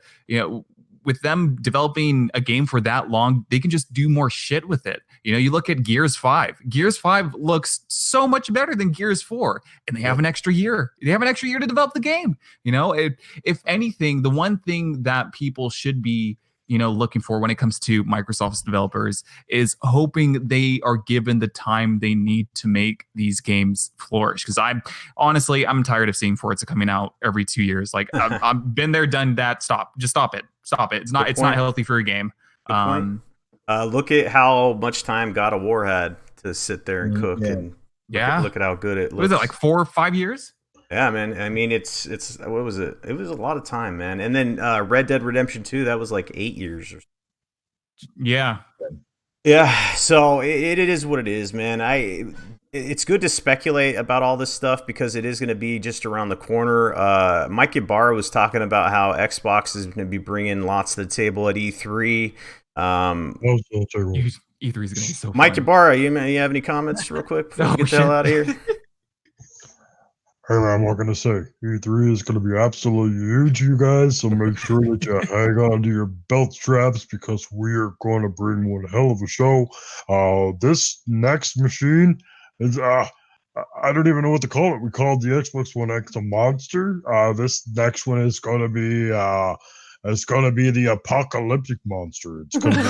Speaker 6: with them developing a game for that long, they can just do more shit with it. You know, you look at Gears 5. Gears 5 looks so much better than Gears 4, and they have an extra year. They have an extra year to develop the game. You know, if anything, the one thing that people should be, you know, looking for when it comes to Microsoft's developers is hoping they are given the time they need to make these games flourish. Because I'm tired of seeing Forza coming out every 2 years. Like I've been there, done that. Just stop it. It's not healthy for a game.
Speaker 2: Look at how much time God of War had to sit there and cook, and look at how good it looks.
Speaker 6: What is it, like 4 or 5 years?
Speaker 2: Yeah, man. I mean, it's what was it? It was a lot of time, man. And then Red Dead Redemption 2, that was like 8 years or so.
Speaker 6: Yeah.
Speaker 2: Yeah, so it is what it is, man. It's good to speculate about all this stuff because it is going to be just around the corner. Mike Ybarra was talking about how Xbox is going to be bringing lots to the table at E3.
Speaker 6: E3 is going to be so fun.
Speaker 2: Mike Ybarra, you have any comments real quick before we get the hell out of here?
Speaker 4: Hey man, what can I say? E3 is going to be absolutely huge, you guys. So make sure that you hang on to your belt straps because we are going to bring one hell of a show. This next machine is I don't even know what to call it. We called the Xbox One X a monster. This next one is going to be it's going to be the apocalyptic monster. It's going to be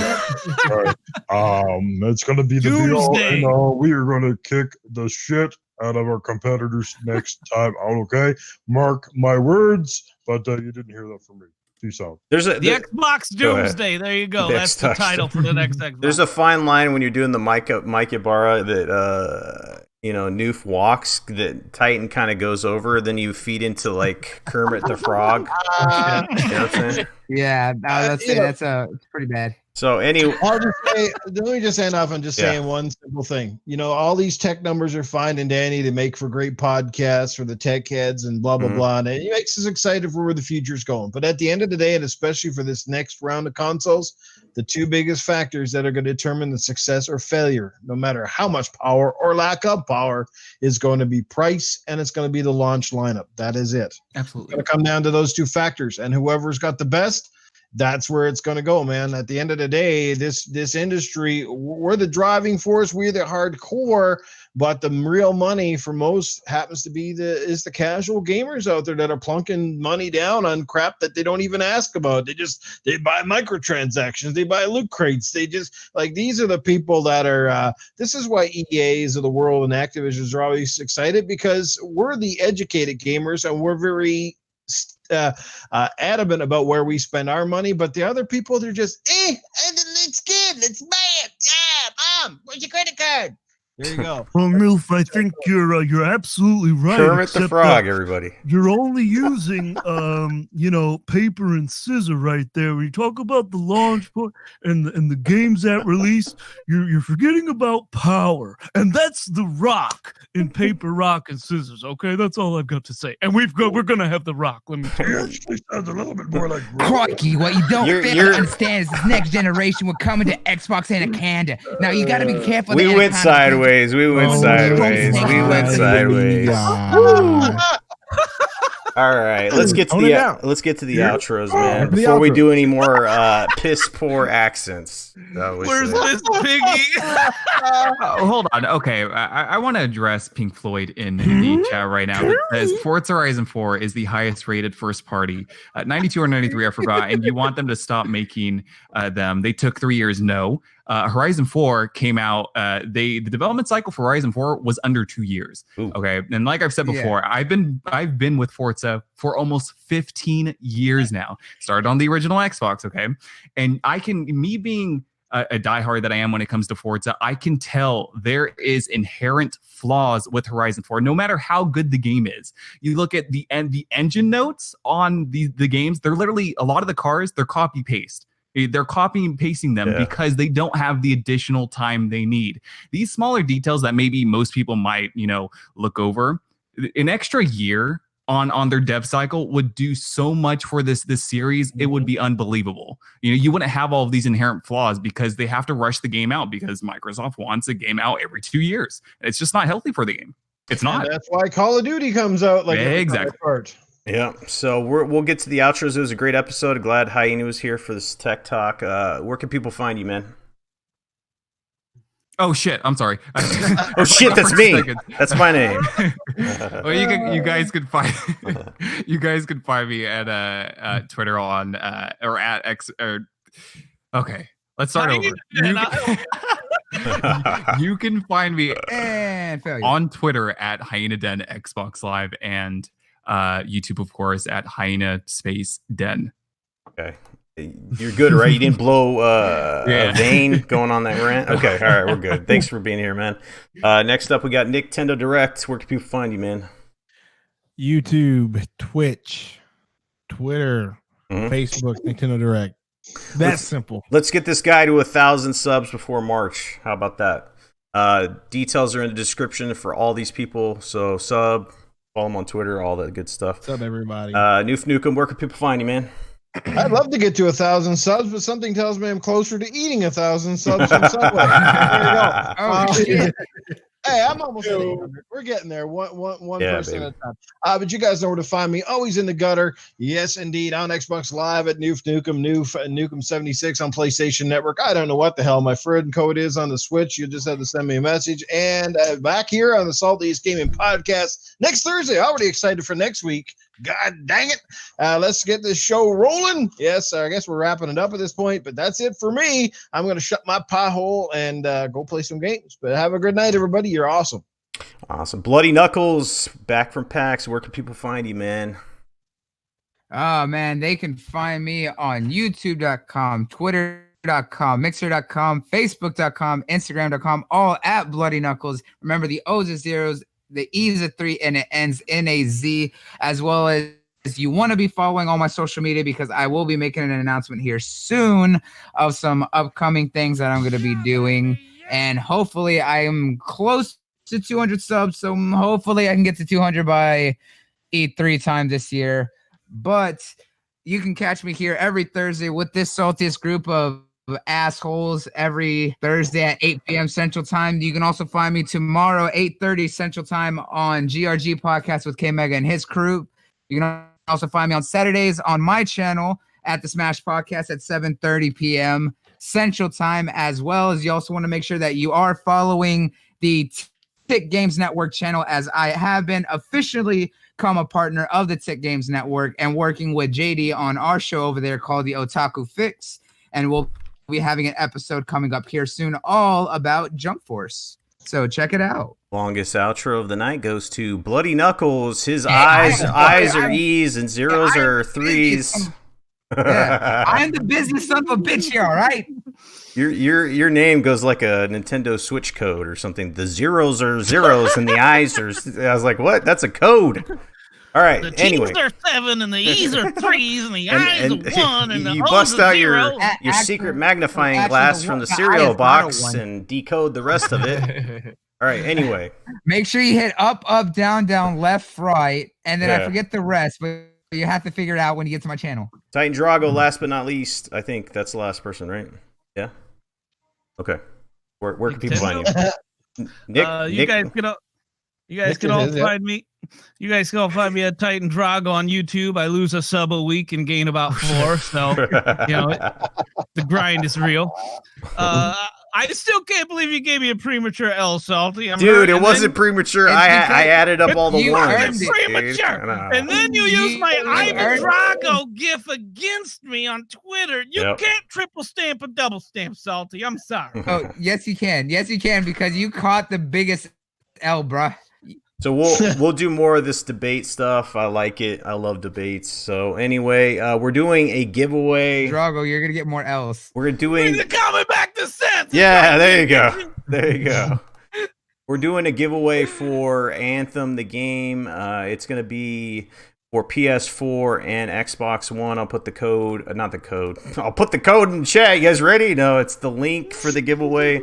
Speaker 4: it's going to be the be all and all. We are going to kick the shit out of our competitors next time out, okay? Mark my words, but you didn't hear that from me. Peace out.
Speaker 5: The Xbox Doomsday. There you go. That's the title for the next Xbox.
Speaker 2: There's a fine line when you're doing the Mike Ybarra that Noof walks, that Titan kind of goes over, then you feed into like Kermit the Frog. You know what I'm saying?
Speaker 3: Yeah, that's it's pretty bad.
Speaker 2: So anyway,
Speaker 4: let me just end off on saying one simple thing. You know, all these tech numbers are fine and dandy to make for great podcasts for the tech heads and blah, blah, blah. And it makes us excited for where the future's going. But at the end of the day, and especially for this next round of consoles, the two biggest factors that are going to determine the success or failure, no matter how much power or lack of power, is going to be price, and it's going to be the launch lineup. That is it.
Speaker 6: Absolutely.
Speaker 4: It's going to come down to those two factors. And whoever's got the best, that's where it's going to go, man. At the end of the day, this industry, we're the driving force, we're the hardcore, but the real money for most happens to be the casual gamers out there that are plunking money down on crap that they don't even ask about. They buy microtransactions, they buy loot crates. They just like, these are the people that are this is why EAs of the world and Activisions are always excited, because we're the educated gamers and we're very adamant about where we spend our money, but the other people, they're just it's good, let's buy it. Yeah, Mom, where's your credit card? There you go.
Speaker 1: Well, Noof, I think you're absolutely right.
Speaker 2: Kermit the Frog, everybody.
Speaker 1: You're only using paper and scissor right there. When you talk about the launch point and the games that release, you're forgetting about power, and that's the Rock in paper, rock, and scissors. Okay, that's all I've got to say. And we're gonna have the Rock. Let me tell you.
Speaker 4: Actually sounds a little bit more like
Speaker 3: Crikey, what you don't fail to understand is this next generation will come into Xbox and a Canada. Now you got to be careful.
Speaker 2: We went sideways. We went sideways. All right, let's get to the outros, man. Before we do any more piss poor accents.
Speaker 5: Where's this piggy?
Speaker 6: Hold on. Okay, I want to address Pink Floyd in the chat right now. It says Forza Horizon 4 is the highest rated first party. 92 or 93, I forgot. And you want them to stop making them. They took 3 years. No. Horizon 4 came out. The development cycle for Horizon 4 was under 2 years. Ooh. Okay, and like I've said before, I've been with Forza for almost 15 years now. Started on the original Xbox. Okay, and me being a diehard that I am when it comes to Forza, I can tell there is inherent flaws with Horizon 4. No matter how good the game is, you look at the engine notes on the games. They're literally, a lot of the cars, they're copy paste. They're copying and pasting them because they don't have the additional time they need. These smaller details that maybe most people might, look over, an extra year on their dev cycle would do so much for this series. It would be unbelievable. You wouldn't have all of these inherent flaws because they have to rush the game out because Microsoft wants a game out every 2 years. It's just not healthy for the game. It's not.
Speaker 4: And that's why Call of Duty comes out like
Speaker 6: exactly.
Speaker 2: Yeah, so we'll get to the outros. It was a great episode. Glad Hyena was here for this tech talk. Where can people find you, man?
Speaker 6: Oh shit! I'm sorry.
Speaker 2: Oh shit! That's me. That's my name.
Speaker 6: Well, you guys can find me at Twitter on or at X or okay. Let's start over. You can find me
Speaker 3: And failure.
Speaker 6: on Twitter at Hyena Den Xbox Live and YouTube, of course, at Hyena Space Den.
Speaker 2: Okay. You're good, right? You didn't blow a vein going on that rant? Okay, all right, we're good. Thanks for being here, man. Next up, we got Nintendo Direct. Where can people find you, man?
Speaker 1: YouTube, Twitch, Twitter, Facebook, Nintendo Direct. That's simple.
Speaker 2: Let's get this guy to 1,000 subs before March. How about that? Details are in the description for all these people. So sub, follow them on Twitter, all that good stuff.
Speaker 1: What's up, everybody?
Speaker 2: Noof Nukem, where can people find you, man?
Speaker 4: I'd love to get to 1,000 subs, but something tells me I'm closer to eating 1,000 subs from Subway. There you go.
Speaker 3: Oh, shit.
Speaker 4: Hey, I'm almost at 800. We're getting there, one person
Speaker 2: baby.
Speaker 4: at a time. But you guys know where to find me. Always in the gutter. Yes, indeed. On Xbox Live at Noof Nukem, Nukem 76 on PlayStation Network. I don't know what the hell my friend code is on the Switch. You just have to send me a message. And back here on the Saltiest Gaming Podcast next Thursday. Already excited for next week. God dang it. Let's get this show rolling. Yes, I guess we're wrapping it up at this point, but that's it for me. I'm going to shut my pie hole and go play some games. But have a good night, everybody. You're awesome.
Speaker 2: Awesome. Bloody Knuckles, back from PAX. Where can people find you, man?
Speaker 3: Oh, man, they can find me on youtube.com, twitter.com, mixer.com, facebook.com, instagram.com, all at Bloody Knuckles. Remember, the O's are zeros, the E's are 3, and it ends in a Z, as well as you want to be following all my social media because I will be making an announcement here soon of some upcoming things that I'm going to be doing. And hopefully I am close to 200 subs. So hopefully I can get to 200 by E3 time this year. But you can catch me here every Thursday with this saltiest group of assholes every Thursday at 8 p.m. Central Time. You can also find me tomorrow, 8:30 Central Time on GRG Podcast with K-Mega and his crew. You can also find me on Saturdays on my channel at the Smash Podcast at 7:30 p.m. Central Time, as well as you also want to make sure that you are following the Tick Games Network channel, as I have been officially become a partner of the Tick Games Network and working with JD on our show over there called the Otaku Fix. And we'll be having an episode coming up here soon all about Jump Force. So check it out.
Speaker 2: Longest outro of the night goes to Bloody Knuckles. His eyes are E's and zeros are 3's.
Speaker 3: Yeah, I'm the business son of a bitch here, all right?
Speaker 2: Your name goes like a Nintendo Switch code or something. The zeros are zeros and the eyes are. I was like, what? That's a code. All right.
Speaker 5: The
Speaker 2: Anyway,
Speaker 5: T's are 7 and the E's are 3's and the I's are 1 and the
Speaker 2: you
Speaker 5: O's
Speaker 2: bust
Speaker 5: are
Speaker 2: out
Speaker 5: 0.
Speaker 2: your secret magnifying
Speaker 3: actually,
Speaker 2: glass
Speaker 3: the
Speaker 2: from the
Speaker 3: one- the
Speaker 2: cereal
Speaker 3: eye is not a
Speaker 2: box
Speaker 3: one.
Speaker 2: and decode the rest of it. All right. Anyway,
Speaker 3: Make sure you hit up, down, left, right, and then I
Speaker 2: Yeah.
Speaker 3: forget the rest, but you have to figure it out when you get to my channel.
Speaker 2: Titan Drago. Last but not least, I think that's the last person, right? Yeah. Okay. Where can people find you? Nick,
Speaker 5: You
Speaker 2: Nick,
Speaker 5: guys can all,
Speaker 4: Nick
Speaker 5: all
Speaker 4: is, yeah.
Speaker 5: find me. You guys can all find me at Titan Drago on YouTube. I lose a sub a week and gain about 4, so the grind is real. I still can't believe you gave me a premature L, Salty.
Speaker 2: Dude, it wasn't premature.
Speaker 3: It's
Speaker 2: I
Speaker 3: because
Speaker 2: added up all the
Speaker 3: you
Speaker 2: ones.
Speaker 3: earned it.
Speaker 2: dude.
Speaker 5: Premature.
Speaker 2: I know.
Speaker 5: And then you use my
Speaker 3: You
Speaker 5: Ivan
Speaker 3: earned it.
Speaker 5: Drago gif against me on Twitter. You
Speaker 2: Yep.
Speaker 5: can't triple stamp a double stamp, Salty. I'm sorry.
Speaker 3: Oh, yes, you can. Yes, you can, because you caught the biggest L, bruh.
Speaker 2: So we'll do more of this debate stuff. I like it. I love debates. So anyway, we're doing a giveaway.
Speaker 3: Drago, you're going to get more L's.
Speaker 2: We're doing
Speaker 5: Bring the coming back to sense.
Speaker 2: Yeah, there you go. There you go. We're doing a giveaway for Anthem, the game. It's going to be for PS4 and Xbox One. I'll put the code, not the code. I'll put the code in the chat. You guys ready? No, it's the link for the giveaway.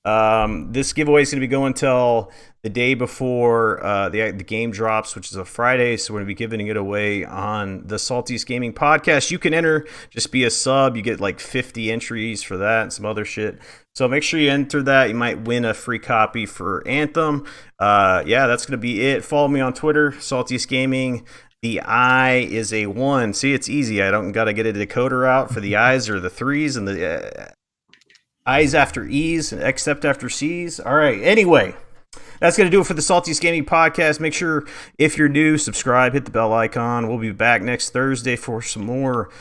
Speaker 2: This giveaway is going to be going until the day before the game drops, which is a Friday. So we're going to be giving it away on the Saltiest Gaming Podcast. You can enter, just be a sub. You get like 50 entries for that and some other shit. So make sure you enter that. You might win a free copy for Anthem. Yeah, that's going to be it. Follow me on Twitter, Saltiest Gaming. The I is a 1. See, it's easy. I don't got to get a decoder out for the I's or the 3's and the I's after E's and except after C's. All right. Anyway, that's going to do it for the Saltiest Gaming Podcast. Make sure, if you're new, subscribe, hit the bell icon. We'll be back next Thursday for some more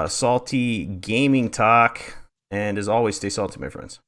Speaker 2: salty gaming talk. And as always, stay salty, my friends.